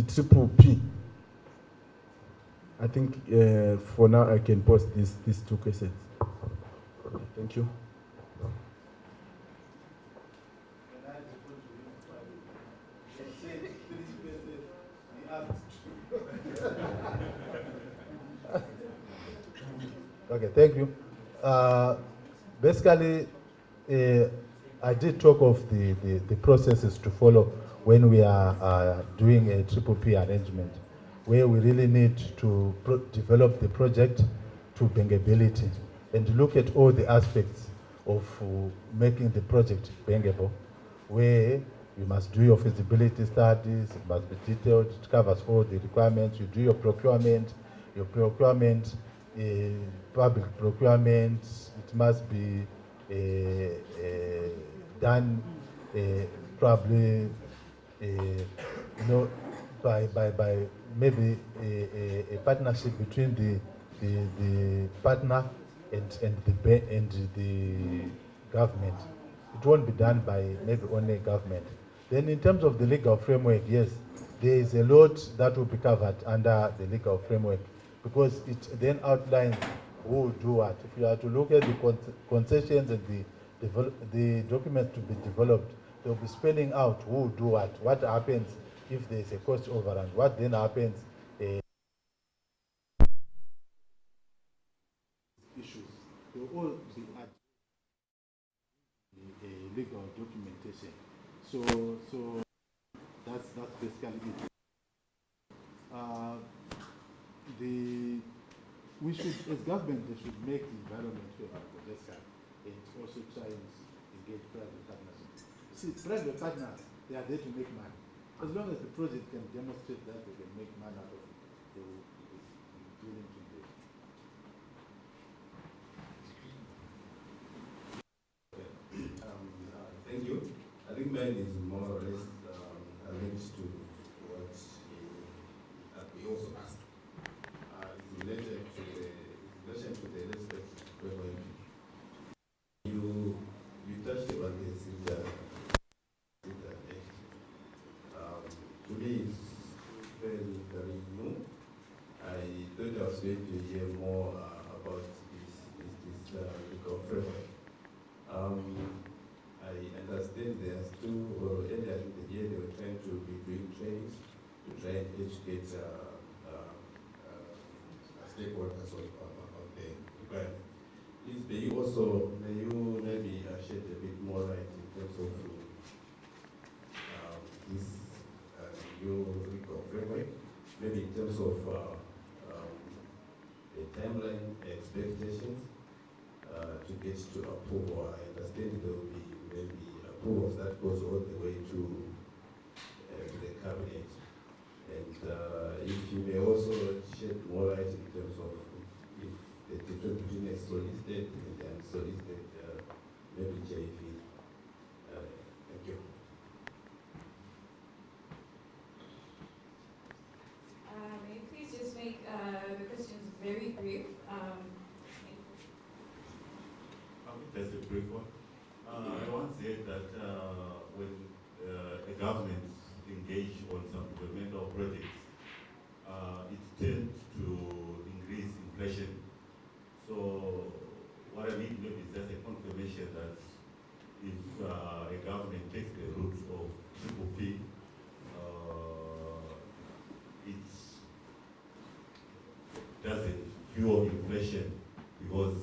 triple P? I think for now I can post these 2 questions. Thank you. Okay, thank you. Basically, I did talk of the processes to follow when we are doing a triple P arrangement, where we really need to develop the project to bankability and look at all the aspects of making the project bankable, where You must do your feasibility studies, it must be detailed, it covers all the requirements. You do your procurement, public procurement, it must be done probably by maybe a partnership between the partner and the government. It won't be done by maybe only government. Then in terms of the legal framework, yes, there is a lot that will be covered under the legal framework because it then outlines who will do what. If you are to look at the concessions and the documents to be developed, they'll be spelling out who will do what happens if there is a cost overrun, what then happens issues. They will all be at a legal documentation. So that's basically it. We should, as government, they should make the environment favorable. That's right. And also try and engage private partners. See, private partners, they are there to make money. As long as the project can demonstrate that they can make money out of it, they will be willing to do it. Thank you. I think mine is more or less linked to what we also asked. It's related to the respect framework. You touched on this in the act. To me, it's very, very new. I thought I was going to hear more about this legal framework. I understand there's two, or earlier in the year they were trying to be doing trainings to try and educate stakeholders on the requirement. May you maybe shed a bit more light in terms of this new legal framework, maybe in terms of the timeline expectations to get to approval. I understand there will be maybe approvals that goes all the way to the cabinet. And if you may also shed more light in terms of if the difference between a solicited and unsolicited, maybe JV. Thank you. May you please just make the questions very brief? Just a brief one. I once said that when a government engage on some developmental projects, it tends to increase inflation. So what I need maybe is just a confirmation that if a government takes the route of triple P, it doesn't fuel inflation because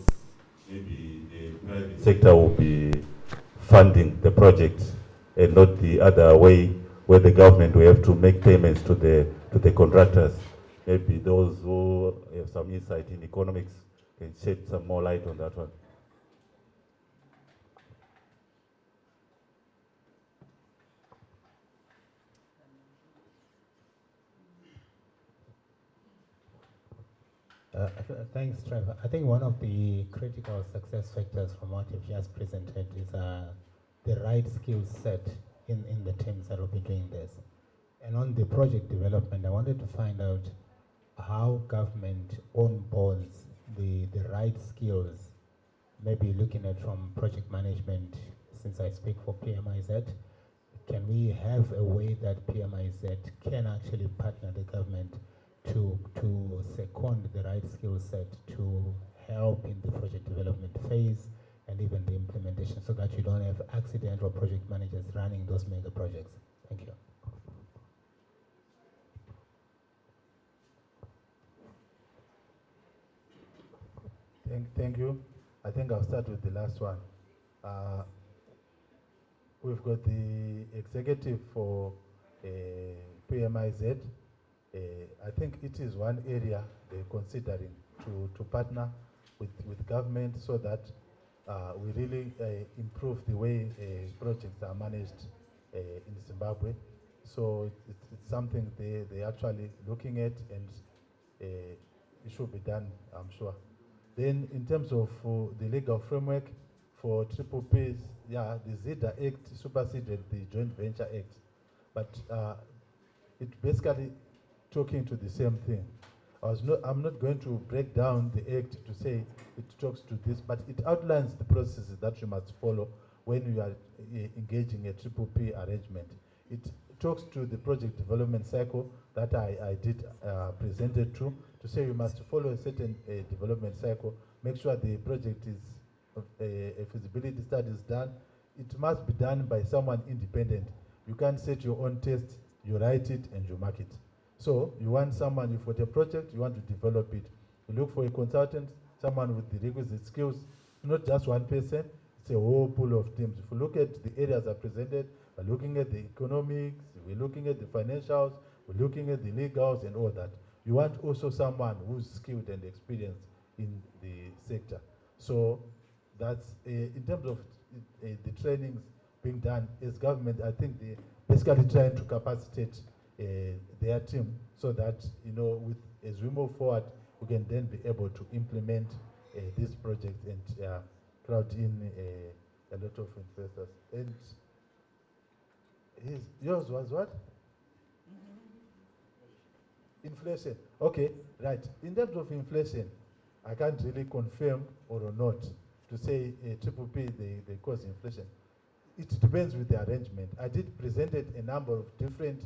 maybe the private sector will be funding the project and not the other way where the government will have to make payments to the contractors. Maybe those who have some insight in economics can shed some more light on that one. Thanks, Trevor. I think one of the critical success factors from what you've just presented is the right skill set in the teams that will be doing this. And on the project development, I wanted to find out how government onboards the right skills, maybe looking at from project management, since I speak for PMIZ. Can we have a way that PMIZ can actually partner the government to second the right skill set to help in the project development phase and even the implementation, so that you don't have accidental project managers running those mega projects? Thank you. Thank you. I think I'll start with the last one. We've got the executive for PMIZ. I think it is one area they're considering to partner with government so that we really improve the way projects are managed in Zimbabwe. So it's something they're actually looking at, and it should be done, I'm sure. Then in terms of the legal framework for triple Ps, yeah, the ZIDA Act superseded the Joint Venture Act. But it basically talking to the same thing. I'm not going to break down the act to say it talks to this, but it outlines the processes that you must follow when you are engaging a triple P arrangement. It talks to the project development cycle that I did presented to say you must follow a certain development cycle, make sure the project is a feasibility study is done. It must be done by someone independent. You can't set your own test, you write it and you mark it. So you want someone, you've got a project, you want to develop it. You look for a consultant, someone with the requisite skills, not just one person, it's a whole pool of teams. If you look at the areas I presented, we're looking at the economics, we're looking at the financials, we're looking at the legals and all that. You want also someone who's skilled and experienced in the sector. So that's, in terms of the trainings being done as government, I think they basically trying to capacitate their team so that, as we move forward, we can then be able to implement these projects and crowd in a lot of investors. And yours was what? Inflation. Okay, right. In terms of inflation, I can't really confirm or not to say triple P, they cause inflation. It depends with the arrangement. I did presented a number of different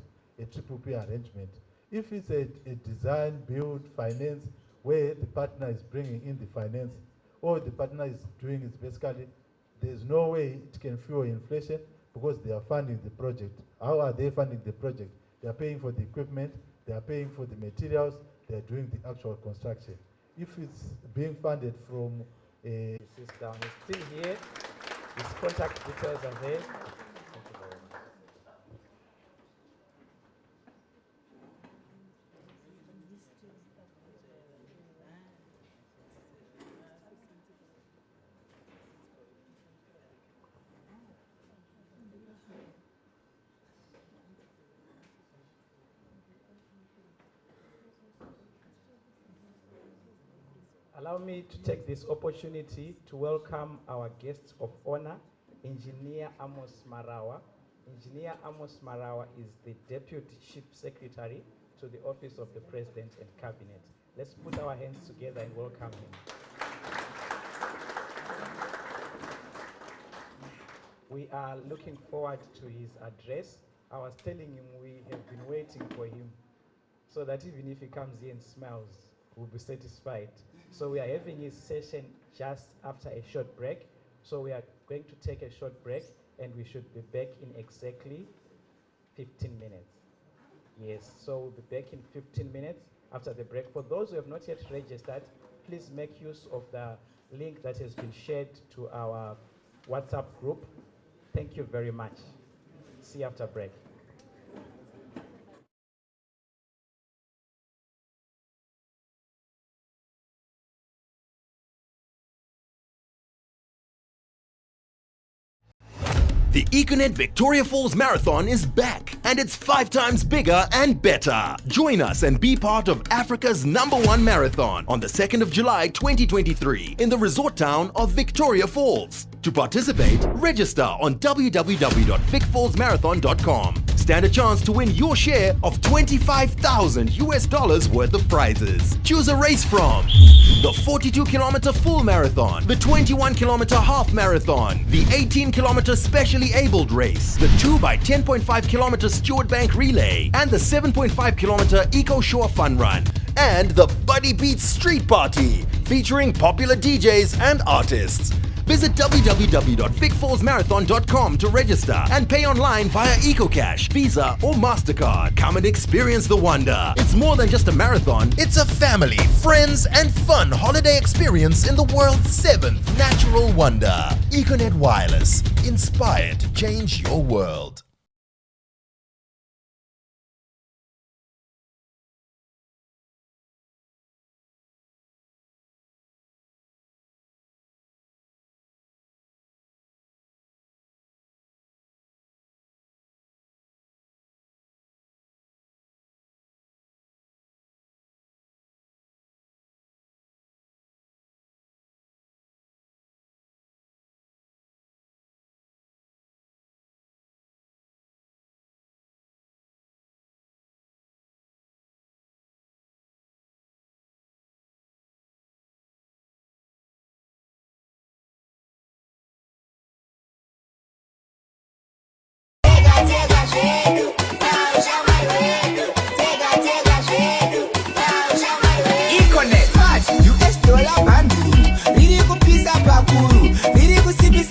triple P arrangement. If it's a design, build, finance, where the partner is bringing in the finance, or the partner is doing is basically, there's no way it can fuel inflation because they are funding the project. How are they funding the project? They are paying for the equipment, they are paying for the materials, they are doing the actual construction. If it's being funded from a... This is down, it's still here. His contact details are there. Thank you very much. Allow me to take this opportunity to welcome our guests of honor, Engineer Amos Marawa. Engineer Amos Marawa is the Deputy Chief Secretary to the Office of the President and Cabinet. Let's put our hands together and welcome him. We are looking forward to his address. I was telling him we have been waiting for him so that even if he comes here and smiles, we'll be satisfied. So we are having his session just after a short break. So we are going to take a short break and we should be back in exactly 15 minutes. Yes, so we'll be back in 15 minutes after the break. For those who have not yet registered, please make use of the link that has been shared to our WhatsApp group. Thank you very much. See you after break. The Econet Victoria Falls Marathon is back, and it's 5 times bigger and better. Join us and be part of Africa's #1 marathon on the 2nd of July 2023 in the resort town of Victoria Falls. To participate, register on www.vicfallsmarathon.com. Stand a chance to win your share of $25,000 worth of prizes. Choose a race from the 42-kilometer full marathon, the 21-kilometer half marathon, the 18-kilometer specially abled race, the 2x10.5-kilometer Stewart Bank relay, and the 7.5-kilometer Eco Shore Fun Run, and the Buddy Beats Street Party, featuring popular DJs and artists. Visit www.vicfallsmarathon.com to register and pay online via EcoCash, Visa, or MasterCard. Come and experience the wonder. It's more than just a marathon. It's a family, friends, and fun holiday experience in the world's 7th natural wonder. Econet Wireless. Inspired to change your world.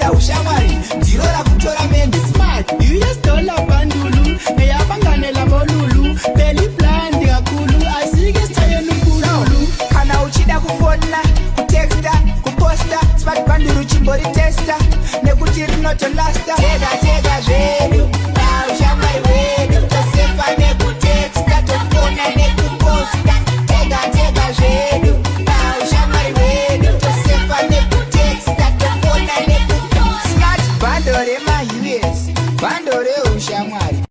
kuita ushamwari ndiro rakutora mendi smart US dollar bandulu neyabanganela bolulu beli blind kakulu asike sitaye nukulu kana uchida kufona kutexta kuposta smart bandulu chimbori testa nekuti rinotolasta tega zvedu ushamwari wedu tosefa nekutexta topona nekuposta tega zvedu ushamwari wedu tosefa nekutexta topona nekuposta smart bando rema US bando reushamwari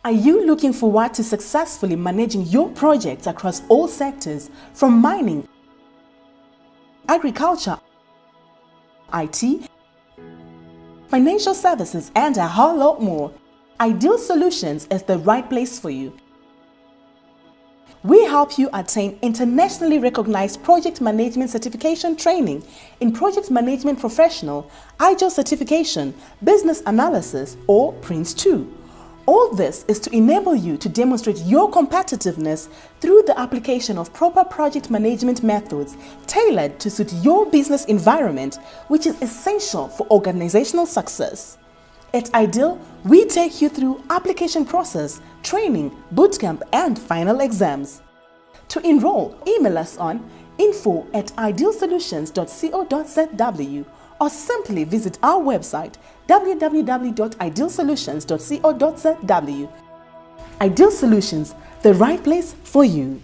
Are you looking forward to successfully managing your projects across all sectors, from mining, agriculture, IT, financial services, and a whole lot more? Ideal Solutions is the right place for you. We help you attain internationally recognized project management certification training in Project Management Professional, IGEL certification, Business Analysis, or PRINCE2. All this is to enable you to demonstrate your competitiveness through the application of proper project management methods tailored to suit your business environment, which is essential for organizational success. At Ideal, we take you through application process, training, bootcamp, and final exams. To enroll, email us on info@idealsolutions.co.zw or simply visit our website www.idealsolutions.co.zw. Ideal Solutions, the right place for you.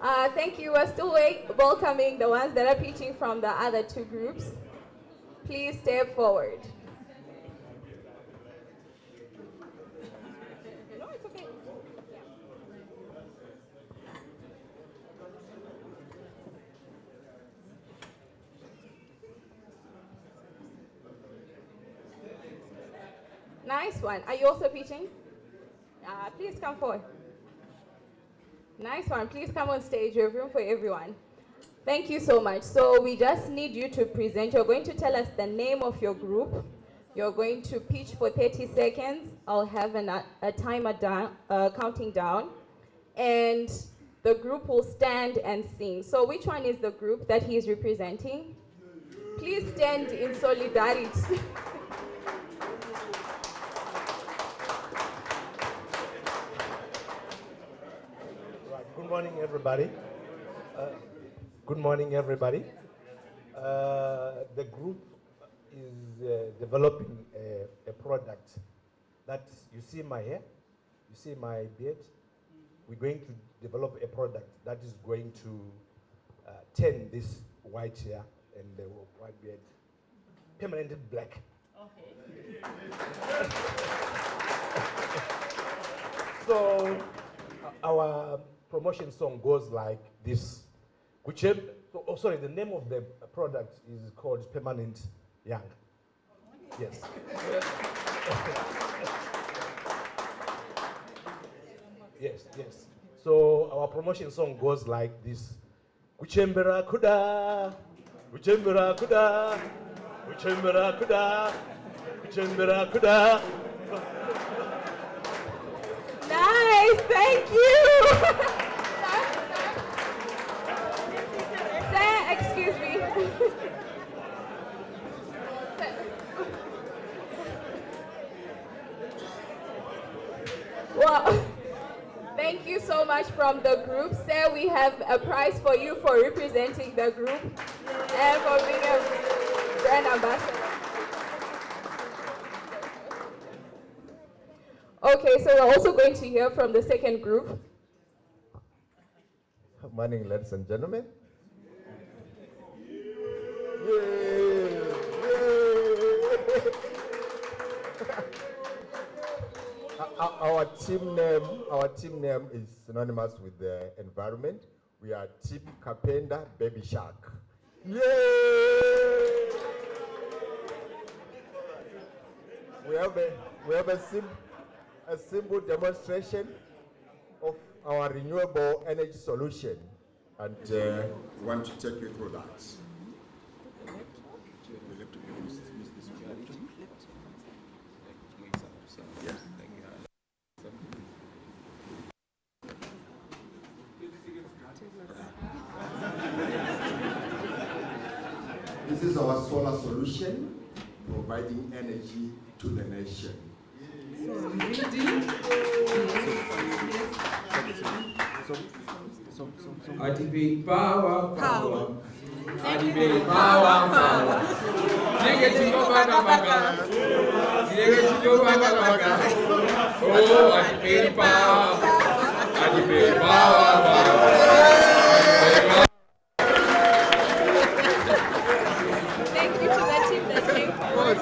Thank you. We're still welcoming the ones that are pitching from the other two groups. Please step forward. No, it's okay. Nice one. Are you also pitching? Please come forward. Nice one. Please come on stage. We have room for everyone. Thank you so much. So we just need you to present. You're going to tell us the name of your group. You're going to pitch for 30 seconds. I'll have a timer counting down. And the group will stand and sing. So which one is the group that he is representing? Please stand in solidarity. Good morning, everybody. Good morning, everybody. The group is developing a product that you see my hair, you see my beard. We're going to develop a product that is going to turn this white hair and the white beard permanently black. Okay. So our promotion song goes like this. The name of the product is called Permanent Young. Yes. Yes. So our promotion song goes like this. Kuchembera kuda, kuchembera kuda, kuchembera kuda, kuchembera kuda. Nice, thank you. Excuse me. Well, thank you so much from the group. Sir, we have a prize for you for representing the group and for being a brand ambassador. Okay, so we're also going to hear from the second group. Good morning, ladies and gentlemen. Our team name is synonymous with the environment. We are Team Kapenda Baby Shark. Yay! We have a simple demonstration of our renewable energy solution, and we want to take you through that. This is our solar solution, providing energy to the nation. Activate power, power. Activate power, power. Negative baga. Negative baga. Oh, activate power. Activate power, power. Thank you to the team that came forward.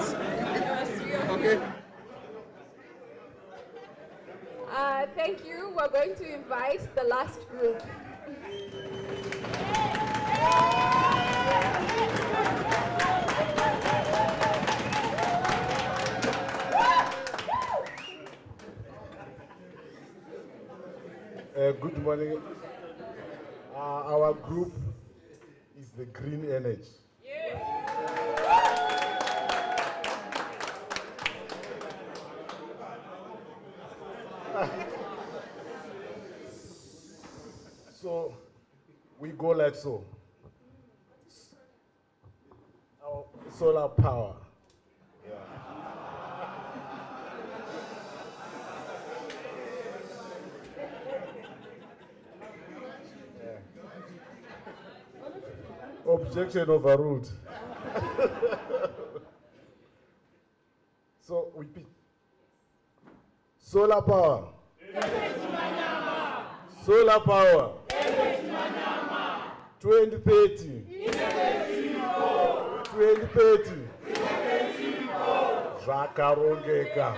Okay. Thank you. We're going to invite the last group. Good morning. Our group is the Green Energy. So we go like so. Our solar power. Objection overruled. So we pick solar power. Solar power. 2030. 2030. Zvakarongeka.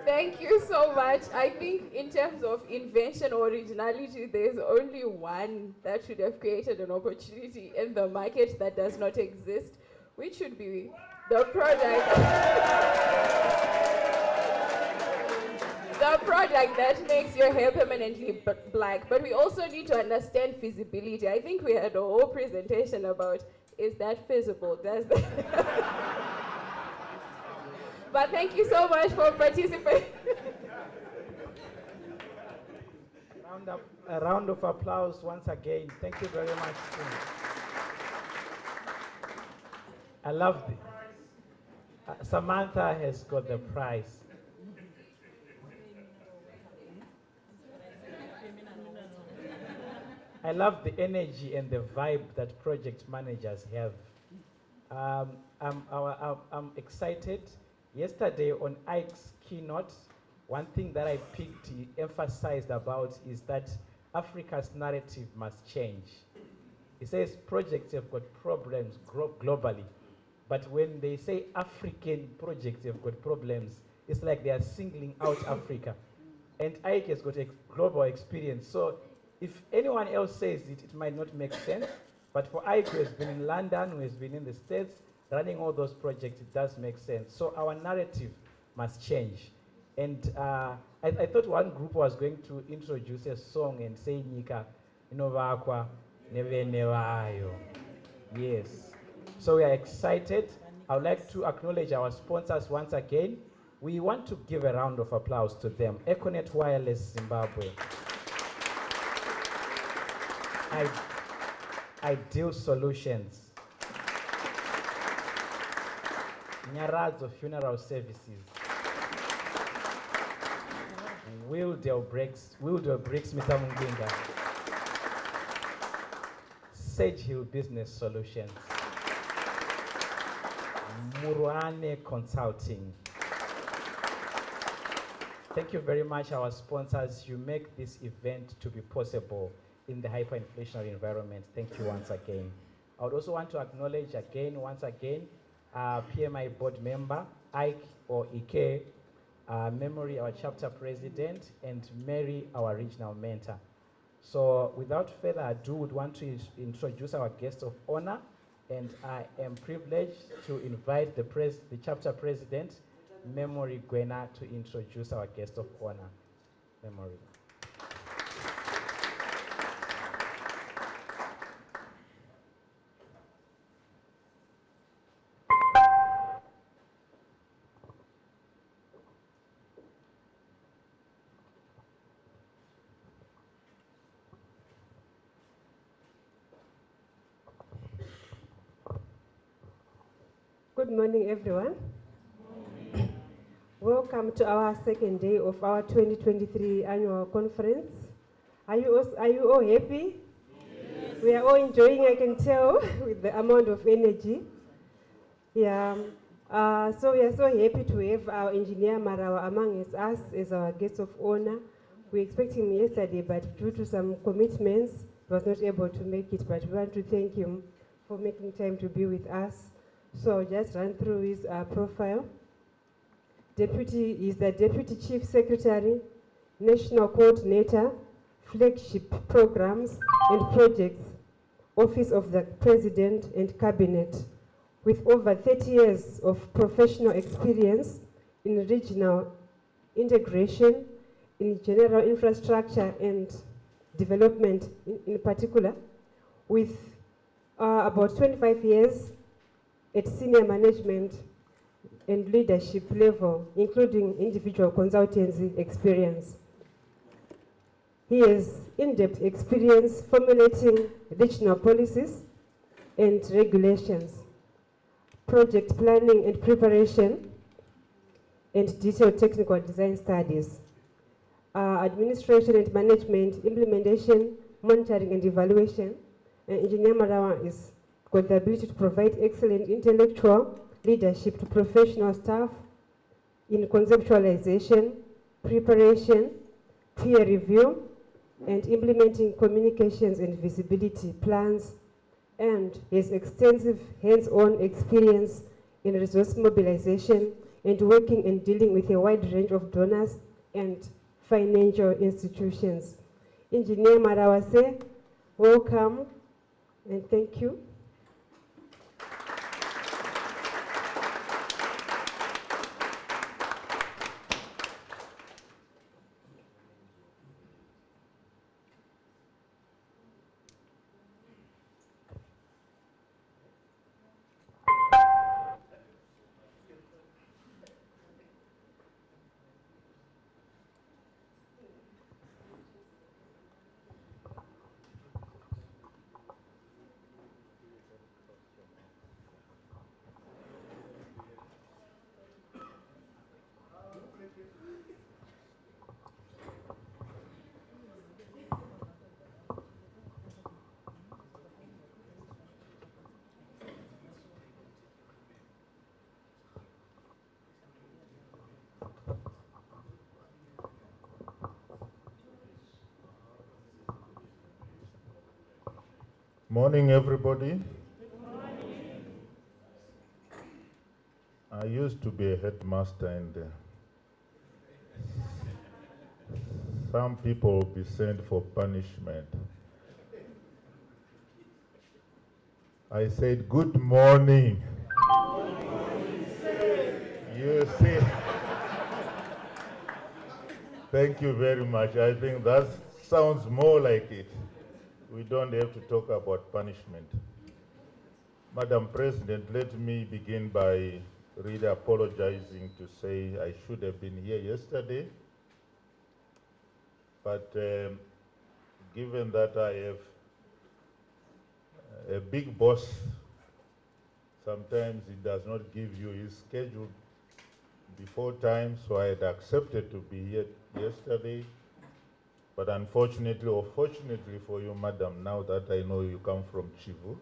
Thank you so much. I think in terms of invention or originality, there's only one that should have created an opportunity in the market that does not exist, which should be the product. The product that makes your hair permanently black. But we also need to understand feasibility. I think we had a whole presentation about, is that feasible? Does that But thank you so much for participating. A round of applause once again. Thank you very much. I love it. Samantha has got the prize. I love the energy and the vibe that project managers have. I'm excited. Yesterday on Ike's keynote, one thing that I picked, he emphasized about is that Africa's narrative must change. He says projects have got problems globally, but when they say African projects have got problems, it's like they are singling out Africa. And Ike has got a global experience, so if anyone else says it, it might not make sense, but for Ike, who has been in London, who has been in the States, running all those projects, it does make sense. So our narrative must change. And I thought one group was going to introduce a song and say Nika, Inovakwa, Nevenevayo. Yes. So we are excited. I would like to acknowledge our sponsors once again. We want to give a round of applause to them. Econet Wireless Zimbabwe. Ideal Solutions. Nyaradzo Funeral Services. Wildell Bricks, Mr. Munginga. Sage Hill Business Solutions. Muruane Consulting. Thank you very much, our sponsors. You make this event to be possible in the hyperinflationary environment. Thank you once again. I would also want to acknowledge once again, PMI board member, Ike or Ike, Memory, our chapter president, and Mary, our regional mentor. So without further ado, would want to introduce our guest of honor, and I am privileged to invite the chapter president, Memory Gwena, to introduce our guest of honor. Memory. Good morning, everyone. Welcome to our second day of our 2023 annual conference. Are you all happy? Yes. We are all enjoying, I can tell, with the amount of energy. Yeah. So we are so happy to have our engineer Marawa among us as our guest of honor. We expected him yesterday, but due to some commitments, he was not able to make it. But we want to thank him for making time to be with us. So I'll just run through his profile. He is the Deputy Chief Secretary, National Coordinator, Flagship Programs and Projects, Office of the President and Cabinet, with over 30 years of professional experience in regional integration, in general infrastructure and development in particular, with about 25 years at senior management and leadership level, including individual consultancy experience. He has in-depth experience formulating regional policies and regulations, project planning and preparation, and detailed technical design studies, administration and management, implementation, monitoring and evaluation. And Engineer Marawa is got the ability to provide excellent intellectual leadership to professional staff in conceptualization, preparation, peer review, and implementing communications and visibility plans, and his extensive hands-on experience in resource mobilization and working and dealing with a wide range of donors and financial institutions. Engineer Marawase, welcome and thank you. Morning, everybody. Good morning. I used to be a headmaster, and some people will be sent for punishment. I said, good morning. You see, thank you very much. I think that sounds more like it. We don't have to talk about punishment. Madam President, let me begin by really apologizing to say I should have been here yesterday. But given that I have a big boss, sometimes he does not give you his schedule before time, so I had accepted to be here yesterday. But unfortunately, or fortunately for you, madam, now that I know you come from Chivu,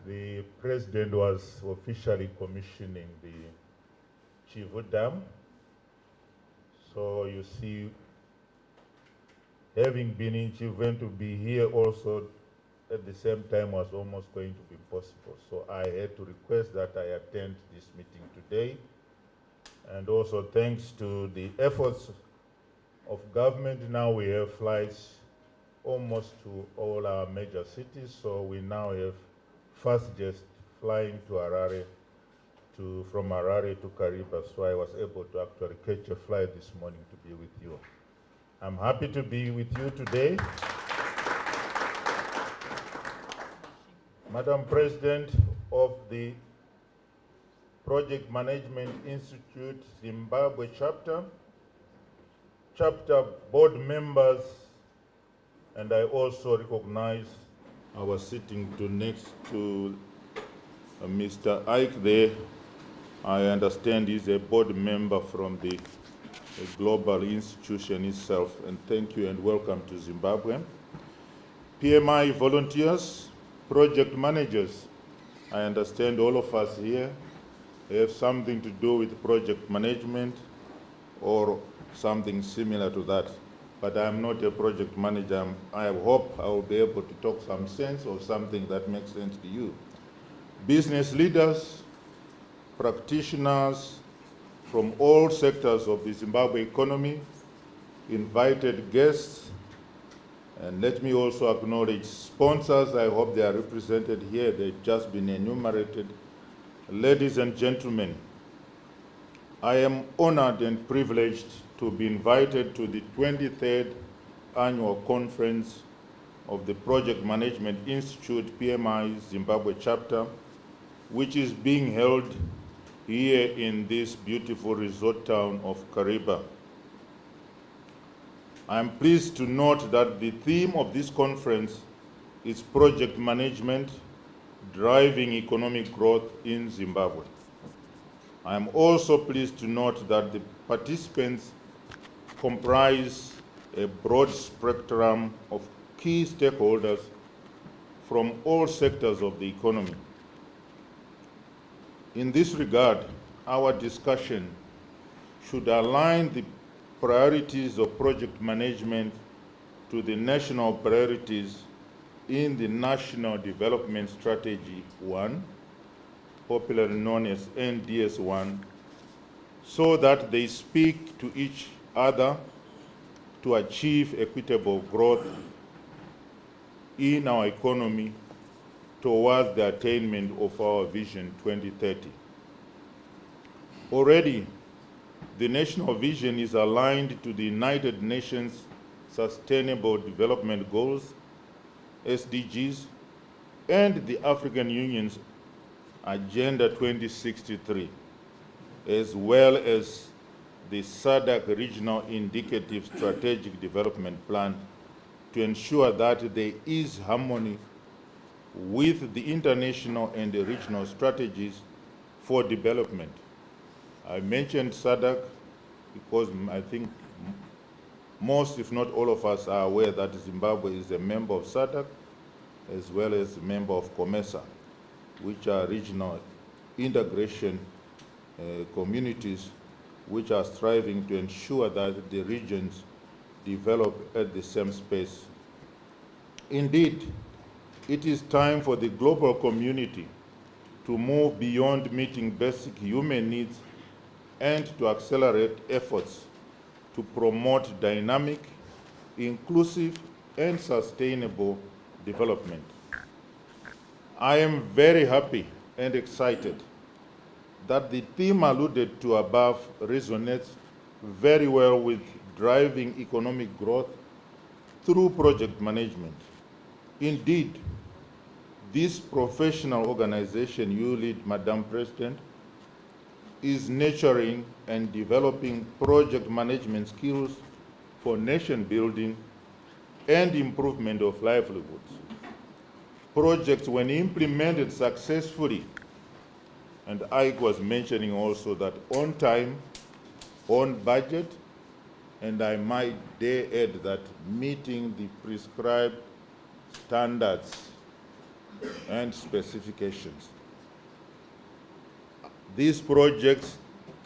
the president was officially commissioning the Chivu Dam. So you see, having been in Chivu and to be here also at the same time was almost going to be impossible. So I had to request that I attend this meeting today. And also thanks to the efforts of government, now we have flights almost to all our major cities. So we now have FastJet flying to Harare, from Harare to Kariba. So I was able to actually catch a flight this morning to be with you. I'm happy to be with you today. Madam President of the Project Management Institute Zimbabwe chapter board members, and I also recognize I was sitting next to Mr. Ike there. I understand he's a board member from the global institution itself, and thank you and welcome to Zimbabwe. PMI volunteers, project managers, I understand all of us here have something to do with project management or something similar to that. But I'm not a project manager. I hope I will be able to talk some sense or something that makes sense to you. Business leaders, practitioners from all sectors of the Zimbabwe economy, invited guests, and let me also acknowledge sponsors. I hope they are represented here. They've just been enumerated. Ladies and gentlemen, I am honored and privileged to be invited to the 23rd annual conference of the Project Management Institute PMI Zimbabwe chapter, which is being held here in this beautiful resort town of Kariba. I am pleased to note that the theme of this conference is project management, driving economic growth in Zimbabwe. I am also pleased to note that the participants comprise a broad spectrum of key stakeholders from all sectors of the economy. In this regard, our discussion should align the priorities of project management to the national priorities in the National Development Strategy 1, popularly known as NDS1, so that they speak to each other to achieve equitable growth in our economy towards the attainment of our Vision 2030. Already, the national vision is aligned to the United Nations Sustainable Development Goals, SDGs, and the African Union's Agenda 2063, as well as the SADC Regional Indicative Strategic Development Plan, to ensure that there is harmony with the international and the regional strategies for development. I mentioned SADC because I think most, if not all of us, are aware that Zimbabwe is a member of SADC as well as a member of COMESA, which are regional integration communities which are striving to ensure that the regions develop at the same space. Indeed, it is time for the global community to move beyond meeting basic human needs and to accelerate efforts to promote dynamic, inclusive, and sustainable development. I am very happy and excited that the theme alluded to above resonates very well with driving economic growth through project management. Indeed, this professional organization you lead, Madam President, is nurturing and developing project management skills for nation building and improvement of livelihoods. Projects, when implemented successfully, and Ike was mentioning also that on time, on budget, and I might dare add that meeting the prescribed standards and specifications. These projects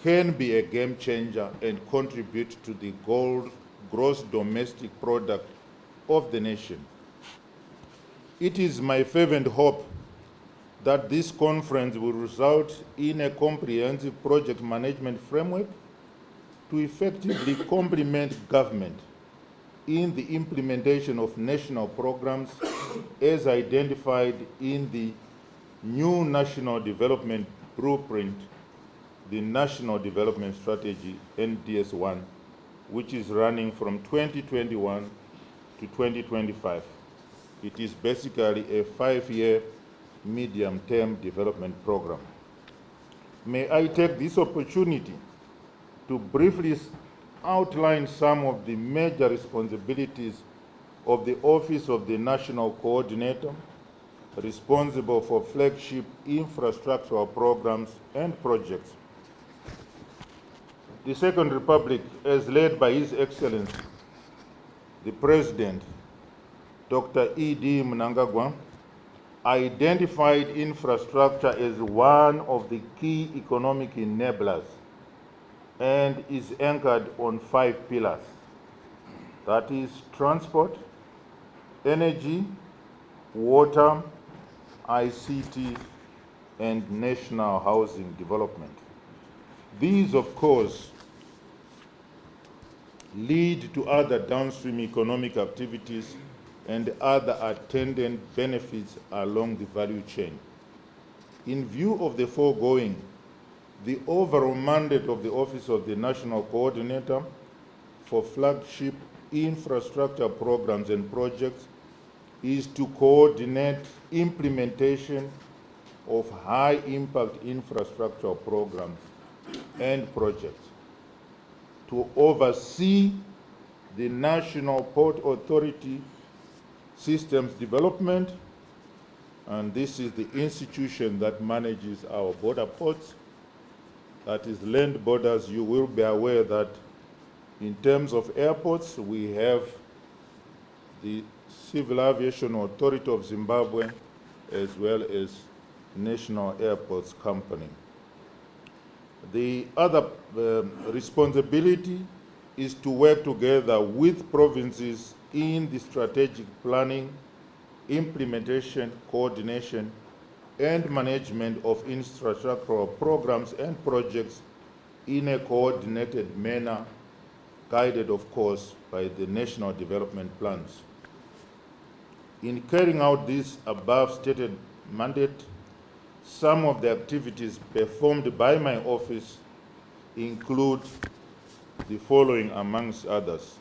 can be a game changer and contribute to the gross domestic product of the nation. It is my fervent hope that this conference will result in a comprehensive project management framework to effectively complement government in the implementation of national programs as identified in the new National Development Blueprint, the National Development Strategy, NDS1, which is running from 2021 to 2025. It is basically a 5-year medium-term development program. May I take this opportunity to briefly outline some of the major responsibilities of the Office of the National Coordinator, responsible for flagship infrastructural programs and projects. The Second Republic, as led by His Excellency, the President, Dr. E.D. Mnangagwa, identified infrastructure as one of the key economic enablers and is anchored on 5 pillars. That is transport, energy, water, ICT, and national housing development. These, of course, lead to other downstream economic activities and other attendant benefits along the value chain. In view of the foregoing, the overall mandate of the Office of the National Coordinator for flagship infrastructure programs and projects is to coordinate implementation of high-impact infrastructure programs and projects, to oversee the National Port Authority systems development, and this is the institution that manages our border ports, that is land borders. You will be aware that in terms of airports, we have the Civil Aviation Authority of Zimbabwe, as well as National Airports Company. The other responsibility is to work together with provinces in the strategic planning, implementation, coordination, and management of infrastructural programs and projects in a coordinated manner, guided, of course, by the national development plans. In carrying out this above stated mandate, some of the activities performed by my office include the following amongst others.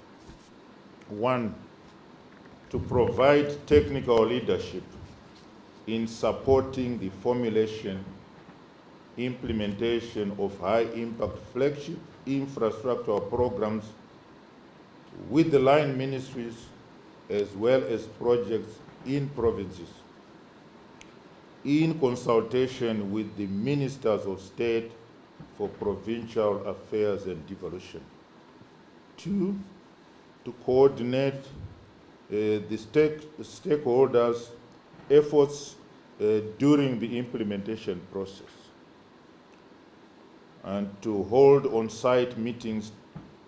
1, to provide technical leadership in supporting the formulation, implementation of high-impact flagship infrastructural programs with the line ministries as well as projects in provinces, in consultation with the ministers of state for provincial affairs and devolution. 2, to coordinate the stakeholders' efforts during the implementation process, and to hold on-site meetings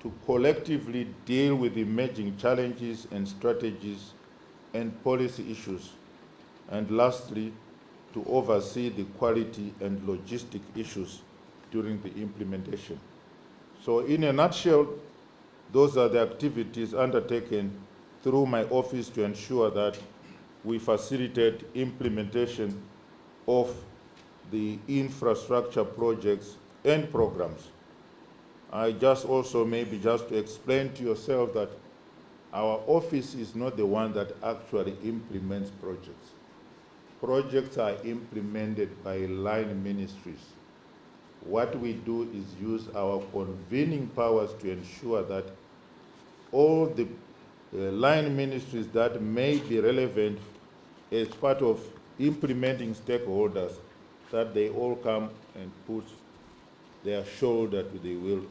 to collectively deal with emerging challenges and strategies and policy issues. And lastly, to oversee the quality and logistic issues during the implementation. So in a nutshell, those are the activities undertaken through my office to ensure that we facilitate implementation of the infrastructure projects and programs. I just also maybe just to explain to yourself that our office is not the one that actually implements projects. Projects are implemented by line ministries. What we do is use our convening powers to ensure that all the line ministries that may be relevant as part of implementing stakeholders, that they all come and put their shoulder to the wheel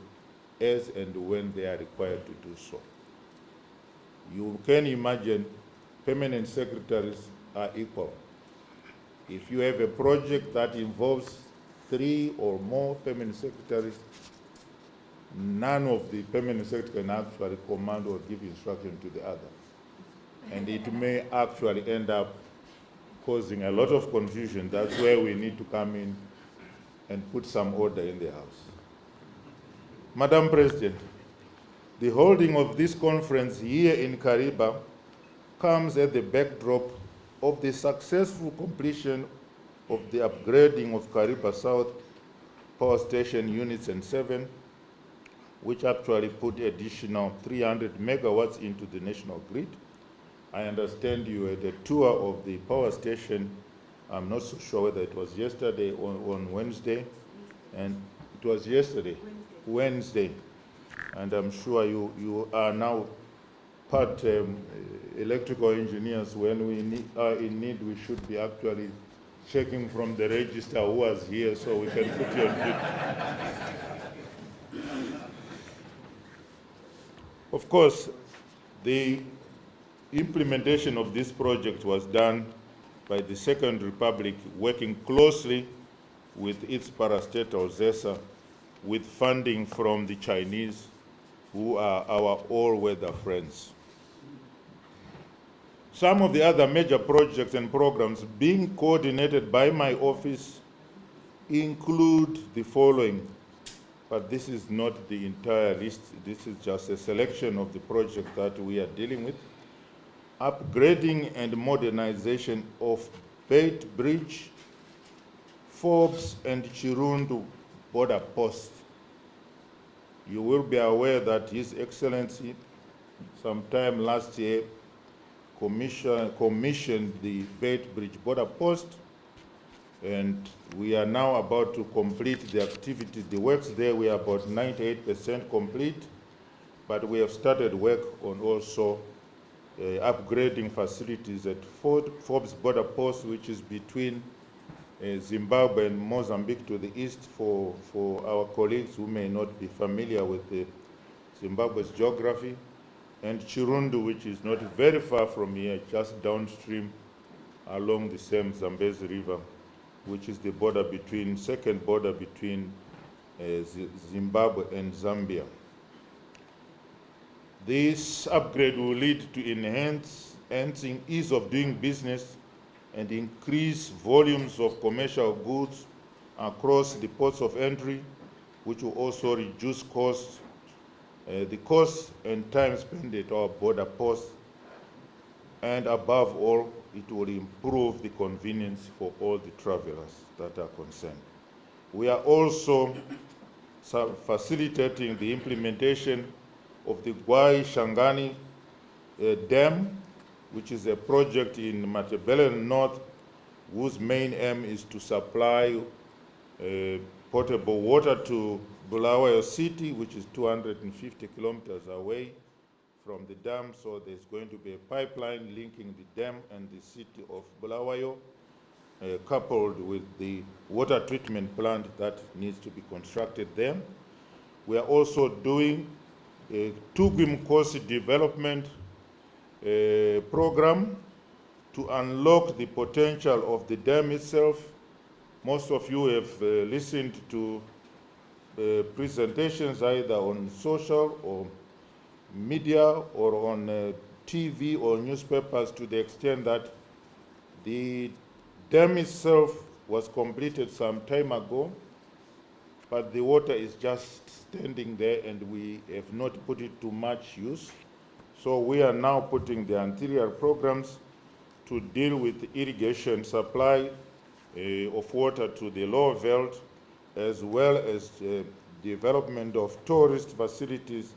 as and when they are required to do so. You can imagine permanent secretaries are equal. If you have a project that involves 3 or more permanent secretaries, none of the permanent secretaries can actually command or give instruction to the other. And it may actually end up causing a lot of confusion. That's where we need to come in and put some order in the house. Madam President, the holding of this conference here in Kariba comes at the backdrop of the successful completion of the upgrading of Kariba South Power Station Units and 7, which actually put additional 300 megawatts into the national grid. I understand you had a tour of the power station. I'm not so sure whether it was yesterday or on Wednesday, and it was yesterday, Wednesday. And I'm sure you are now part electrical engineers. When we are in need, we should be actually checking from the register who was here so we can put you on duty. Of course, the implementation of this project was done by the Second Republic, working closely with its parastatal ZESA, with funding from the Chinese, who are our all-weather friends. Some of the other major projects and programs being coordinated by my office include the following, but this is not the entire list. This is just a selection of the projects that we are dealing with. Upgrading and modernization of Beit Bridge, Forbes and Chirundu border posts. You will be aware that His Excellency, sometime last year, commissioned the Beit Bridge border post, and we are now about to complete the activities. The works there, we are about 98% complete, but we have started work on also upgrading facilities at Forbes border post, which is between Zimbabwe and Mozambique to the east, for our colleagues who may not be familiar with Zimbabwe's geography. and Chirundu, which is not very far from here, just downstream along the same Zambezi River, which is the border between, second border between Zimbabwe and Zambia. This upgrade will lead to enhancing ease of doing business and increase volumes of commercial goods across the ports of entry, which will also reduce costs, the cost and time spent at our border posts, and above all, it will improve the convenience for all the travelers that are concerned. We are also facilitating the implementation of the Gwai Shangani Dam, which is a project in Matabele North, whose main aim is to supply potable water to Bulawayo City, which is 250 kilometers away from the dam. So there's going to be a pipeline linking the dam and the city of Bulawayo, coupled with the water treatment plant that needs to be constructed there. We are also doing a Tugwim course development program to unlock the potential of the dam itself. Most of you have listened to presentations either on social or media or on TV or newspapers, to the extent that the dam itself was completed some time ago, but the water is just standing there and we have not put it to much use. So we are now putting the anterior programs to deal with irrigation supply of water to the lower veld, as well as development of tourist facilities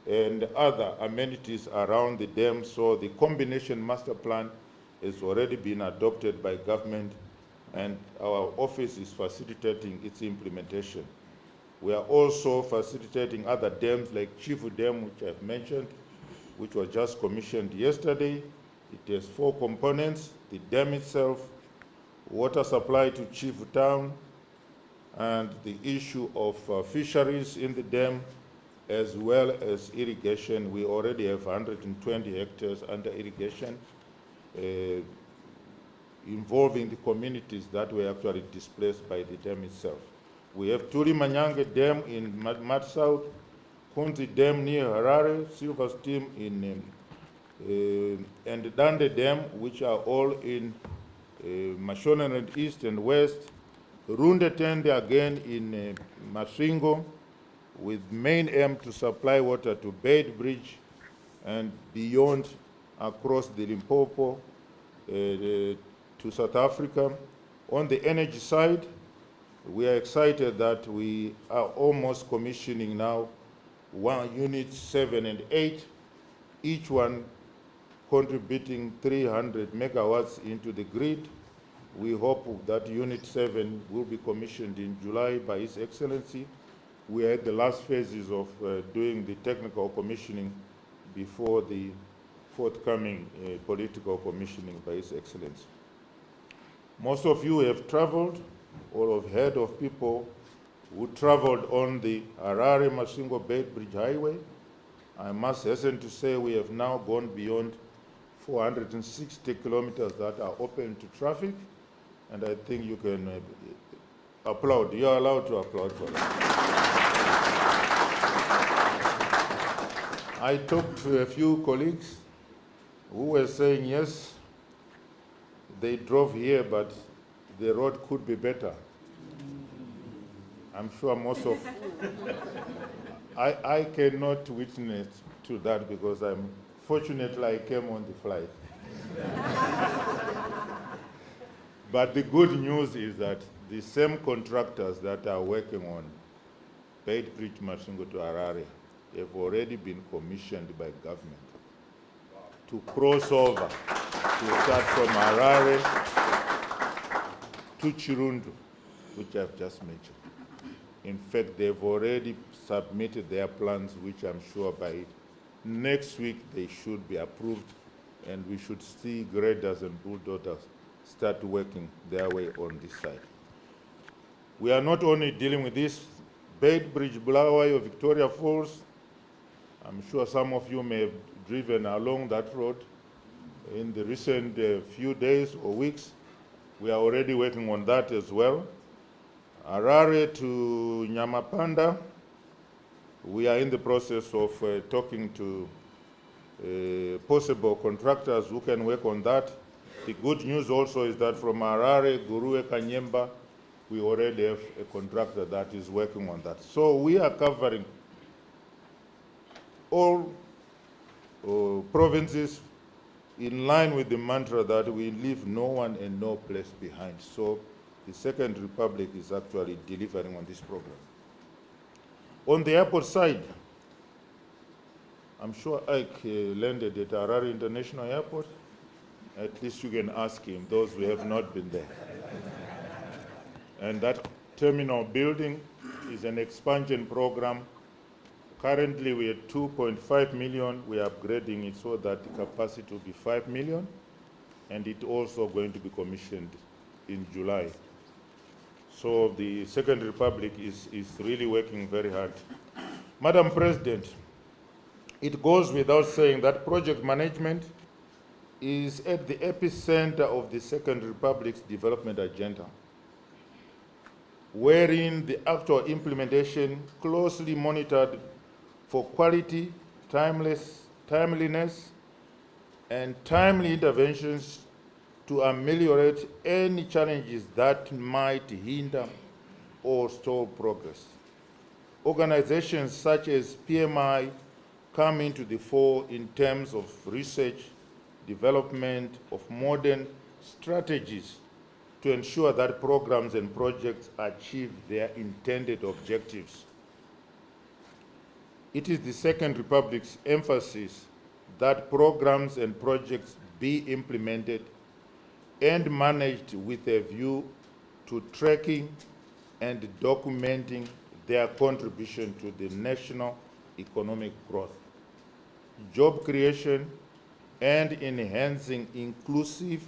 and other amenities around the dam. So the combination master plan has already been adopted by government, and our office is facilitating its implementation. We are also facilitating other dams like Chifu Dam, which I've mentioned, which was just commissioned yesterday. It has 4 components: the dam itself, water supply to Chifu Town, and the issue of fisheries in the dam, as well as irrigation. We already have 120 hectares under irrigation, involving the communities that were actually displaced by the dam itself. We have Turi Manyange Dam in Mat South, Kunzi Dam near Harare, Silver Stream in and Dande Dam, which are all in Mashonaland East and West. Runde Tende again in Masvingo, with main aim to supply water to Beit Bridge and beyond across the Limpopo to South Africa. On the energy side, we are excited that we are almost commissioning now units 7 and 8, each one contributing 300 megawatts into the grid. We hope that Unit 7 will be commissioned in July by His Excellency. We are at the last phases of doing the technical commissioning before the forthcoming political commissioning by His Excellency. Most of you have traveled or have heard of people who traveled on the Harare-Masvingo Beit Bridge Highway. I must hasten to say we have now gone beyond 460 kilometers that are open to traffic, and I think you can applaud. You are allowed to applaud for that. I talked to a few colleagues who were saying, yes, they drove here, but the road could be better. I'm sure most of, I cannot witness to that because fortunately I came on the flight. But the good news is that the same contractors that are working on Beit Bridge Masvingo to Harare have already been commissioned by government to cross over, to start from Harare to Chirundu, which I've just mentioned. In fact, they've already submitted their plans, which I'm sure by next week they should be approved, and we should see graders and bulldozers start working their way on this side. We are not only dealing with this Beit Bridge, Bulawayo, Victoria Falls, I'm sure some of you may have driven along that road in the recent few days or weeks. We are already working on that as well. Harare to Nyamapanda, we are in the process of talking to possible contractors who can work on that. The good news also is that from Harare, Gurue, Kanyemba, we already have a contractor that is working on that. So we are covering all provinces in line with the mantra that we leave no one and no place behind. So the Second Republic is actually delivering on this program. On the airport side, I'm sure Ike landed at Harare International Airport. At least you can ask him, those who have not been there. And that terminal building is an expansion program. Currently, we are 2.5 million. We are upgrading it so that the capacity will be 5 million. And it's also going to be commissioned in July. So the Second Republic is really working very hard. Madam President, it goes without saying that project management is at the epicenter of the Second Republic's development agenda, wherein the actual implementation closely monitored for quality, timeliness, and timely interventions to ameliorate any challenges that might hinder or stall progress. Organizations such as PMI come into the fore in terms of research, development of modern strategies to ensure that programs and projects achieve their intended objectives. It is the Second Republic's emphasis that programs and projects be implemented and managed with a view to tracking and documenting their contribution to the national economic growth, job creation, and enhancing inclusive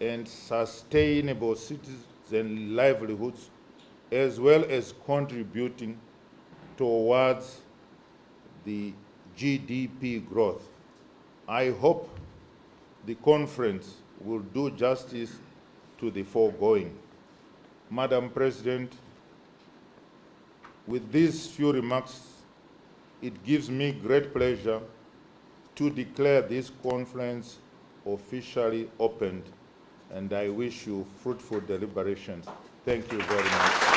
and sustainable citizen livelihoods, as well as contributing towards the GDP growth. I hope the conference will do justice to the foregoing. Madam President, with these few remarks, it gives me great pleasure to declare this conference officially opened, and I wish you fruitful deliberations. Thank you very much.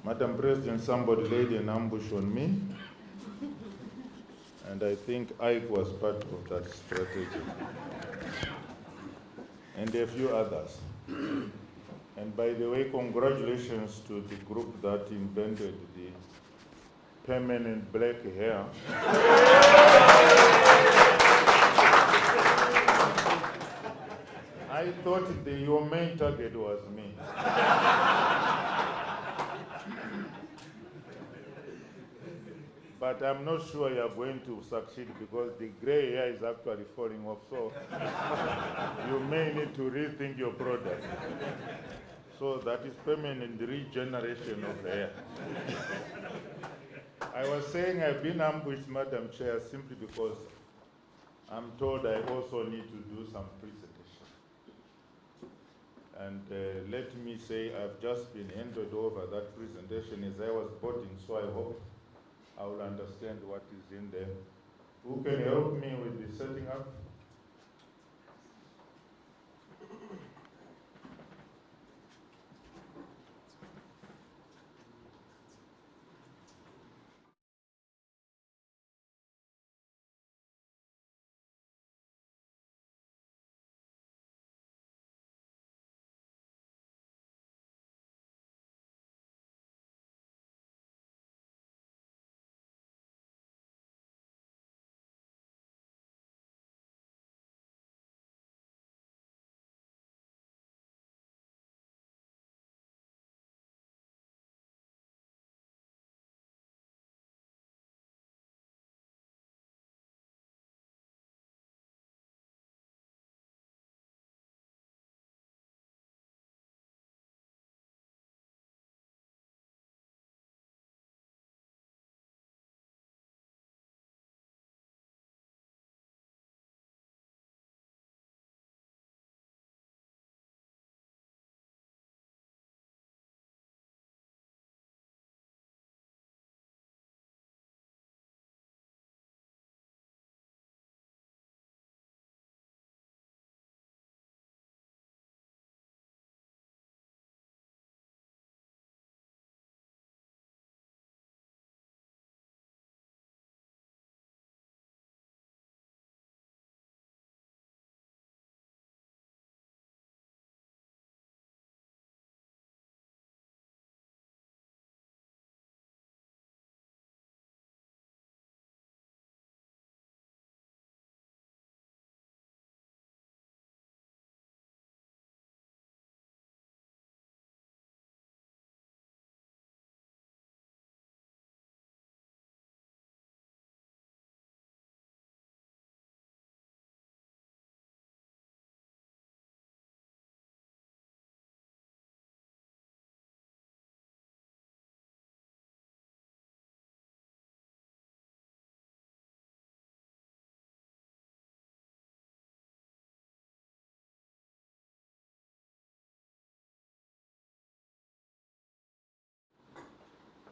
Madam President, somebody laid an ambush on me, and I think Ike was part of that strategy, and a few others. And by the way, congratulations to the group that invented the permanent black hair. I thought your main target was me. But I'm not sure you are going to succeed because the gray hair is actually falling off. So you may need to rethink your product. So that is permanent regeneration of hair. I was saying I've been ambushed, Madam Chair, simply because I'm told I also need to do some presentation. And let me say I've just been handed over that presentation as I was boarding, so I hope I will understand what is in there. Who can help me with the setting up?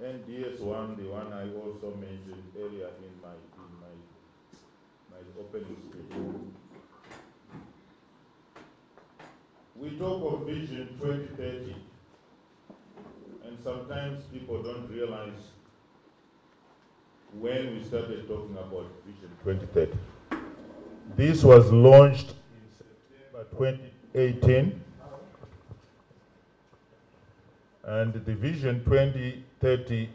NDS1, the one I also mentioned earlier in my opening speech. We talk of Vision 2030, and sometimes people don't realize when we started talking about Vision 2030. This was launched in September 2018, and the Vision 2030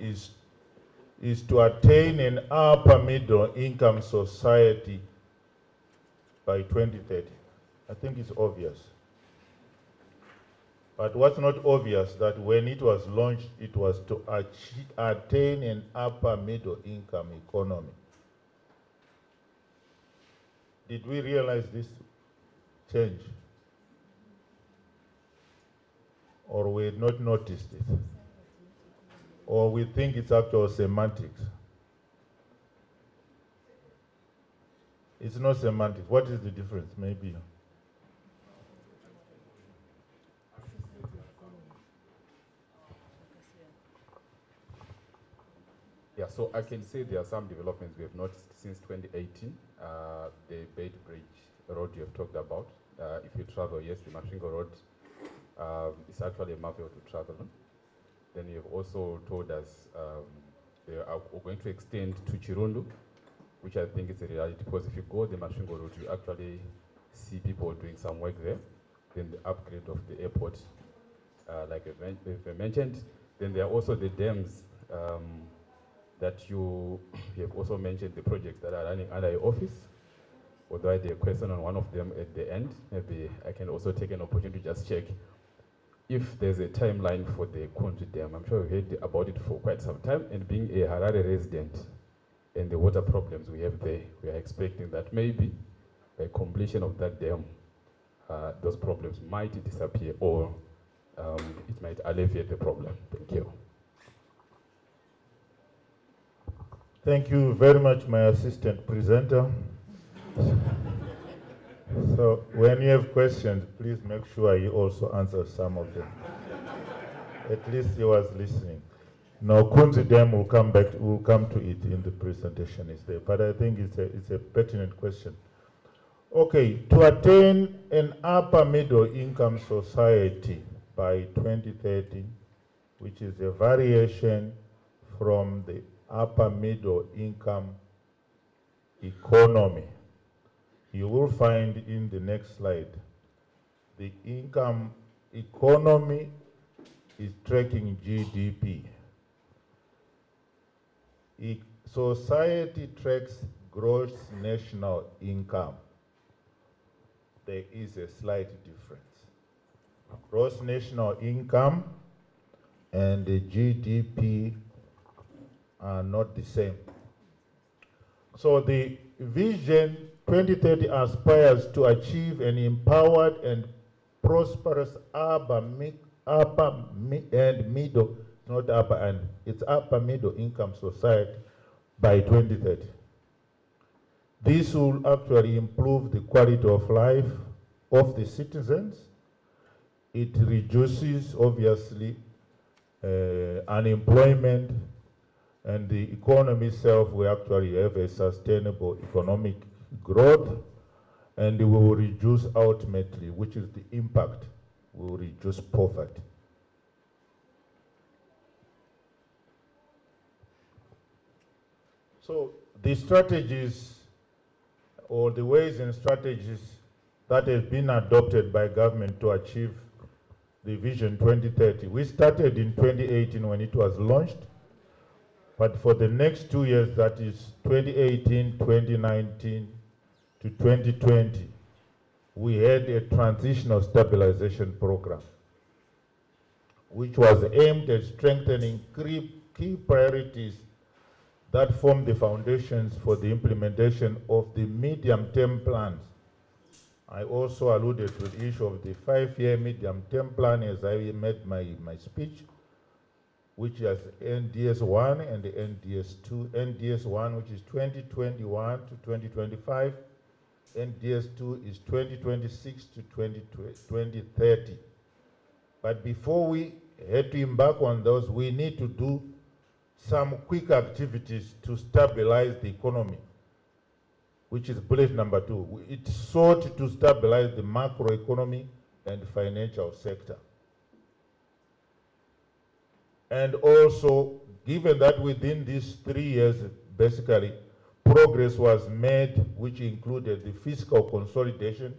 is to attain an upper middle income society by 2030. I think it's obvious. But what's not obvious that when it was launched, it was to attain an upper middle income economy. Did we realize this change? Or we had not noticed it? Or we think it's actual semantics? It's not semantics. What is the difference? Maybe. Yeah, so I can say there are some developments we have noticed since 2018. The Bait Bridge road you have talked about. If you travel, yes, the Mashingo road is actually a marvel to travel on. Then you have also told us they are going to extend to Chirundu, which I think is a reality, because if you go the Mashingo route, you actually see people doing some work there. Then the upgrade of the airport, like I mentioned. Then there are also the dams that you have also mentioned, the projects that are running under your office. Although I had a question on one of them at the end, maybe I can also take an opportunity to just check if there's a timeline for the Kunji Dam. I'm sure we've heard about it for quite some time, and being a Harare resident and the water problems we have there, we are expecting that maybe by completion of that dam, those problems might disappear, or it might alleviate the problem. Thank you. Thank you very much, my assistant presenter. So when you have questions, please make sure you also answer some of them. At least he was listening. Now, Kunzi Dam will come back. We'll come to it in the presentation. Is there? But I think it's a pertinent question. Okay, to attain an upper middle income society by 2030, which is a variation from the upper middle income economy. You will find in the next slide, the income economy is tracking GDP. Society tracks gross national income. There is a slight difference. Gross national income and the GDP are not the same. So the Vision 2030 aspires to achieve an empowered and prosperous upper middle income society by 2030. This will actually improve the quality of life of the citizens. It reduces, obviously, unemployment, and the economy itself will actually have a sustainable economic growth, and we will reduce ultimately, which is the impact, we will reduce poverty. So the strategies or the ways and strategies that have been adopted by government to achieve the Vision 2030. We started in 2018 when it was launched, but for the next 2 years, that is 2018, 2019 to 2020, we had a transitional stabilization program, which was aimed at strengthening key priorities that form the foundations for the implementation of the medium-term plans. I also alluded to the issue of the 5-year medium-term plan as I made my speech, which is NDS1 and the NDS2. NDS1, which is 2021 to 2025. NDS2 is 2026 to 2030. But before we had to embark on those, we need to do some quick activities to stabilize the economy, which is bullet number 2. It sought to stabilize the macroeconomy and financial sector. And also, given that within these 3 years, basically, progress was made, which included the fiscal consolidation,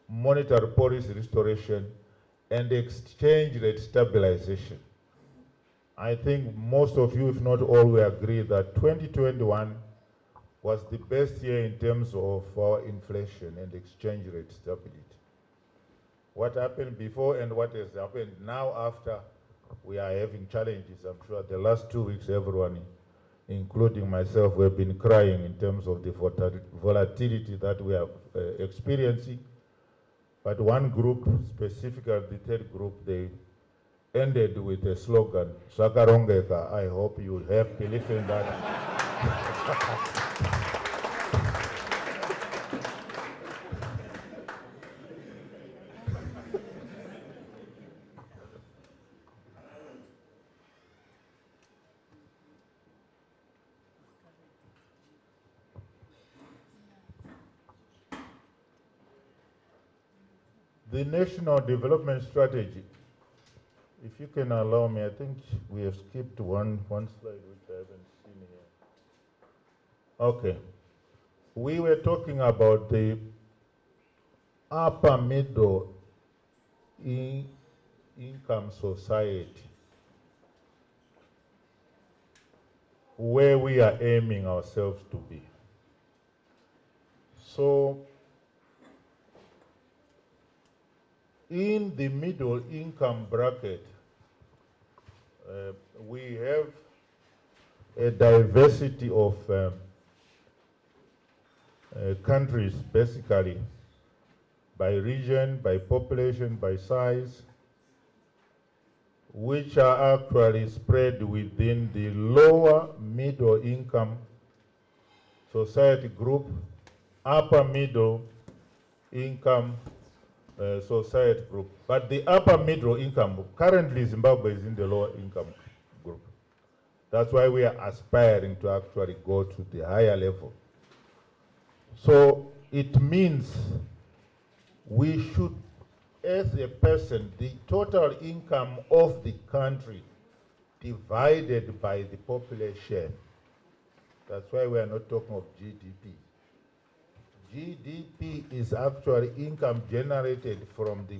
monetary policy restoration, and exchange rate stabilization. I think most of you, if not all, will agree that 2021 was the best year in terms of our inflation and exchange rate stability. What happened before and what has happened now after, we are having challenges. I'm sure the last 2 weeks, everyone, including myself, we have been crying in terms of the volatility that we are experiencing. But one group, specifically the third group, they ended with a slogan, Sakarongeka. I hope you have belief in that. The National Development Strategy, if you can allow me, I think we have skipped one slide which I haven't seen here. Okay. We were talking about the upper middle income society, where we are aiming ourselves to be. So, in the middle income bracket, we have a diversity of countries, basically, by region, by population, by size, which are actually spread within the lower middle income society group, upper middle income society group. But the upper middle income, currently Zimbabwe is in the lower income group. That's why we are aspiring to actually go to the higher level. So it means we should, as a person, the total income of the country divided by the population. That's why we are not talking of GDP. GDP is actually income generated from the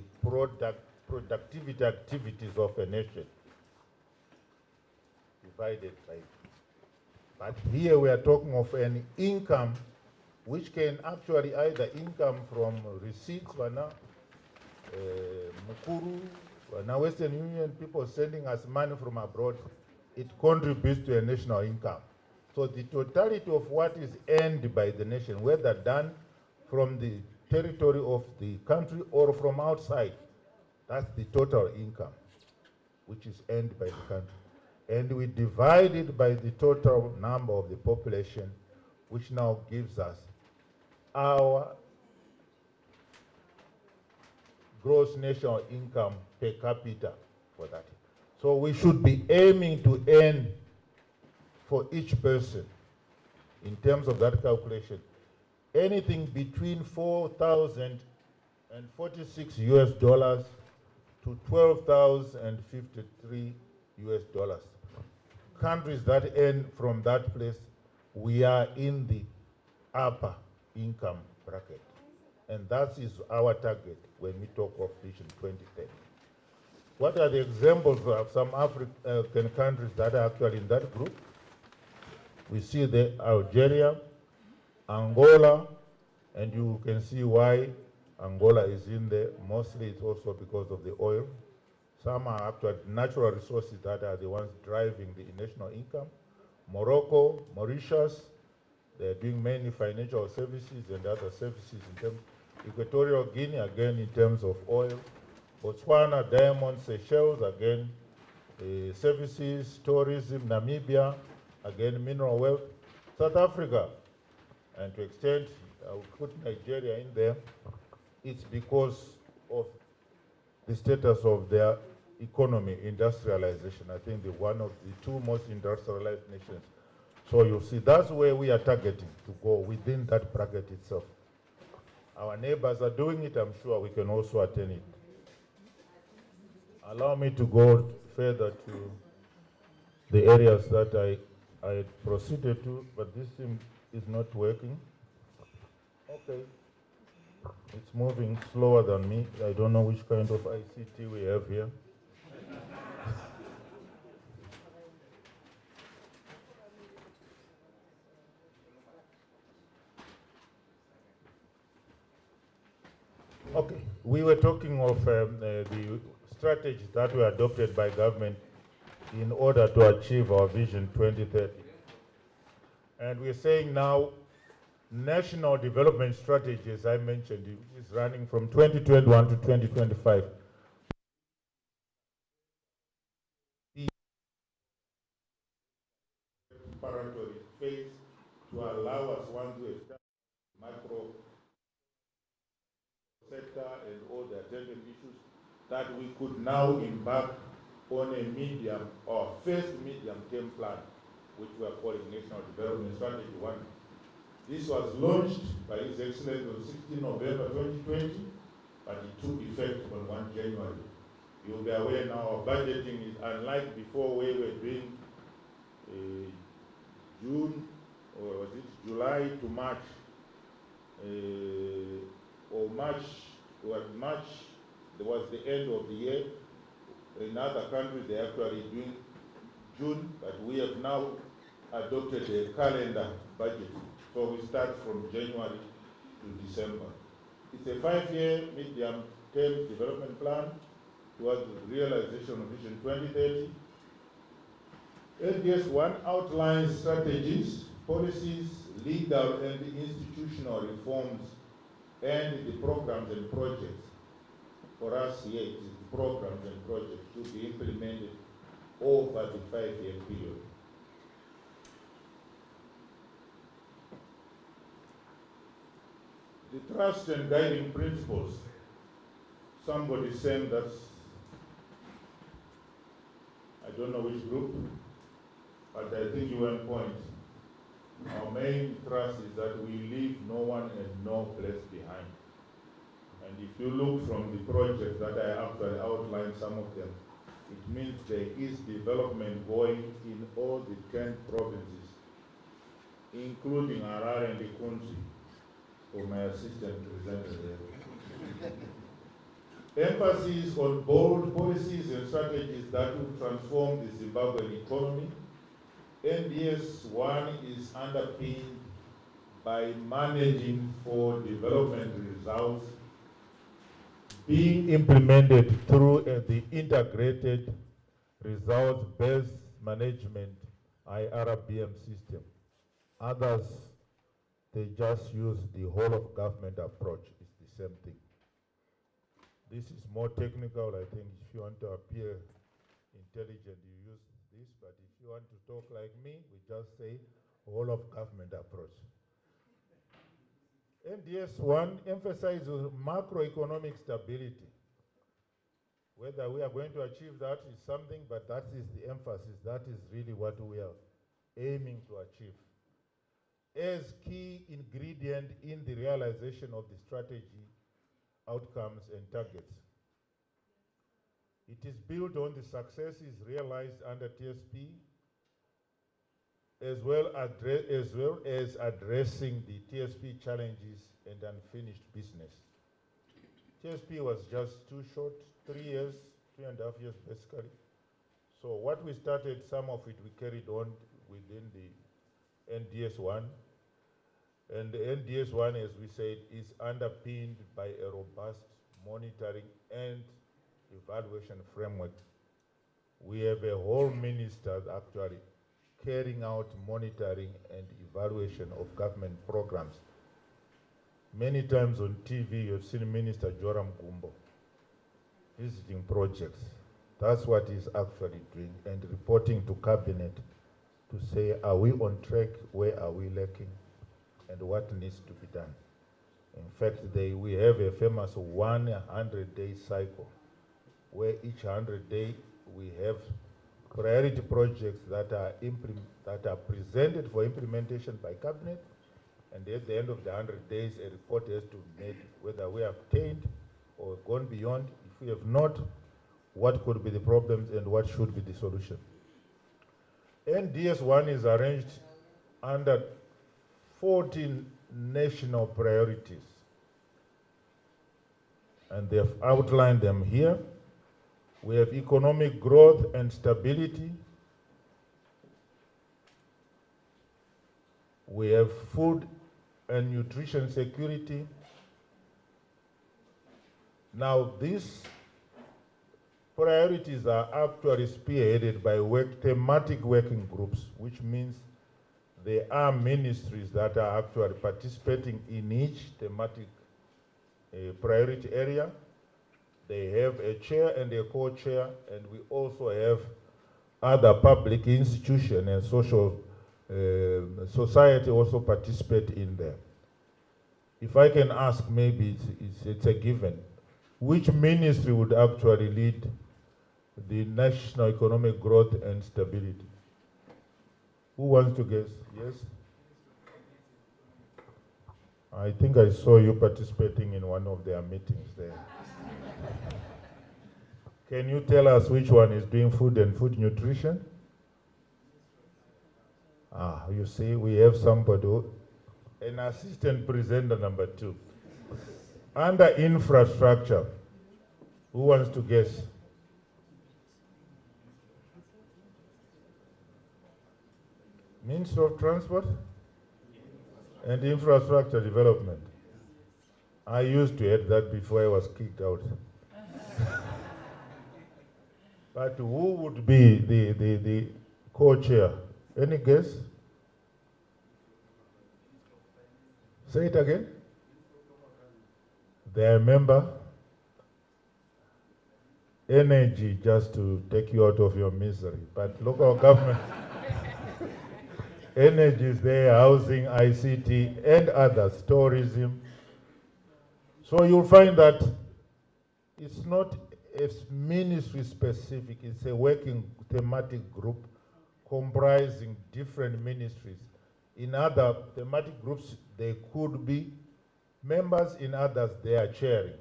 productivity activities of a nation, divided by. But here we are talking of an income which can actually either income from receipts, Mukuru, Western Union, people sending us money from abroad, it contributes to a national income. So the totality of what is earned by the nation, whether done from the territory of the country or from outside, that's the total income which is earned by the country. And we divide it by the total number of the population, which now gives us our gross national income per capita for that. So we should be aiming to earn for each person, in terms of that calculation, anything between 4,046 US dollars to 12,053 US dollars. Countries that earn from that place, we are in the upper income bracket. And that is our target when we talk of Vision 2030. What are the examples of some African countries that are actually in that group? We see the Algeria, Angola, and you can see why Angola is in there. Mostly it's also because of the oil. Some are actually natural resources that are the ones driving the national income. Morocco, Mauritius, they're doing mainly financial services and other services in terms. Equatorial Guinea, again, in terms of oil. Botswana, diamonds, Seychelles, again, services, tourism. Namibia, again, mineral wealth. South Africa, and to extent, I will put Nigeria in there, it's because of the status of their economy, industrialization. I think one of the two most industrialized nations. So you see, that's where we are targeting to go within that bracket itself. Our neighbors are doing it, I'm sure we can also attain it. Allow me to go further to the areas that I proceeded to, but this thing is not working. Okay. It's moving slower than me. I don't know which kind of ICT we have here. Okay, we were talking of the strategies that were adopted by government in order to achieve our Vision 2030. And we're saying now, national development strategy, as I mentioned, is running from 2021 to 2025. The preparatory phase to allow us, once we establish macro sector and all the attendant issues, that we could now embark on a medium or first medium-term plan, which we are calling National Development Strategy 1. This was launched by His Excellency on 16 November 2020, but it took effect on 1 January. You'll be aware now our budgeting is unlike before where we were doing June, or was it July to March, or March, there was the end of the year. In other countries, they're actually doing June, but we have now adopted a calendar budget. So we start from January to December. It's a 5-year medium-term development plan towards the realization of Vision 2030. NDS1 outlines strategies, policies, legal and institutional reforms, and the programs and projects. For us here, it is the programs and projects to be implemented over the 5-year period. The trust and guiding principles. Somebody saying that's, I don't know which group, but I think you were on point. Our main thrust is that we leave no one and no place behind. And if you look from the projects that I actually outlined, some of them, it means there is development going in all the 10 provinces, including Harare and Ikunzi, for my assistant representative. Emphasis on bold policies and strategies that will transform the Zimbabwean economy. NDS 1 is underpinned by managing for development results being implemented through the integrated results-based management IRBM system. Others, they just use the whole of government approach. It's the same thing. This is more technical. I think if you want to appear intelligent, you use this, but if you want to talk like me, we just say whole of government approach. NDS 1 emphasizes macroeconomic stability. Whether we are going to achieve that is something, but that is the emphasis. That is really what we are aiming to achieve. As key ingredient in the realization of the strategy, outcomes and targets. It is built on the successes realized under TSP, as well as addressing the TSP challenges and unfinished business. TSP was just too short, 3 years, 3.5 years basically. So what we started, some of it we carried on within the NDS 1. And the NDS 1, as we said, is underpinned by a robust monitoring and evaluation framework. We have a whole minister actually carrying out monitoring and evaluation of government programs. Many times on TV, you've seen Minister Joram Gumbo visiting projects. That's what he's actually doing, and reporting to cabinet to say, are we on track, where are we lacking, and what needs to be done. In fact, we have a famous 100-day cycle where each 100 days we have priority projects that are presented for implementation by cabinet, and at the end of the 100 days, a report has to be made whether we have attained or gone beyond. If we have not, what could be the problems and what should be the solution. NDS1 is arranged under 14 national priorities, and they have outlined them here. We have economic growth and stability. We have food and nutrition security. Now, these priorities are actually spearheaded by thematic working groups, which means there are ministries that are actually participating in each thematic priority area. They have a chair and a co-chair, and we also have other public institutions and social society also participate in there. If I can ask, maybe it's a given, which ministry would actually lead the national economic growth and stability? Who wants to guess? Yes? I think I saw you participating in one of their meetings there. Can you tell us which one is doing food and food nutrition? You see, we have somebody, an assistant presenter number 2. Under infrastructure, who wants to guess? Minister of Transport and Infrastructure Development. I used to head that before I was kicked out. But who would be the co-chair? Any guess? Say it again. Their member. Energy, just to take you out of your misery. But local government. Energy is there, housing, ICT, and others, tourism. So you'll find that it's not ministry specific, it's a working thematic group comprising different ministries. In other thematic groups, they could be members, in others, they are chairing.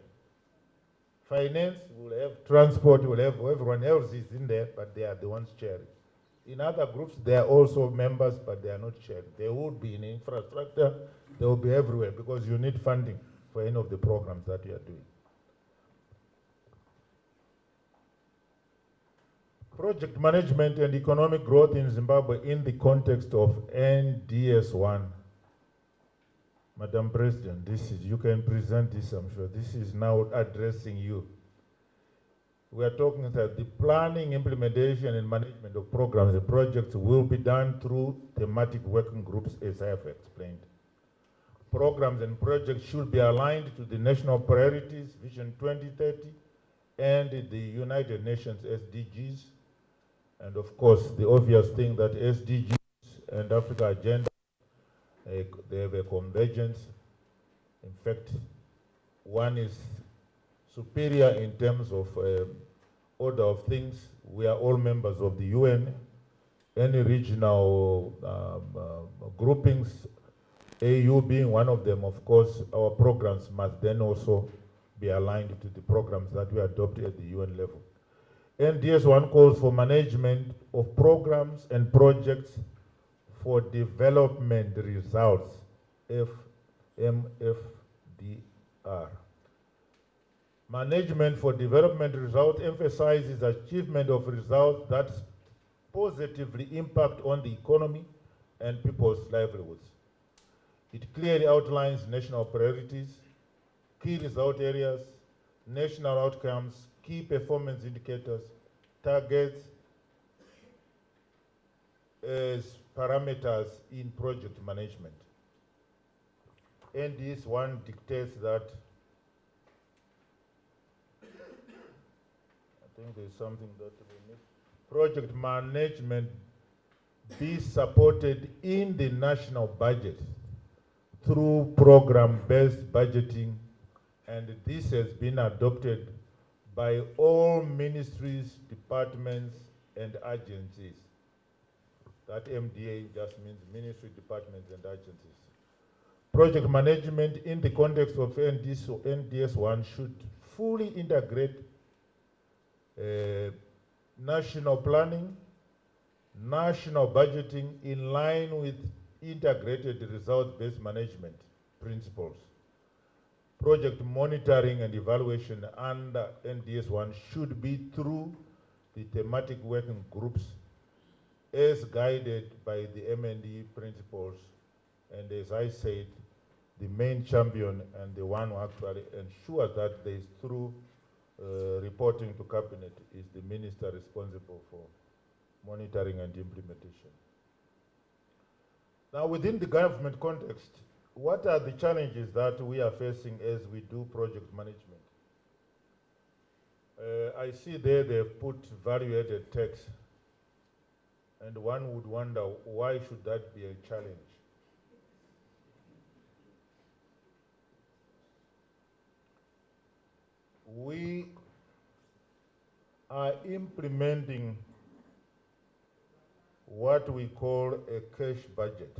Finance will have, transport will have, everyone else is in there, but they are the ones chairing. In other groups, they are also members, but they are not chairing. They would be in infrastructure, they will be everywhere, because you need funding for any of the programs that you are doing. Project management and economic growth in Zimbabwe in the context of NDS1. Madam President, you can present this, I'm sure. This is now addressing you. We are talking that the planning, implementation, and management of programs and projects will be done through thematic working groups, as I have explained. Programs and projects should be aligned to the national priorities, Vision 2030, and the United Nations SDGs. And of course, the obvious thing that SDGs and Africa Agenda, they have a convergence. In fact, one is superior in terms of order of things. We are all members of the UN. Any regional groupings, AU being one of them, of course, our programs must then also be aligned to the programs that we adopt at the UN level. NDS1 calls for management of programs and projects for development results, MFDR. Management for development results emphasizes achievement of results that positively impact on the economy and people's livelihoods. It clearly outlines national priorities, key result areas, national outcomes, key performance indicators, targets as parameters in project management. And this one dictates that, I think there's something that we missed. Project management be supported in the national budget through program-based budgeting, and this has been adopted by all ministries, departments, and agencies. That MDA just means ministry, departments, and agencies. Project management in the context of NDS1 should fully integrate national planning, national budgeting in line with integrated result-based management principles. Project monitoring and evaluation under NDS1 should be through the thematic working groups as guided by the M&E principles. And as I said, the main champion and the one who actually ensures that there is through reporting to cabinet is the minister responsible for monitoring and implementation. Now, within the government context, what are the challenges that we are facing as we do project management? I see there they've put value-added tax, and one would wonder why should that be a challenge? We are implementing what we call a cash budget.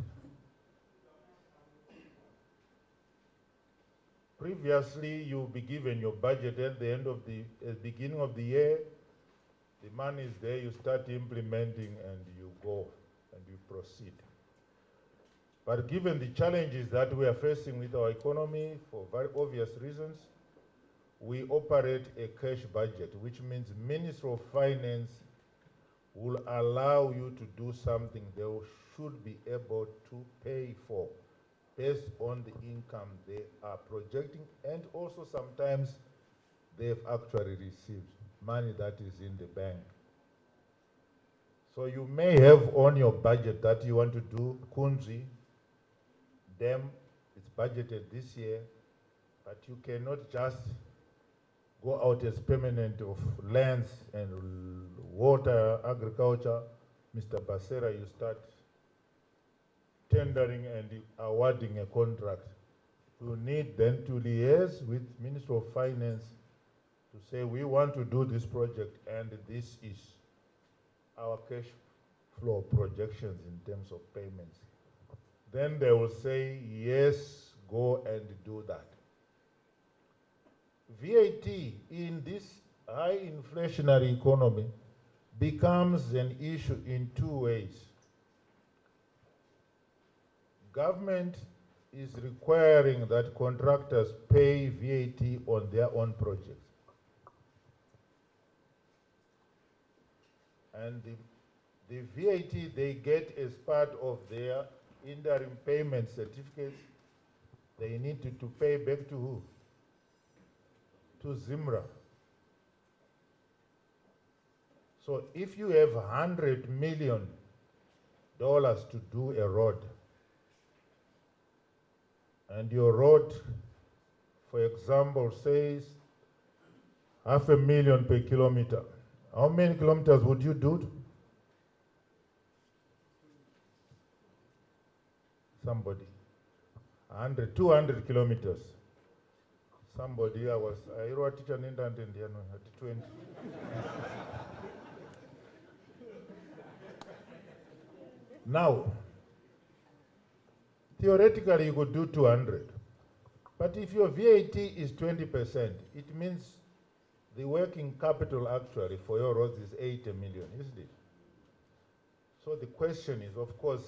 Previously, you'll be given your budget at the end of the beginning of the year. The money is there, you start implementing and you go and you proceed. But given the challenges that we are facing with our economy for very obvious reasons, we operate a cash budget, which means Ministry of Finance will allow you to do something they should be able to pay for based on the income they are projecting, and also sometimes they've actually received money that is in the bank. So you may have on your budget that you want to do Kunzi, dam, it's budgeted this year, but you cannot just go out as permanent of lands and water, agriculture. Mr. Basera, you start tendering and awarding a contract. You need then to liaise with Ministry of Finance to say, we want to do this project and this is our cash flow projections in terms of payments. Then they will say, yes, go and do that. VAT in this high inflationary economy becomes an issue in two ways. Government is requiring that contractors pay VAT on their own projects. And the VAT they get as part of their interim payment certificates, they need to pay back to who? To Zimra. So if you have $100 million to do a road, and your road, for example, says $500,000 per kilometer, how many kilometers would you do? Somebody, 100, 200 kilometers. Somebody, I wrote teacher in India at 20. Now, theoretically you could do 200. But if your VAT is 20%, it means the working capital actually for your roads is 80 million, isn't it? So the question is, of course,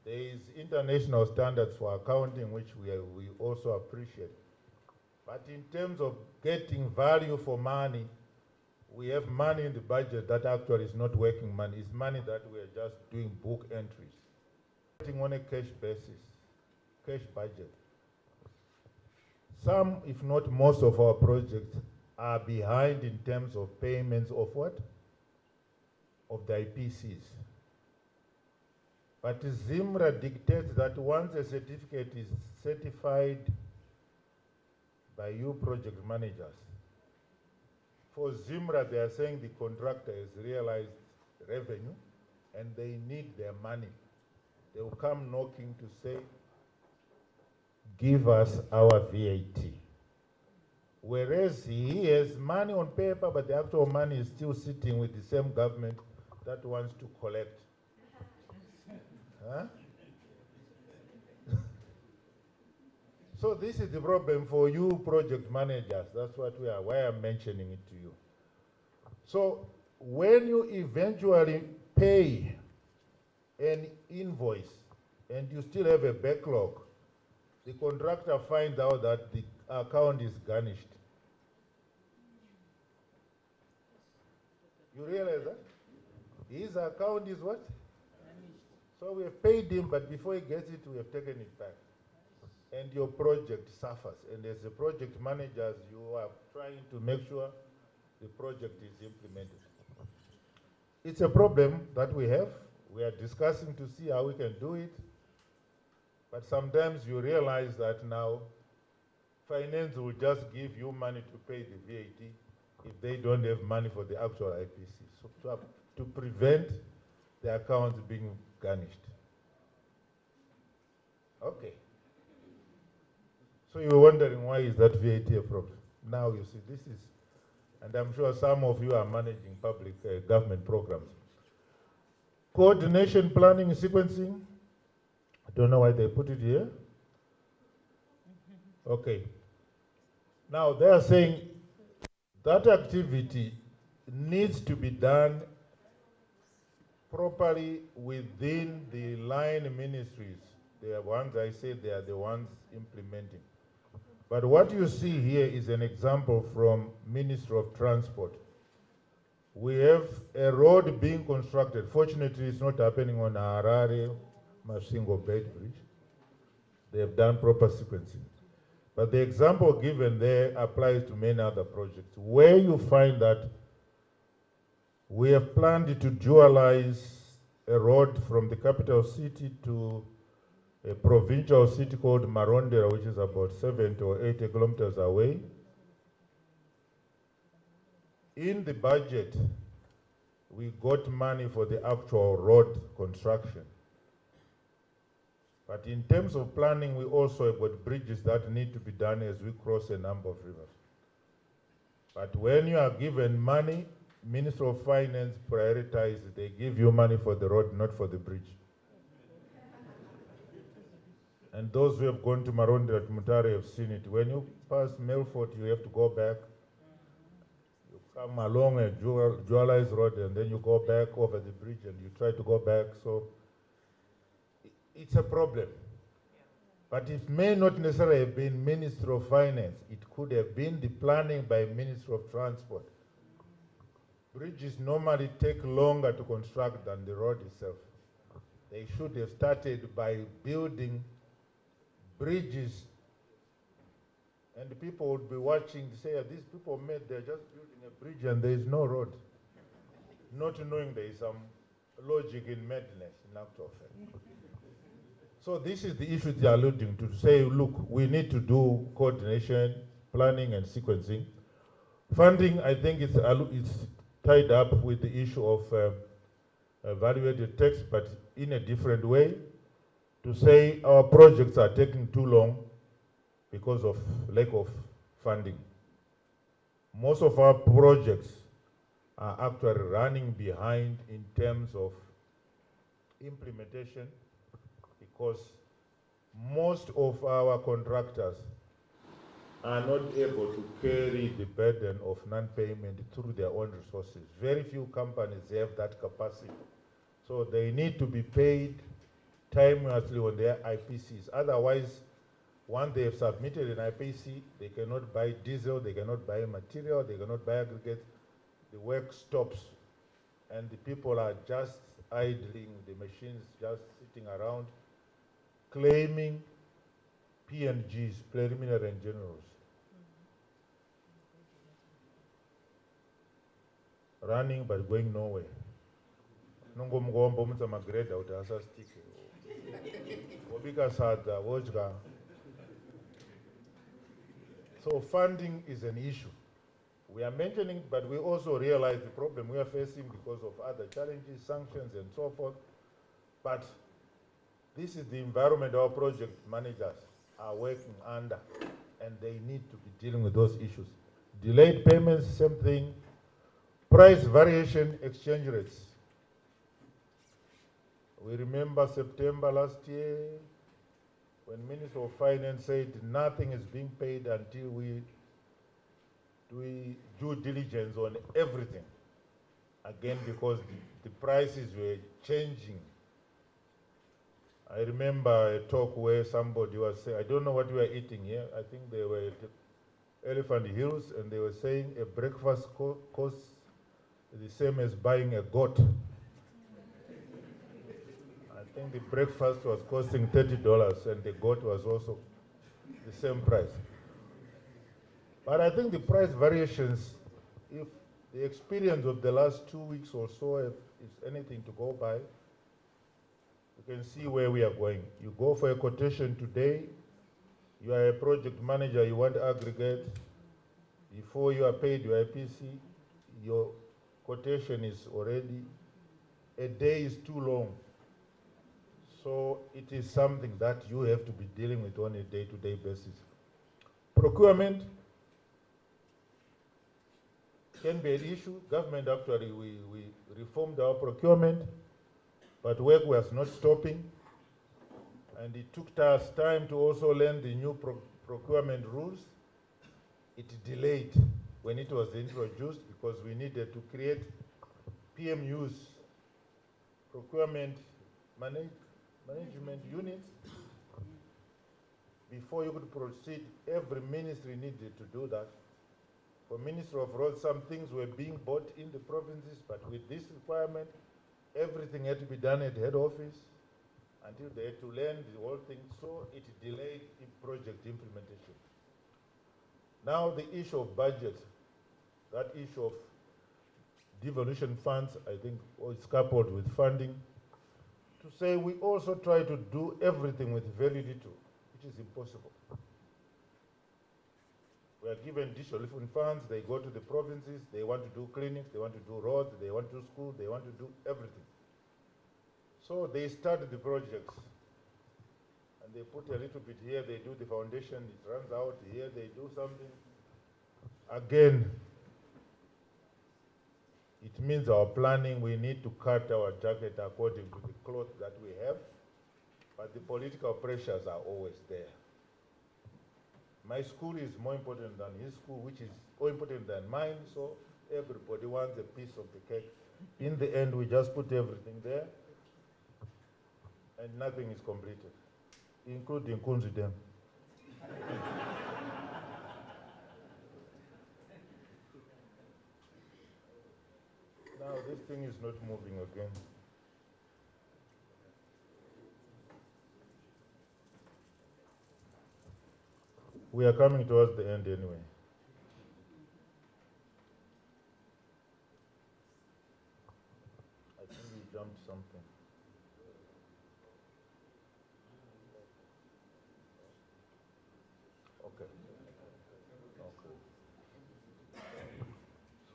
there is international standards for accounting, which we also appreciate. But in terms of getting value for money, we have money in the budget that actually is not working money. It's money that we are just doing book entries. On a cash basis, cash budget. Some, if not most of our projects are behind in terms of payments of what? Of the IPCs. But Zimra dictates that once a certificate is certified by you project managers, for Zimra they are saying the contractor has realized revenue and they need their money. They will come knocking to say, give us our VAT. Whereas he has money on paper, but the actual money is still sitting with the same government that wants to collect. Huh? So this is the problem for you project managers. That's what why I'm mentioning it to you. So when you eventually pay an invoice and you still have a backlog, the contractor finds out that the account is garnished. You realize that? His account is what? So we have paid him, but before he gets it, we have taken it back. And your project suffers. And as a project manager, you are trying to make sure the project is implemented. It's a problem that we have. We are discussing to see how we can do it. But sometimes you realize that now finance will just give you money to pay the VAT if they don't have money for the actual IPC. So to prevent the accounts being garnished. Okay. So you're wondering why is that VAT a problem? Now you see this is, and I'm sure some of you are managing public government programs. Coordination, planning, sequencing. I don't know why they put it here. Okay. Now they are saying that activity needs to be done properly within the line ministries. They are ones, I said, they are the ones implementing. But what you see here is an example from Ministry of Transport. We have a road being constructed. Fortunately, it's not happening on Harare Masvingo Bait Bridge. They have done proper sequencing. But the example given there applies to many other projects, where you find that we have planned to dualize a road from the capital city to a provincial city called Marondera, which is about 70 or 80 kilometers away. In the budget, we got money for the actual road construction. But in terms of planning, we also have got bridges that need to be done as we cross a number of rivers. But when you are given money, Minister of Finance prioritizes, they give you money for the road, not for the bridge. And those who have gone to Marondera, to Mutare have seen it. When you pass Melfort, you have to go back. You come along a dualized road and then you go back over the bridge and you try to go back. So it's a problem. But it may not necessarily have been Ministry of Finance. It could have been the planning by Ministry of Transport. Bridges normally take longer to construct than the road itself. They should have started by building bridges, and the people would be watching to say, these people they're just building a bridge and there is no road. Not knowing there is some logic in madness in actual fact. So this is the issue they are alluding to say, look, we need to do coordination, planning and sequencing. Funding, I think it's tied up with the issue of value-added tax, but in a different way, to say our projects are taking too long because of lack of funding. Most of our projects are actually running behind in terms of implementation because most of our contractors are not able to carry the burden of non-payment through their own resources. Very few companies have that capacity. So they need to be paid timelessly on their IPCs. Otherwise, once they have submitted an IPC, they cannot buy diesel, they cannot buy material, they cannot buy aggregate. The work stops and the people are just idling, the machines just sitting around, claiming PNGs, preliminary and generals. Running but going nowhere. Nongomgombo mutsa magreda uti asastike. Wobika sadza, wojga. So funding is an issue. We are mentioning it, but we also realize the problem we are facing because of other challenges, sanctions and so forth. But this is the environment our project managers are working under. and they need to be dealing with those issues. Delayed payments, same thing. Price variation, exchange rates. We remember September last year when Minister of Finance said nothing is being paid until we do due diligence on everything. Again, because the prices were changing. I remember a talk where somebody was saying, I don't know what we are eating here. I think they were at Elephant Hills, and they were saying a breakfast costs the same as buying a goat. I think the breakfast was costing $30, and the goat was also the same price. But I think the price variations, if the experience of the last 2 weeks or so is anything to go by, you can see where we are going. You go for a quotation today, you are a project manager, you want aggregate. Before you are paid your IPC, your quotation is already, a day is too long. So it is something that you have to be dealing with on a day-to-day basis. Procurement can be an issue. Government actually, we reformed our procurement, but work was not stopping. And it took us time to also learn the new procurement rules. It delayed when it was introduced because we needed to create PMUs, procurement management units. Before you could proceed, every ministry needed to do that. For Ministry of Roads, some things were being bought in the provinces, but with this requirement, everything had to be done at head office until they had to learn the whole thing, so it delayed the project implementation. Now the issue of budget, that issue of devolution funds, I think is coupled with funding, to say we also try to do everything with very little, which is impossible. We are given devolution funds, they go to the provinces, they want to do clinics, they want to do roads, they want to do school, they want to do everything. So they start the projects, and they put a little bit here, they do the foundation, it runs out, here they do something. Again, it means our planning, we need to cut our jacket according to the cloth that we have, but the political pressures are always there. My school is more important than his school, which is more important than mine, so everybody wants a piece of the cake. In the end, we just put everything there, and nothing is completed, including Kunzi Dam. Now this thing is not moving again. We are coming towards the end anyway. I think we jumped something. Okay. Okay.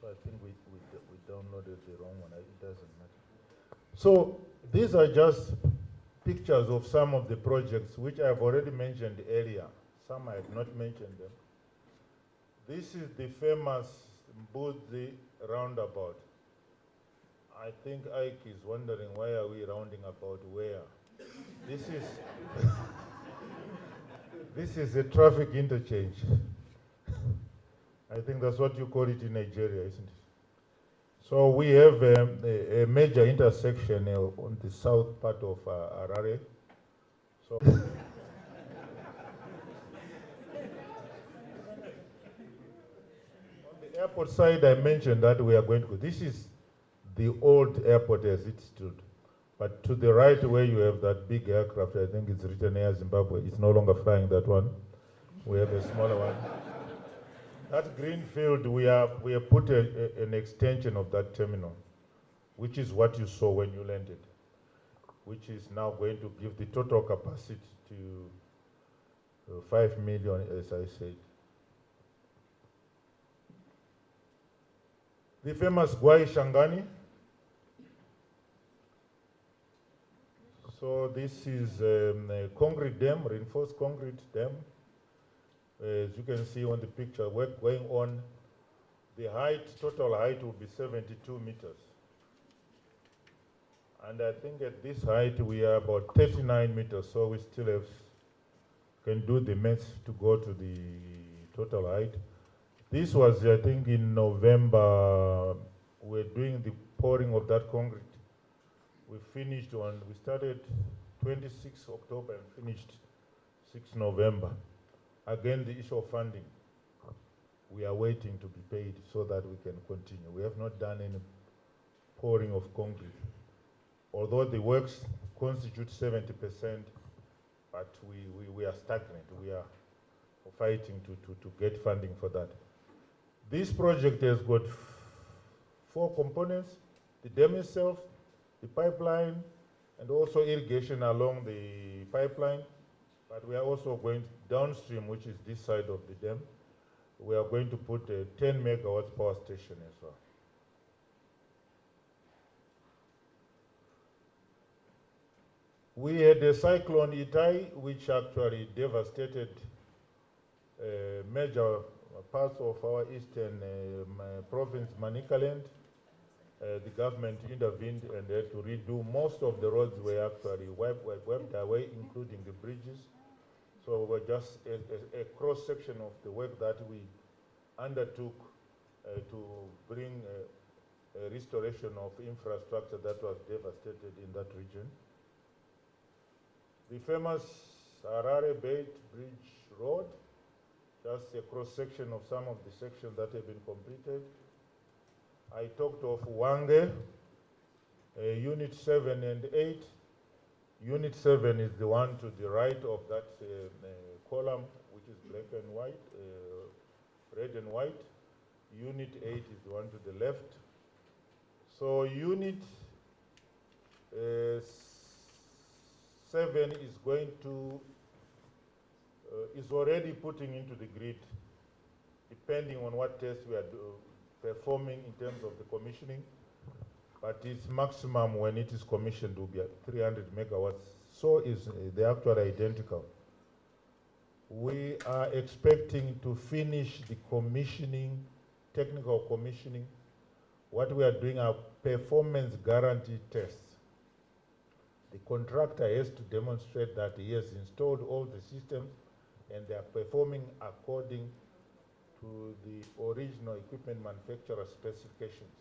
So I think we downloaded the wrong one. It doesn't matter. So these are just pictures of some of the projects which I have already mentioned earlier. Some I have not mentioned them. This is the famous Mbudzi roundabout. I think Ike is wondering why are we rounding about where. This is this is a traffic interchange. I think that's what you call it in Nigeria, isn't it? So we have a major intersection on the south part of Harare. So airport side, I mentioned that we are going to go. This is the old airport as it stood. But to the right where you have that big aircraft, I think it's written Air Zimbabwe, it's no longer flying that one. We have a smaller one. That green field, we have put an extension of that terminal, which is what you saw when you landed, which is now going to give the total capacity to 5 million, as I said. The famous Gwai Shangani. So this is a concrete dam, reinforced concrete dam. As you can see on the picture, work going on. The height, total height will be 72 meters. And I think at this height we are about 39 meters, so we still have, can do the maths to go to the total height. This was, I think, in November, we're doing the pouring of that concrete. We started 26 October and finished 6 November. Again, the issue of funding. We are waiting to be paid so that we can continue. We have not done any pouring of concrete. Although the works constitute 70%, but we are stagnant. We are fighting to get funding for that. This project has got 4 components: the dam itself, the pipeline, and also irrigation along the pipeline. But we are also going downstream, which is this side of the dam. We are going to put a 10 megawatts power station as well. We had a cyclone Itai, which actually devastated major parts of our eastern province, Manicaland. The government intervened and had to redo most of the roads were actually wiped away, including the bridges. So we're just a cross-section of the work that we undertook to bring a restoration of infrastructure that was devastated in that region. The famous Harare Beit Bridge Road, just a cross-section of some of the sections that have been completed. I talked of Wange, Unit 7 and 8. Unit 7 is the one to the right of that column, which is black and white, red and white. Unit 8 is the one to the left. So Unit 7 is going to, is already putting into the grid, depending on what tests we are performing in terms of the commissioning. But its maximum when it is commissioned will be at 300 megawatts. So is the actual identical. We are expecting to finish the commissioning, technical commissioning. What we are doing are performance guarantee tests. The contractor has to demonstrate that he has installed all the systems and they are performing according to the original equipment manufacturer specifications.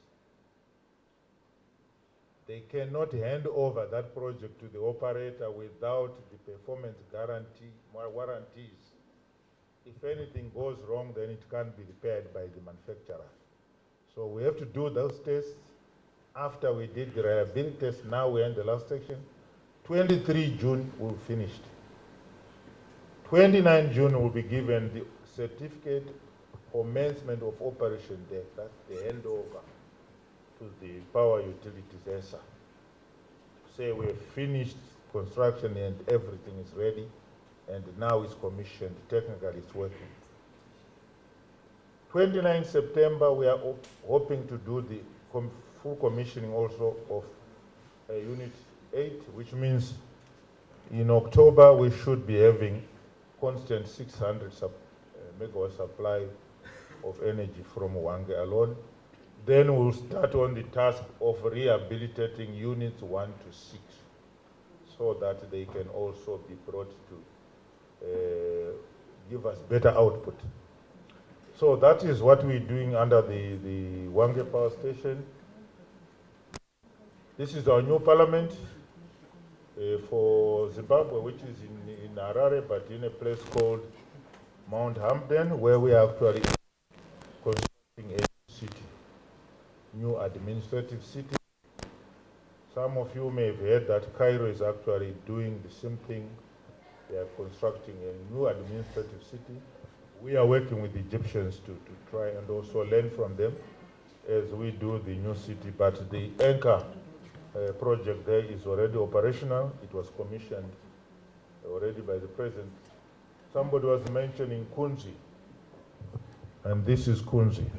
They cannot hand over that project to the operator without the performance guarantee warranties. If anything goes wrong, then it can't be repaired by the manufacturer. So we have to do those tests. After we did the reliability test, now we're in the last section. 23 June, we'll finish. 29 June, will be given the certificate commencement of operation date. That's the handover to the power utilities ESA. Say we have finished construction and everything is ready, and now it's commissioned, technically it's working. 29 September, we are hoping to do the full commissioning also of Unit 8, which means in October we should be having constant 600 megawatt supply of energy from Wange alone. Then we'll start on the task of rehabilitating units 1 to 6 so that they can also be brought to give us better output. So that is what we're doing under the Wange Power Station. This is our new parliament for Zimbabwe, which is in Harare, but in a place called Mount Hampden, where we are actually constructing a city, new administrative city. Some of you may have heard that Cairo is actually doing the same thing. They are constructing a new administrative city. We are working with the Egyptians to try and also learn from them as we do the new city. But the anchor project there is already operational. It was commissioned already by the president. Somebody was mentioning Kunzi, and this is Kunzi.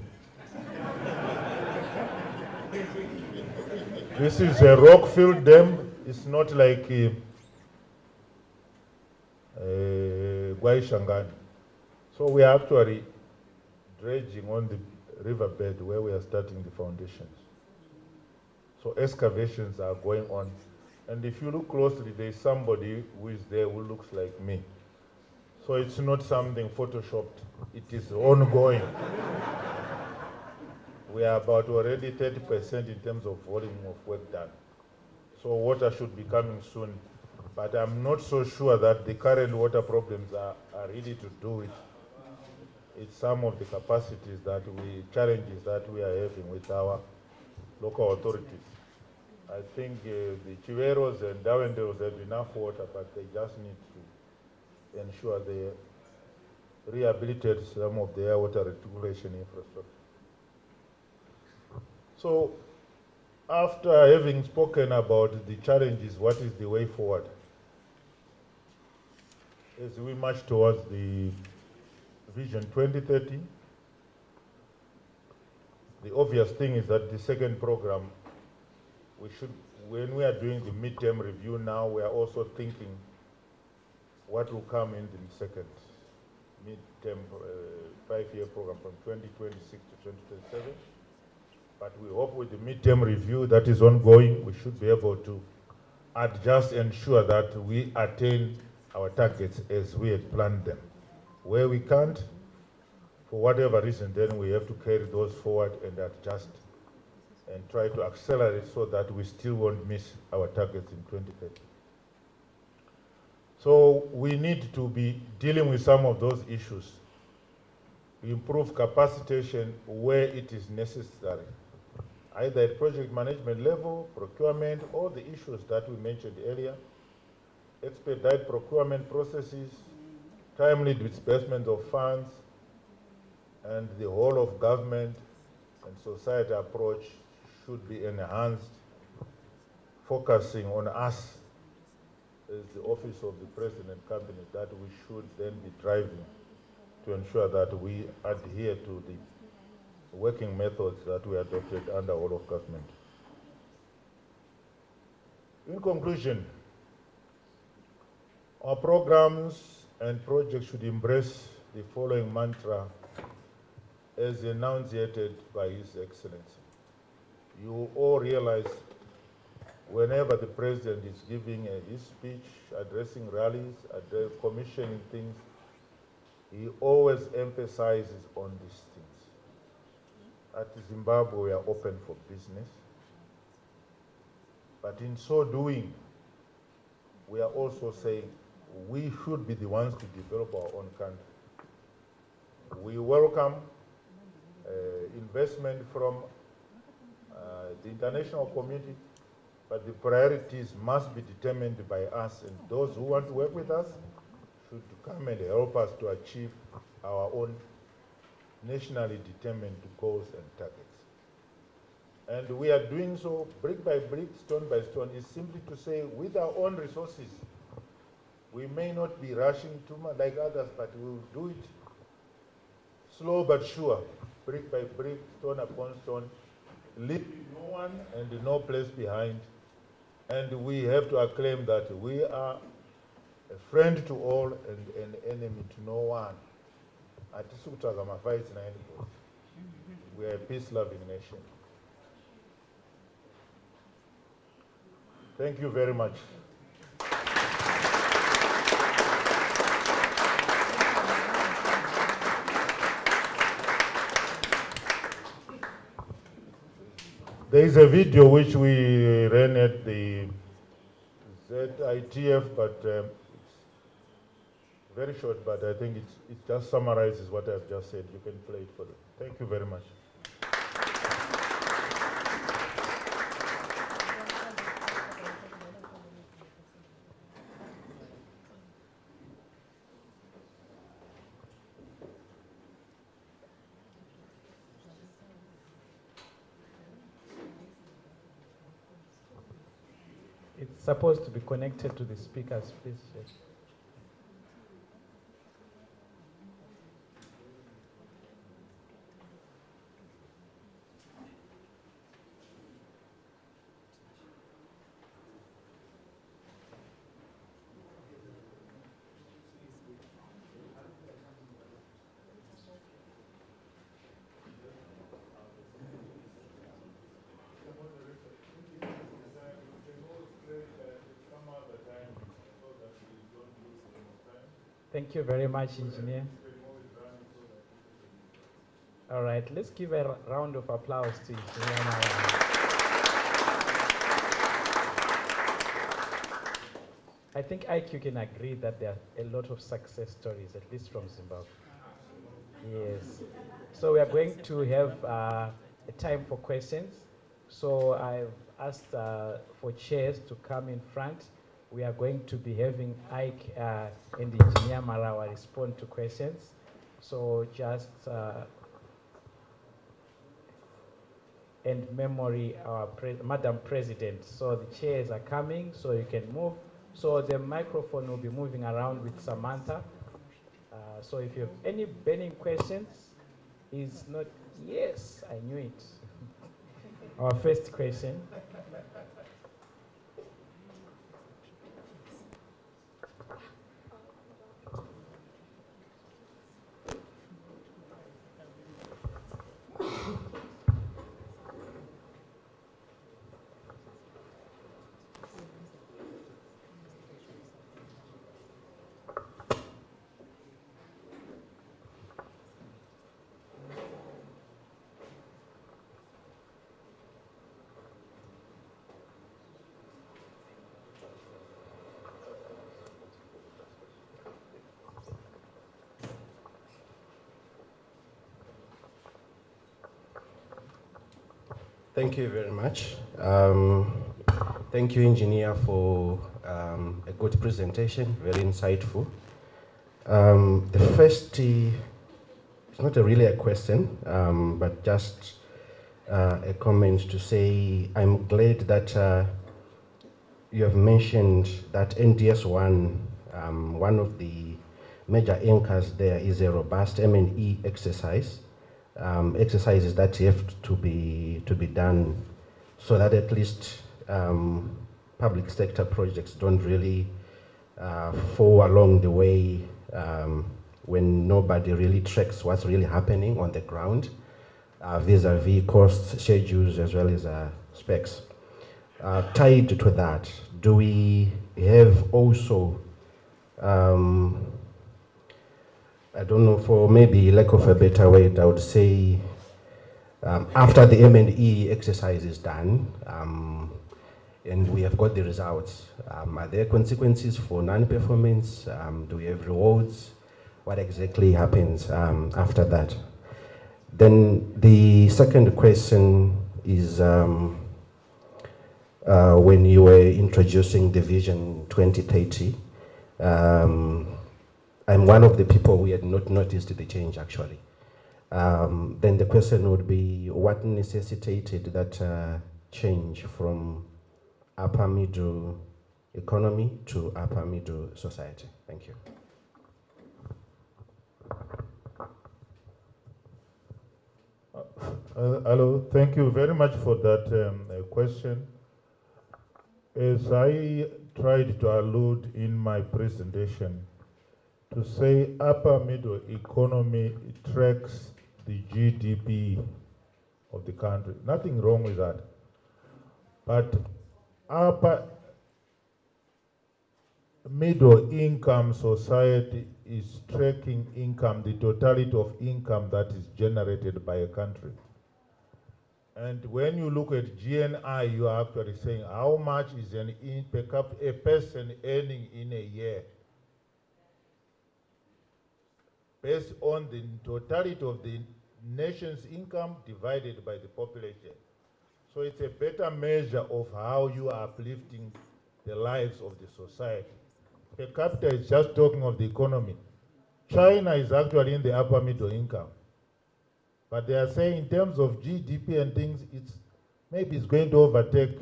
This is a rock-filled dam. It's not like Guaishangani. So we are actually dredging on the riverbed where we are starting the foundations. So excavations are going on. And if you look closely, there's somebody who is there who looks like me. So it's not something photoshopped. It is ongoing. We are about already 30% in terms of volume of work done. So water should be coming soon. But I'm not so sure that the current water problems are really to do with it's some of the capacities challenges that we are having with our local authorities. I think the Chiveros and Dawenderos have enough water, but they just need to ensure they rehabilitate some of their water reticulation infrastructure. So, after having spoken about the challenges, what is the way forward? As we march towards the Vision 2030, the obvious thing is that the second program, when we are doing the midterm review now, we are also thinking what will come in the second midterm 5-year program from 2026 to 2027. But we hope with the midterm review that is ongoing, we should be able to adjust and ensure that we attain our targets as we had planned them. Where we can't, for whatever reason, then we have to carry those forward and adjust and try to accelerate so that we still won't miss our targets in 2030. So we need to be dealing with some of those issues. Improve capacitation where it is necessary, either at project management level, procurement, all the issues that we mentioned earlier, expedite procurement processes, timely disbursement of funds, and the whole of government and society approach should be enhanced, focusing on us as the office of the President Cabinet, that we should then be driving to ensure that we adhere to the working methods that we adopted under all of government. In conclusion, our programs and projects should embrace the following mantra as enunciated by His Excellency. You all realize whenever the President is giving his speech, addressing rallies, commissioning things, he always emphasizes on these things. At Zimbabwe, we are open for business. But in so doing, we are also saying we should be the ones to develop our own country. We welcome investment from the international community, but the priorities must be determined by us, and those who want to work with us should come and help us to achieve our own nationally determined goals and targets. And we are doing so brick by brick, stone by stone. Is simply to say, with our own resources, we may not be rushing too much like others, but we will do it slow but sure, brick by brick, stone upon stone, leaving no one and no place behind. And we have to acclaim that we are a friend to all and an enemy to no one. We are a peace-loving nation. Thank you very much. There is a video which we ran at the ZITF, but it's very short, but I think it just summarizes what I've just said. You can play it for them. Thank you very much. It's supposed to be connected to the speakers, please. Yes. Thank you very much, Engineer. All right, let's give a round of applause to Engineer Marawa. I think IQ can agree that there are a lot of success stories, at least from Zimbabwe. Yes. So we are going to have a time for questions. So I've asked for chairs to come in front. We are going to be having Ike and Engineer Marawa respond to questions. So just and memory our Madam President. So the chairs are coming, so you can move. So the microphone will be moving around with Samantha. So if you have any burning questions, is not, yes, I knew it. Our first question. Thank you very much. Thank you, Engineer, for a good presentation, very insightful. The first, it's not really a question, but just a comment to say I'm glad that you have mentioned that NDS1, one of the major anchors there is a robust M&E exercise. Exercises that have to be done so that at least public sector projects don't really fall along the way when nobody really tracks what's really happening on the ground vis-a-vis costs, schedules, as well as specs. Tied to that, do we have also I don't know, for maybe lack of a better word, I would say after the M&E exercise is done and we have got the results, are there consequences for non-performance? Do we have rewards? What exactly happens after that? Then the second question is when you were introducing the Vision 2030, I'm one of the people who had not noticed the change, actually. Then the question would be, what necessitated that change from upper middle economy to upper middle society? Thank you. Hello, thank you very much for that question. As I tried to allude in my presentation, to say upper middle economy tracks the GDP of the country. Nothing wrong with that. But upper middle income society is tracking income, the totality of income that is generated by a country. And when you look at GNI, you are actually saying how much is a person earning in a year, based on the totality of the nation's income divided by the population. So it's a better measure of how you are uplifting the lives of the society. Per capita is just talking of the economy. China is actually in the upper middle income. But they are saying in terms of GDP and things, maybe it's going to overtake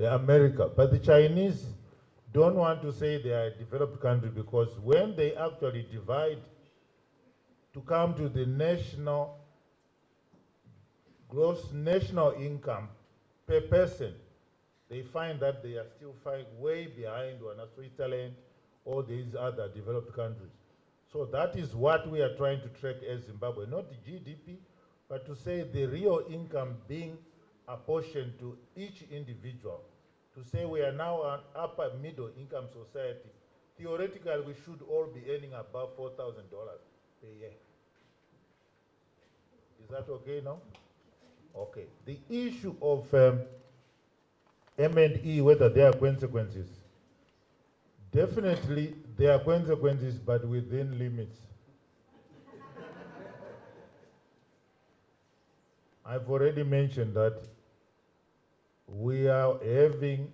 America. But the Chinese don't want to say they are a developed country, because when they actually divide to come to the gross national income per person, they find that they are still way behind one of Switzerland or these other developed countries. So that is what we are trying to track as Zimbabwe, not the GDP, but to say the real income being apportioned to each individual. To say we are now an upper middle income society theoretically we should all be earning above $4,000 per year. Is that okay now? Okay. The issue of M&E, whether there are consequences. Definitely there are consequences, but within limits. I've already mentioned that we are having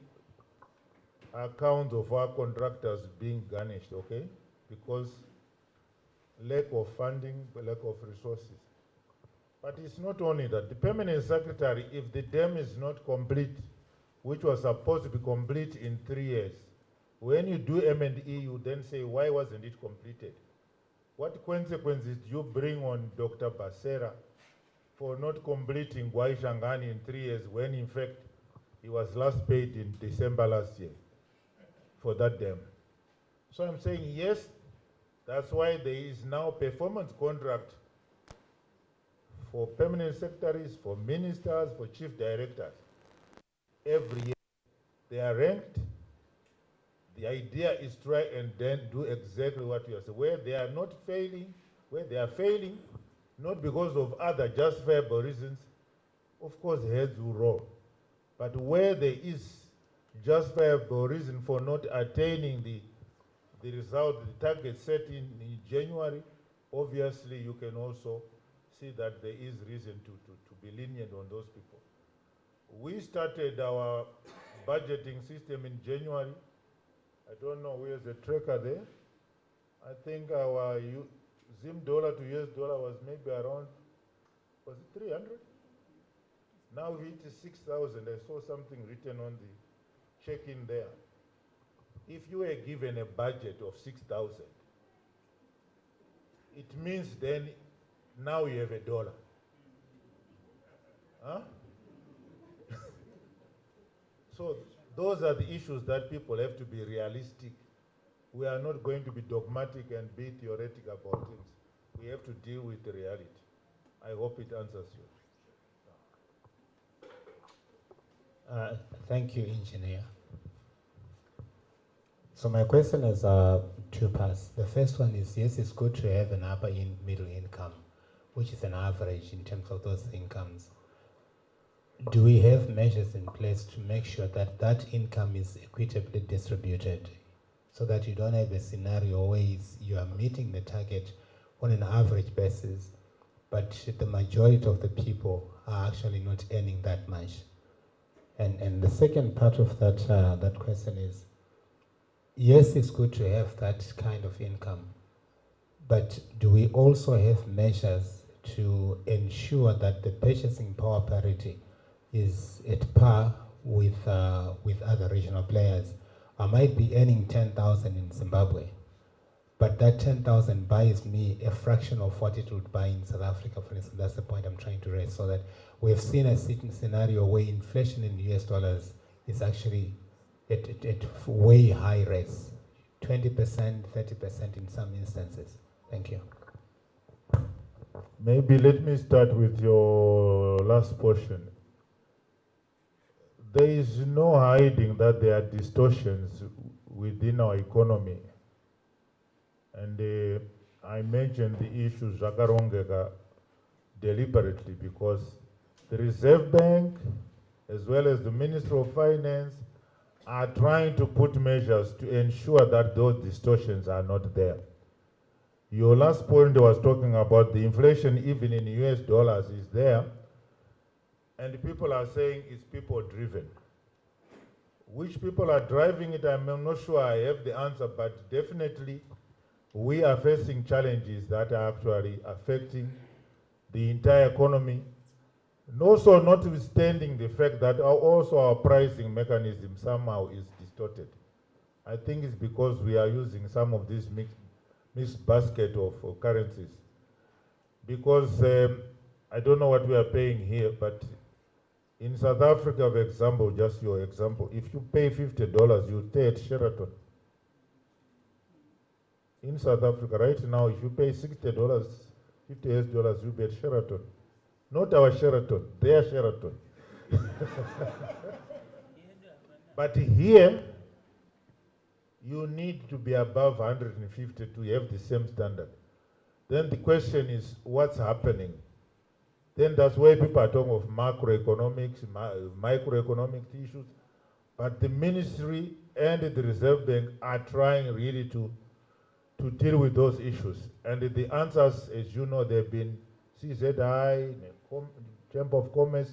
accounts of our contractors being garnished, okay? Because lack of funding, lack of resources. But it's not only that. The permanent secretary, if the dam is not complete, which was supposed to be complete in 3 years, when you do M&E, you then say, why wasn't it completed? What consequences do you bring on Dr. Basera for not completing Gwai Shangani in 3 years when in fact he was last paid in December last year for that dam? So I'm saying yes, that's why there is now performance contract for permanent secretaries, for ministers, for chief directors. Every year they are ranked. The idea is try and then do exactly what you are saying. Where they are not failing, where they are failing, not because of other justifiable reasons, of course heads will roll. But where there is justifiable reason for not attaining the result, the target set in January, obviously you can also see that there is reason to be lenient on those people. We started our budgeting system in January. I don't know where's the tracker there. I think our Zim dollar to US dollar was maybe around, was it 300? Now it is 6,000. I saw something written on the check-in there. If you were given a budget of 6,000, it means then now you have a dollar. Huh? So those are the issues that people have to be realistic. We are not going to be dogmatic and be theoretic about things. We have to deal with the reality. I hope it answers you. Thank you, Engineer. So my question is two parts. The first one is, yes, it's good to have an upper middle income, which is an average in terms of those incomes. Do we have measures in place to make sure that that income is equitably distributed, so that you don't have a scenario where you are meeting the target on an average basis, but the majority of the people are actually not earning that much? And the second part of that question is, yes, it's good to have that kind of income, but do we also have measures to ensure that the purchasing power parity is at par with other regional players? I might be earning 10,000 in Zimbabwe, but that 10,000 buys me a fraction of what it would buy in South Africa, for instance. That's the point I'm trying to raise, so that we've seen a certain scenario where inflation in US dollars is actually at way high rates, 20%, 30% in some instances. Thank you. Maybe let me start with your last portion. There is no hiding that there are distortions within our economy. And I mentioned the issue Zvakarongeka deliberately because the Reserve Bank, as well as the Ministry of Finance, are trying to put measures to ensure that those distortions are not there. Your last point was talking about the inflation even in US dollars is there, and people are saying it's people driven. Which people are driving it, I'm not sure I have the answer, but definitely we are facing challenges that are actually affecting the entire economy. And also notwithstanding the fact that also our pricing mechanism somehow is distorted. I think it's because we are using some of this mixed basket of currencies. Because I don't know what we are paying here, but in South Africa, for example, just your example, if you pay $50, you stay at Sheraton. In South Africa, right now, if you pay $60, $50, you be at Sheraton. Not our Sheraton, their Sheraton. But here, you need to be above 150 to have the same standard. Then the question is, what's happening? Then that's where people are talking of macroeconomics, microeconomic issues. But the ministry and the Reserve Bank are trying really to deal with those issues. And the answers, as you know, they've been CZI, Chamber of Commerce,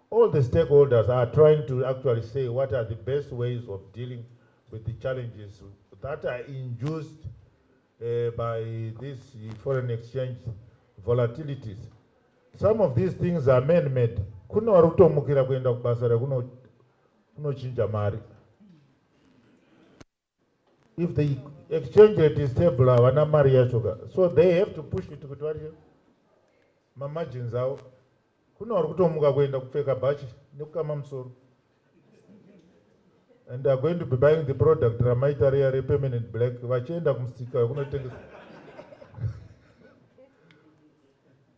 all the stakeholders are trying to actually say what are the best ways of dealing with the challenges that are induced by these foreign exchange volatilities. Some of these things are man-made. Kuna warutomukira kuenda kubasa kunochinja mari. If the exchange rate is stable, hawana mari yachoka. So they have to push it kuti variyo margins avo. Kuna warutomuka kuenda kupfeka bhachi nekukama musoro. And they are going to be buying the product ramaita riya permanent black vachienda kumusika kunotengesa.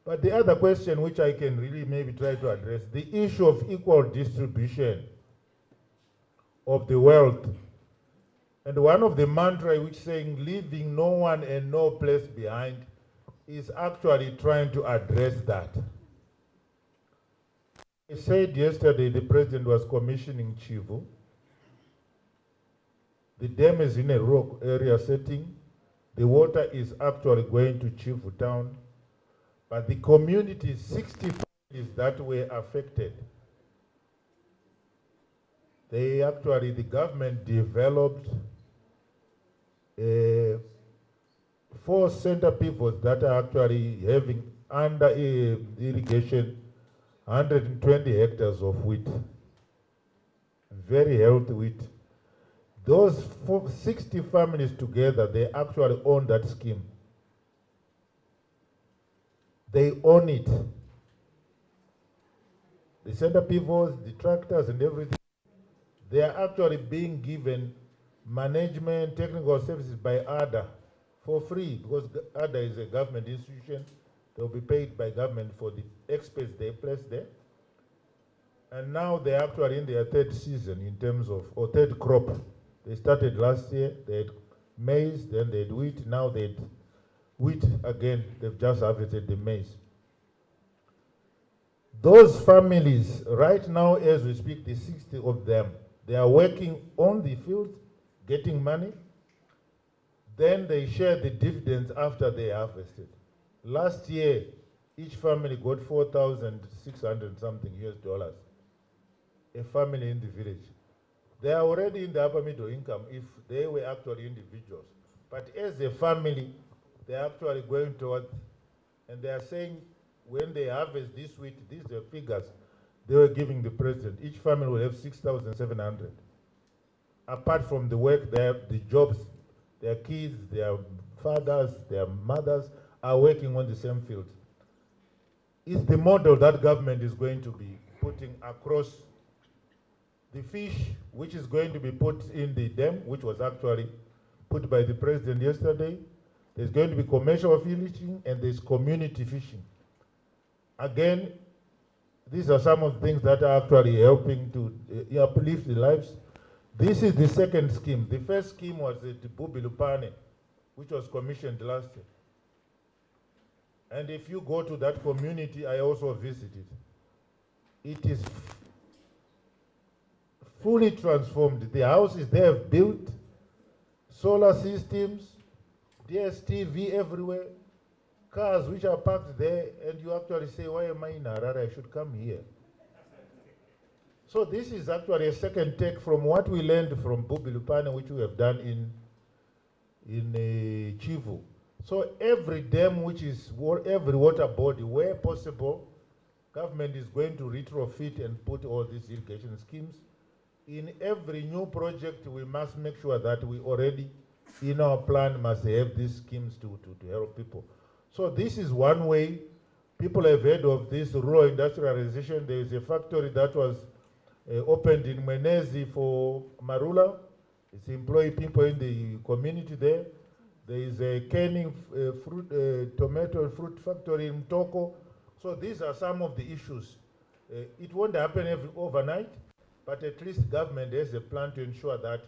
But the other question which I can really maybe try to address, the issue of equal distribution of the wealth. And one of the mantra which saying leaving no one and no place behind is actually trying to address that. I said yesterday the president was commissioning Chivu. The dam is in a rural area setting. The water is actually going to Chivu town. But the community, 60 families that were affected, the government developed 4 center pivots that are actually having under irrigation 120 hectares of wheat, very healthy wheat. Those 60 families together, they actually own that scheme. They own it. The center pivots, the tractors and everything, they are actually being given management, technical services by ADA for free, because ADA is a government institution. They'll be paid by government for the experts they place there. And now they're actually in their 3rd season in terms of, or 3rd crop. They started last year, they had maize, then they had wheat, now they had wheat again. They've just harvested the maize. Those families, right now as we speak, the 60 of them, they are working on the field, getting money. Then they share the dividends after they harvested. Last year, each family got 4,600 something US dollars. A family in the village. They are already in the upper middle income if they were actually individuals. But as a family, they are actually going towards, and they are saying when they harvest this wheat, these are figures they were giving the president. Each family will have 6,700. Apart from the work, they have the jobs, their kids, their fathers, their mothers are working on the same field. It's the model that government is going to be putting across the fish, which is going to be put in the dam, which was actually put by the president yesterday. There's going to be commercial fishing and there's community fishing. Again, these are some of the things that are actually helping to uplift the lives. This is the second scheme. The first scheme was the Bubilupane, which was commissioned last year. And if you go to that community, I also visited. It is fully transformed. The houses they have built, solar systems, DSTV everywhere, cars which are parked there, and you actually say, why am I in Harare? I should come here. So this is actually a second take from what we learned from Bubilupane, which we have done in Chivu. So every dam, which is every water body, where possible, government is going to retrofit and put all these irrigation schemes. In every new project, we must make sure that we already, in our plan, must have these schemes to help people. So this is one way. People have heard of this rural industrialization. There is a factory that was opened in Mwenezi for Marula. It's employing people in the community there. There is a canning tomato and fruit factory in Mtoko. So these are some of the issues. It won't happen overnight, but at least government has a plan to ensure that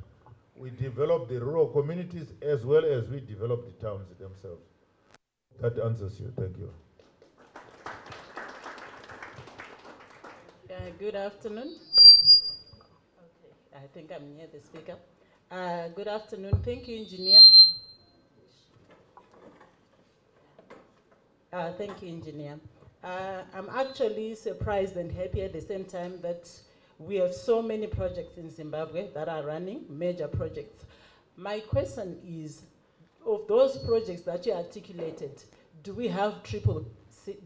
We develop the rural communities as well as we develop the towns themselves. That answers you. Thank you. Good afternoon. Okay, I think I'm near the speaker. Good afternoon. Thank you, engineer. Thank you, engineer. I'm actually surprised and happy at the same time that we have so many projects in Zimbabwe that are running, major projects. My question is, of those projects that you articulated, do we have triple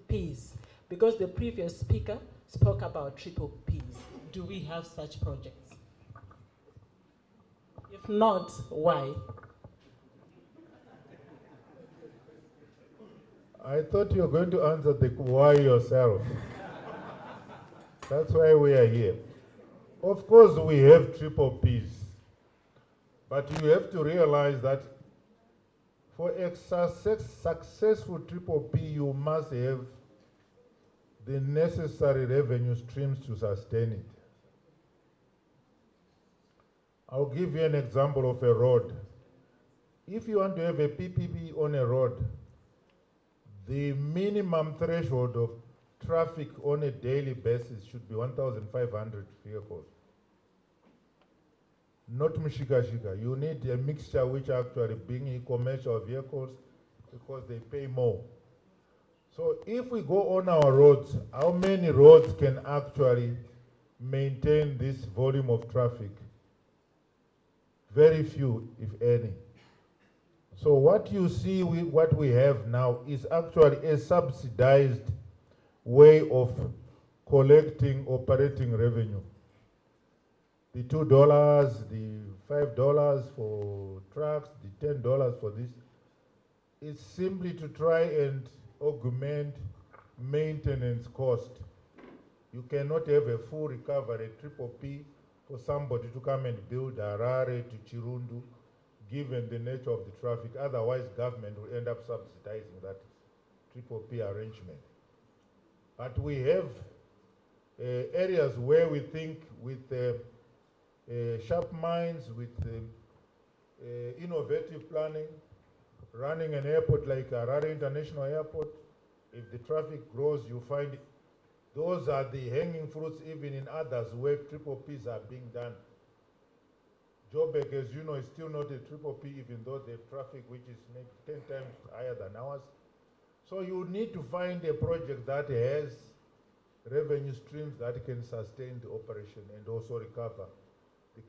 Ps? Because the previous speaker spoke about triple Ps. Do we have such projects? If not, why? I thought you were going to answer the why yourself. That's why we are here. Of course, we have triple Ps. But you have to realize that for a successful triple P, you must have the necessary revenue streams to sustain it. I'll give you an example of a road. If you want to have a PPP on a road, the minimum threshold of traffic on a daily basis should be 1,500 vehicles. Not mshika-shika. You need a mixture which actually bring commercial vehicles because they pay more. So if we go on our roads, how many roads can actually maintain this volume of traffic? Very few, if any. So what you see, what we have now is actually a subsidized way of collecting operating revenue. The $2, the $5 for trucks, the $10 for this, it's simply to try and augment maintenance cost. You cannot have a full recovery, triple P, for somebody to come and build Harare to Chirundu, given the nature of the traffic. Otherwise, government will end up subsidizing that triple P arrangement. But we have areas where we think with sharp minds, with innovative planning, running an airport like Harare International Airport, if the traffic grows, you find those are the hanging fruits even in others where triple Ps are being done. Joburg, as you know, is still not a triple P, even though they have traffic which is maybe 10 times higher than ours. So you need to find a project that has revenue streams that can sustain the operation and also recover the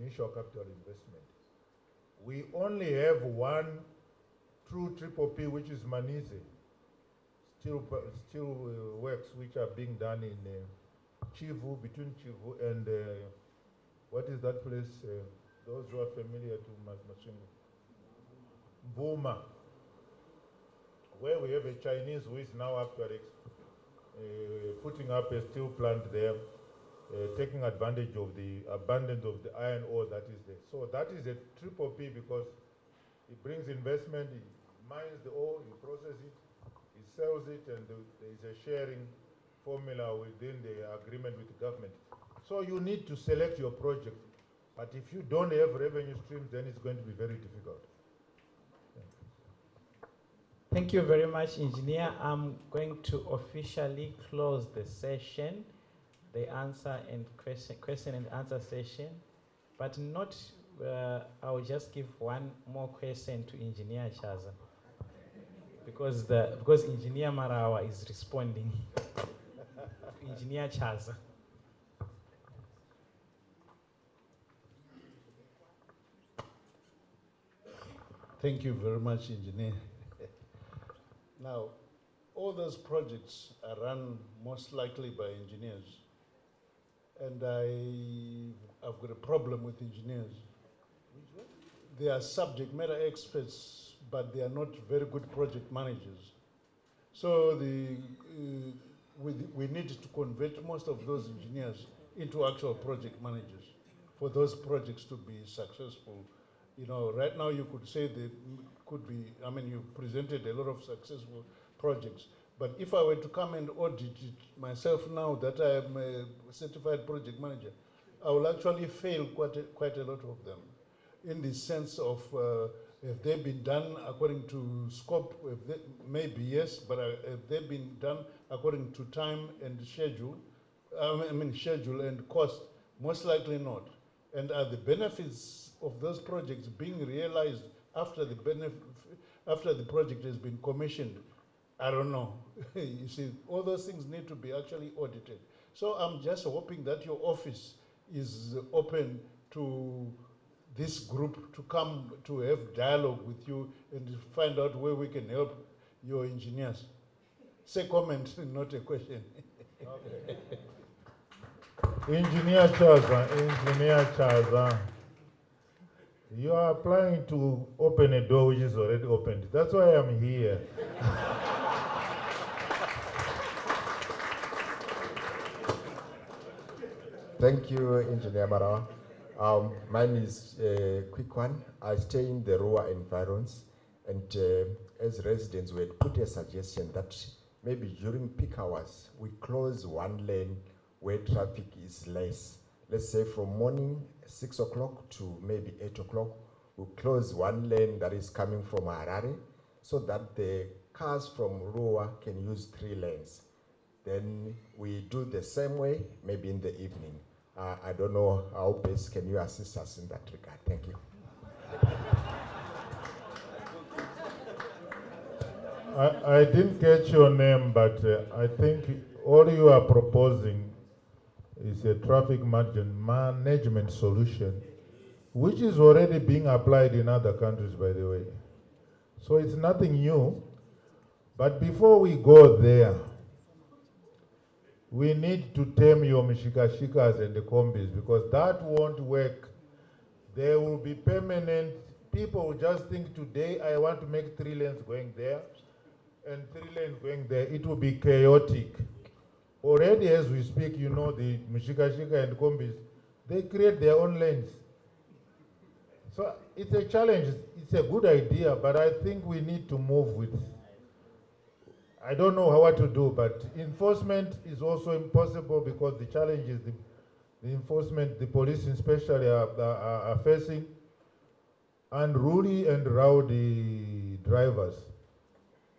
initial capital investment. We only have one true triple P, which is Manise, still works which are being done in Chivu, between Chivu and what is that place? Those who are familiar to Machingo. Mbuma, where we have a Chinese who is now actually putting up a steel plant there, taking advantage of the abundance of the iron ore that is there. So that is a triple P because it brings investment, it mines the ore, you process it, it sells it, and there is a sharing formula within the agreement with the government. So you need to select your project. But if you don't have revenue streams, then it's going to be very difficult. Thank you very much, engineer. I'm going to officially close the session, the question and answer session, but not, I'll just give one more question to Engineer Chaza, because Engineer Marawa is responding to Engineer Chaza. Thank you very much, engineer. Now, all those projects are run most likely by engineers. And I've got a problem with engineers. They are subject matter experts, but they are not very good project managers. So we need to convert most of those engineers into actual project managers for those projects to be successful. You know, right now you could say there could be, I mean, you presented a lot of successful projects, but if I were to come and audit it myself now that I am a certified project manager, I will actually fail quite a lot of them. in the sense of have they been done according to scope? Maybe yes, but have they been done according to time and schedule? Schedule and cost? Most likely not. And are the benefits of those projects being realized after the project has been commissioned? I don't know. You see, all those things need to be actually audited. So I'm just hoping that your office is open to this group to come to have dialogue with you and to find out where we can help your engineers. Say comment, not a question. Okay. Engineer Chaza, you are applying to open a door which is already opened. That's why I'm here. Thank you, Engineer Mara. Mine is a quick one. I stay in the rural environs, and as residents, we had put a suggestion that maybe during peak hours, we close one lane where traffic is less. Let's say from morning 6 o'clock to maybe 8 o'clock, we close one lane that is coming from Harare so that the cars from Ruwa can use 3 lanes. Then we do the same way, maybe in the evening. I don't know how best can you assist us in that regard. Thank you. I didn't catch your name, but I think all you are proposing is a traffic management solution, which is already being applied in other countries, by the way. So it's nothing new. But before we go there, we need to tame your mishikashikas and the combis, because that won't work. There will be permanent, people will just think today I want to make 3 lanes going there and 3 lanes going there. It will be chaotic. Already as we speak, you know, the mishikashika and combis, they create their own lanes. So it's a challenge, it's a good idea, but I think we need to move with. I don't know what to do, but enforcement is also impossible because the challenge is the enforcement, the police especially are facing unruly and rowdy drivers.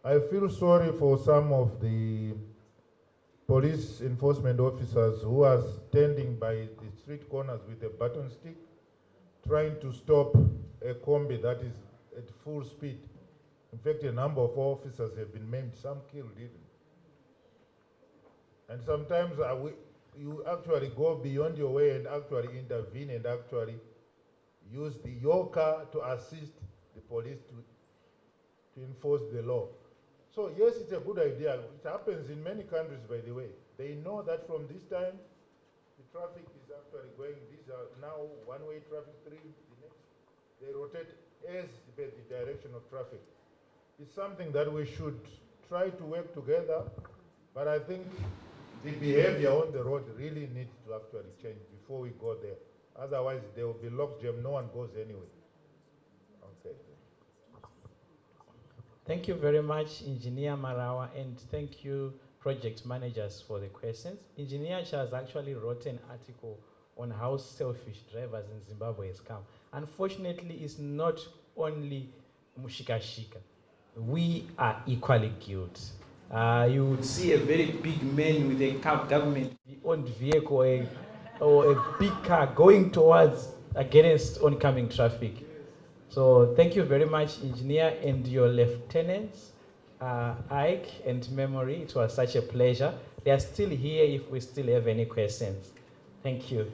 I feel sorry for some of the police enforcement officers who are standing by the street corners with a button stick, trying to stop a combi that is at full speed. In fact, a number of officers have been maimed, some killed even. And sometimes you actually go beyond your way and actually intervene and actually use your car to assist the police to enforce the law. So yes, it's a good idea. It happens in many countries, by the way. They know that from this time, the traffic is actually going, these are now one-way traffic, 3, the next. They rotate as per the direction of traffic. It's something that we should try to work together, but I think the behavior on the road really needs to actually change before we go there. Otherwise, there will be lockjam, no one goes anywhere. Okay. Thank you very much, Engineer Marawa, and thank you, project managers, for the questions. Engineer Charles actually wrote an article on how selfish drivers in Zimbabwe has come. Unfortunately, it's not only Mushikashika. We are equally guilty. You would see a very big man with a government-owned vehicle or a big car going towards against oncoming traffic. So thank you very much, Engineer, and your lieutenants, Ike and Memory. It was such a pleasure. They are still here if we still have any questions. Thank you.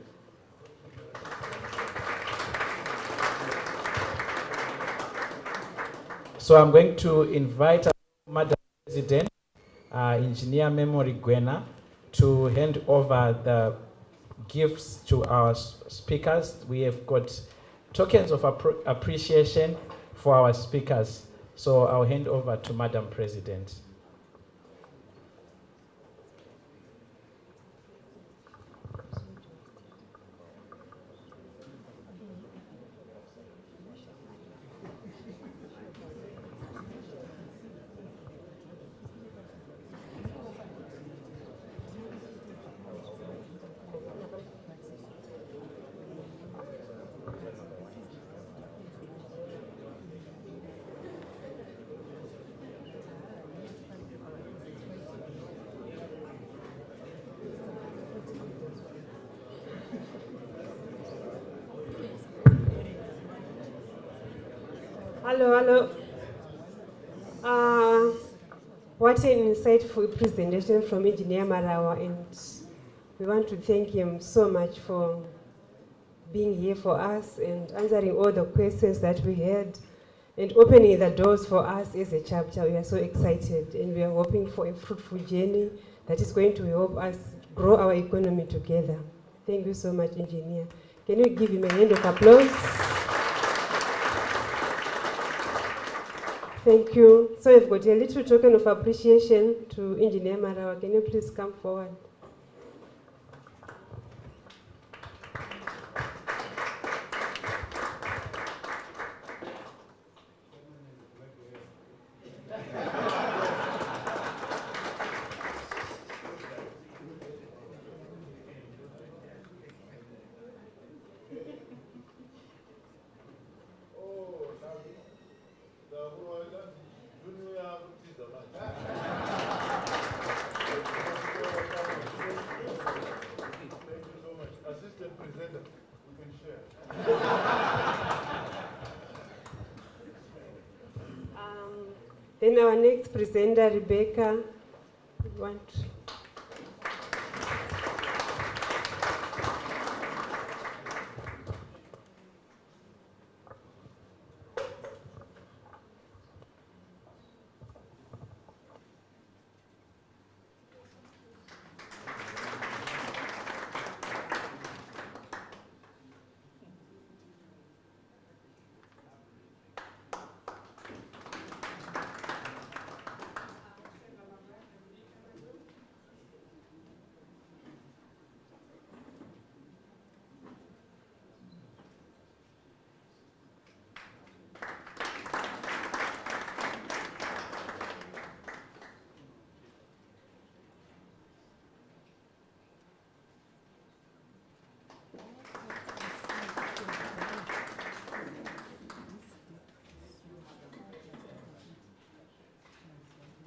So I'm going to invite Madam President, Engineer Memory Gwena, to hand over the gifts to our speakers. We have got tokens of appreciation for our speakers. So I'll hand over to Madam President. Hello. What an insightful presentation from Engineer Marawa, and we want to thank him so much for being here for us and answering all the questions that we had and opening the doors for us as a chapter. We are so excited and we are hoping for a fruitful journey that is going to help us grow our economy together. Thank you so much, Engineer. Can you give him a hand of applause? Thank you. So we've got a little token of appreciation to Engineer Marawa. Can you please come forward? Then our next presenter, Rebecca, you want to...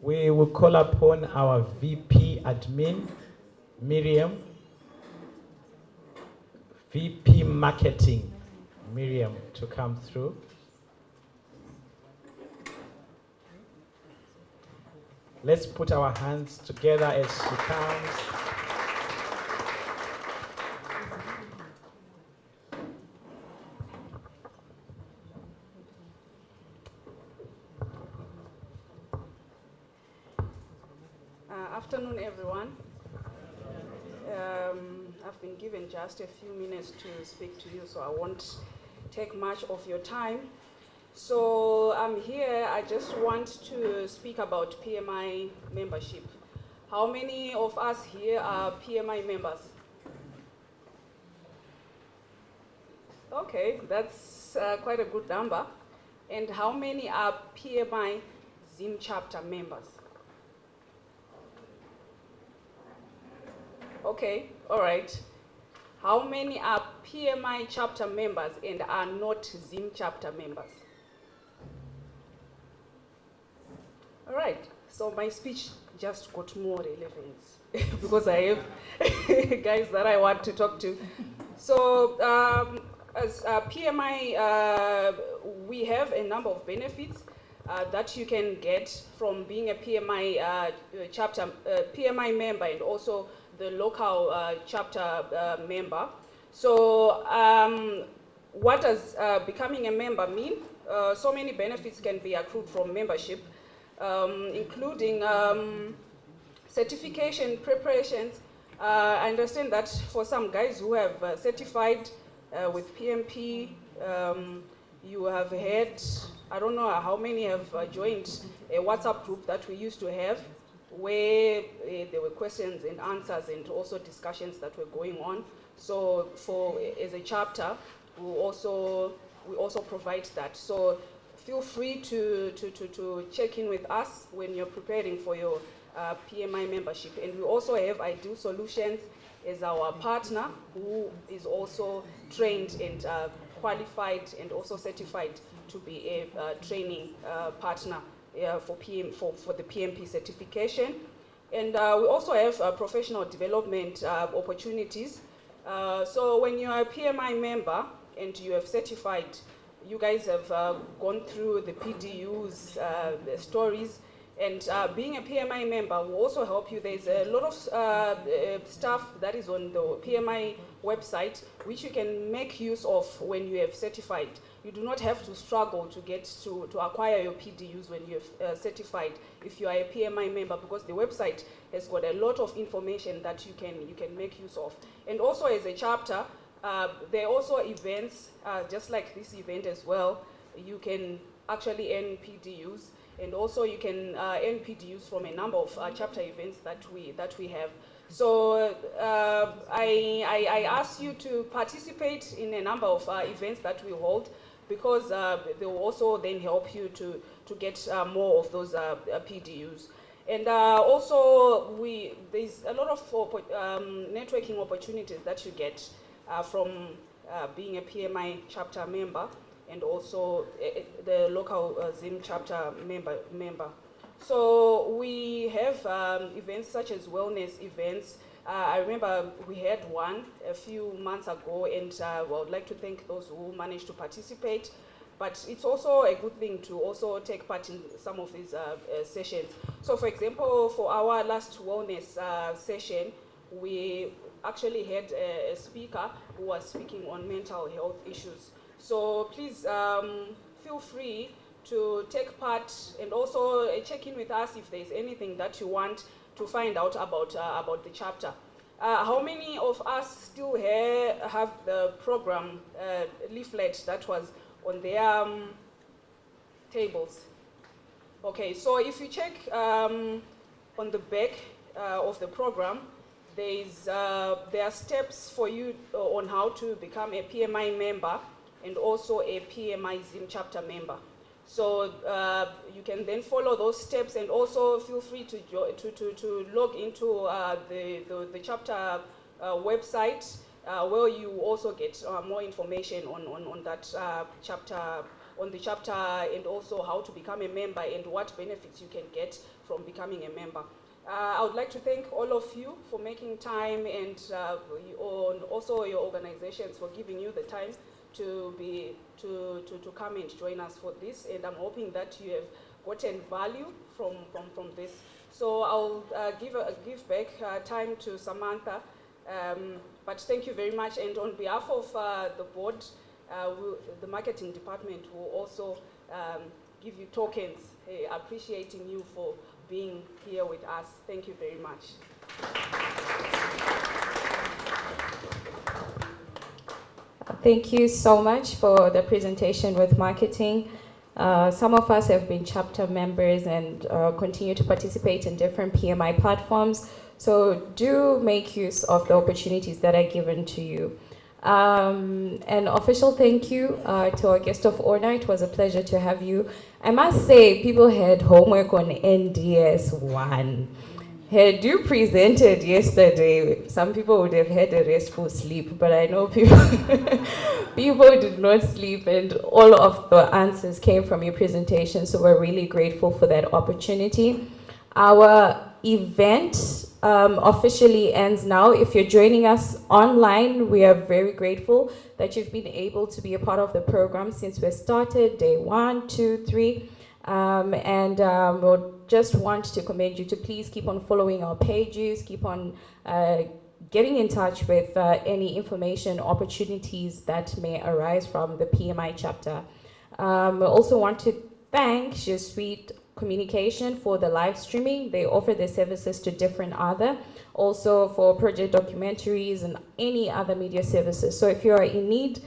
We will call upon our VP Admin, Miriam. VP Marketing, Miriam, to come through. Let's put our hands together as she comes. Afternoon, everyone. I've been given just a few minutes to speak to you, so I won't take much of your time. So I'm here, I just want to speak about PMI membership. How many of us here are PMI members? Okay, that's quite a good number. And how many are PMI Zim chapter members? Okay, all right. How many are PMI chapter members and are not Zim chapter members? All right, so my speech just got more relevance because I have guys that I want to talk to. So as PMI, we have a number of benefits that you can get from being a PMI chapter, PMI member, and also the local chapter member. So what does becoming a member mean? So many benefits can be accrued from membership, including certification preparations. I understand that for some guys who have certified with PMP, you have had, I don't know how many have joined a WhatsApp group that we used to have, where there were questions and answers and also discussions that were going on. So as a chapter, we also provide that. So feel free to check in with us when you're preparing for your PMI membership. And we also have Ideal Solutions as our partner, who is also trained and qualified and also certified to be a training partner for the PMP certification. And we also have professional development opportunities. So when you are a PMI member and you have certified you guys have gone through the PDU's the stories, and being a PMI member will also help you. There's a lot of stuff that is on the PMI website which you can make use of when you have certified. You do not have to struggle to get to acquire your PDUs when you have certified if you are a PMI member, because the website has got a lot of information that you can make use of. And also as a chapter, there are also events, just like this event as well. You can actually earn PDUs, and also you can earn PDUs from a number of chapter events that we have. So I ask you to participate in a number of events that we hold, because they will also then help you to get more of those PDUs. And also there's a lot of networking opportunities that you get from being a PMI chapter member, and also the local Zim chapter member. So we have events such as wellness events. I remember we had one a few months ago, and I would like to thank those who managed to participate. But it's also a good thing to also take part in some of these sessions. So for example, for our last wellness session, we actually had a speaker who was speaking on mental health issues. So please feel free to take part, and also check in with us if there's anything that you want to find out about the chapter. How many of us still have the program leaflet that was on their tables? Okay, so if you check on the back of the program, there are steps for you on how to become a PMI member and also a PMI Zim chapter member. So you can then follow those steps, and also feel free to log into the chapter website, where you also get more information on that chapter, on the chapter, and also how to become a member and what benefits you can get from becoming a member. I would like to thank all of you for making time, and also your organizations for giving you the time to come and join us for this, and I'm hoping that you have gotten value from this. So I'll give back time to Samantha, but thank you very much, and on behalf of the board, the marketing department will also give you tokens appreciating you for being here with us. Thank you very much. Thank you so much for the presentation with marketing. Some of us have been chapter members and continue to participate in different PMI platforms. So do make use of the opportunities that are given to you. An official thank you to our guest of honor. It was a pleasure to have you. I must say, people had homework on NDS 1. Had you presented yesterday, some people would have had a restful sleep, but I know people people did not sleep, and all of the answers came from your presentation, so we're really grateful for that opportunity. Our event officially ends now. If you're joining us online, we are very grateful that you've been able to be a part of the program since we started day 1, 2, 3. We'll just want to commend you to please keep on following our pages, keep on getting in touch with any information opportunities that may arise from the PMI chapter. We also want to thank Je Suite Communication for the live streaming. They offer their services to different other, also for project documentaries and any other media services. So if you are in need,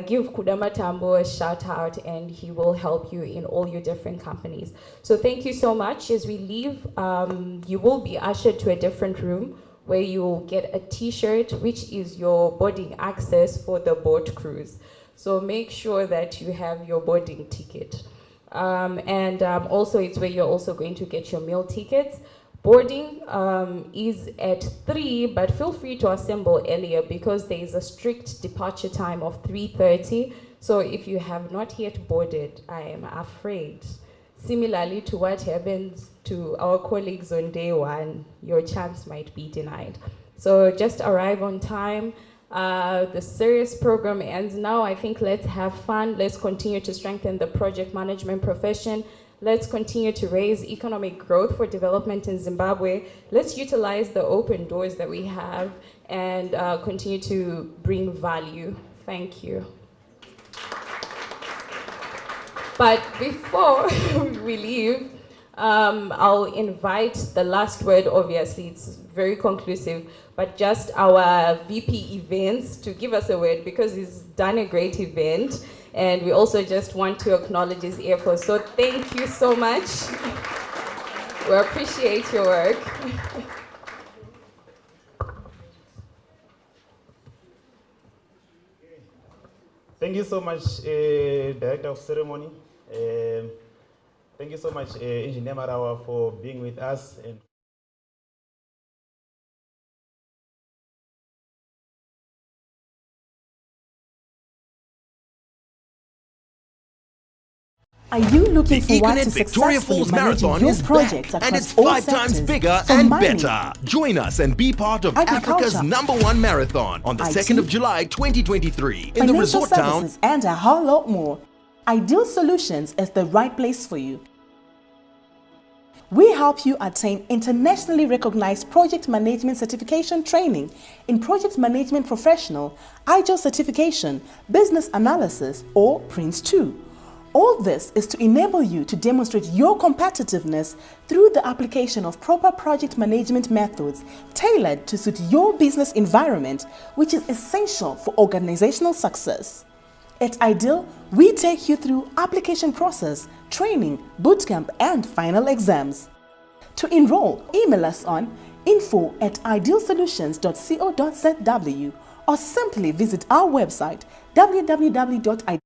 give Kudama Tambo a shout out, and he will help you in all your different companies. So thank you so much. As we leave, you will be ushered to a different room where you will get a t-shirt, which is your boarding access for the boat cruise. So make sure that you have your boarding ticket. Also it's where you're also going to get your meal tickets. Boarding is at 3, but feel free to assemble earlier because there is a strict departure time of 3:30. So if you have not yet boarded, I am afraid, similarly to what happens to our colleagues on day 1, your chance might be denied. So just arrive on time. The serious program ends now. I think let's have fun. Let's continue to strengthen the project management profession. Let's continue to raise economic growth for development in Zimbabwe. Let's utilize the open doors that we have and continue to bring value. Thank you. But before we leave, I'll invite the last word. Obviously, it's very conclusive, but just our VP events to give us a word, because he's done a great event, and we also just want to acknowledge his effort. So thank you so much. We appreciate your work. Thank you so much, Director of Ceremony. Thank you so much, Engineer Marawa, for being with us. And Are you looking The for one Econet to Victoria successfully Falls manage Marathon your is projects back, and across it's all 5 times sectors, bigger from and mining, better. Join us and be part of agriculture, Africa's #1 marathon on the IT, 2nd of July 2023 in the financial resort town. services, and a whole lot more. Ideal Solutions is the right place for you. We help you attain internationally recognized project management certification training in project management professional, IGEL certification, business analysis, or Prince 2. All this is to enable you to demonstrate your competitiveness through the application of proper project management methods tailored to suit your business environment, which is essential for organizational success. At Ideal, we take you through application process, training, bootcamp, and final exams. To enroll, email us on info@idealsolutions.co.zw or simply visit our website www.ideal.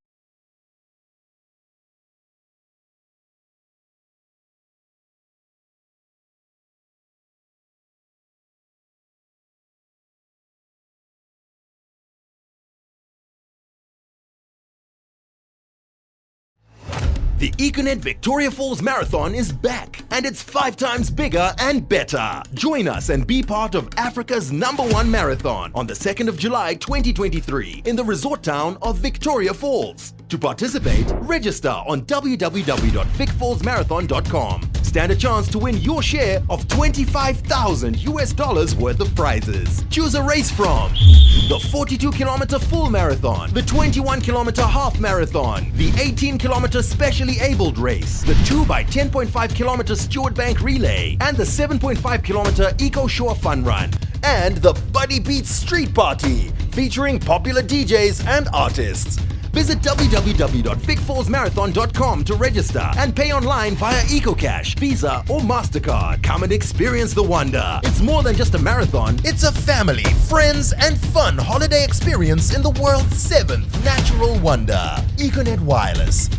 The Econet Victoria Falls Marathon is back, and it's 5 times bigger and better. Join us and be part of Africa's #1 marathon on the 2nd of July 2023 in the resort town of Victoria Falls. To participate, register on www.vicfallsmarathon.com. Stand a chance to win your share of $25,000 worth of prizes. Choose a race from the 42-kilometer full marathon, the 21-kilometer half marathon, the 18-kilometer specially abled race, the 2x10.5-kilometer Stewart Bank relay, and the 7.5-kilometer Eco Shore Fun Run, and the Buddy Beats Street Party, featuring popular DJs and artists. Visit www.vicfallsmarathon.com to register and pay online via EcoCash, Visa, or MasterCard. Come and experience the wonder. It's more than just a marathon. It's a family, friends, and fun holiday experience in the world's 7th natural wonder. Econet Wireless.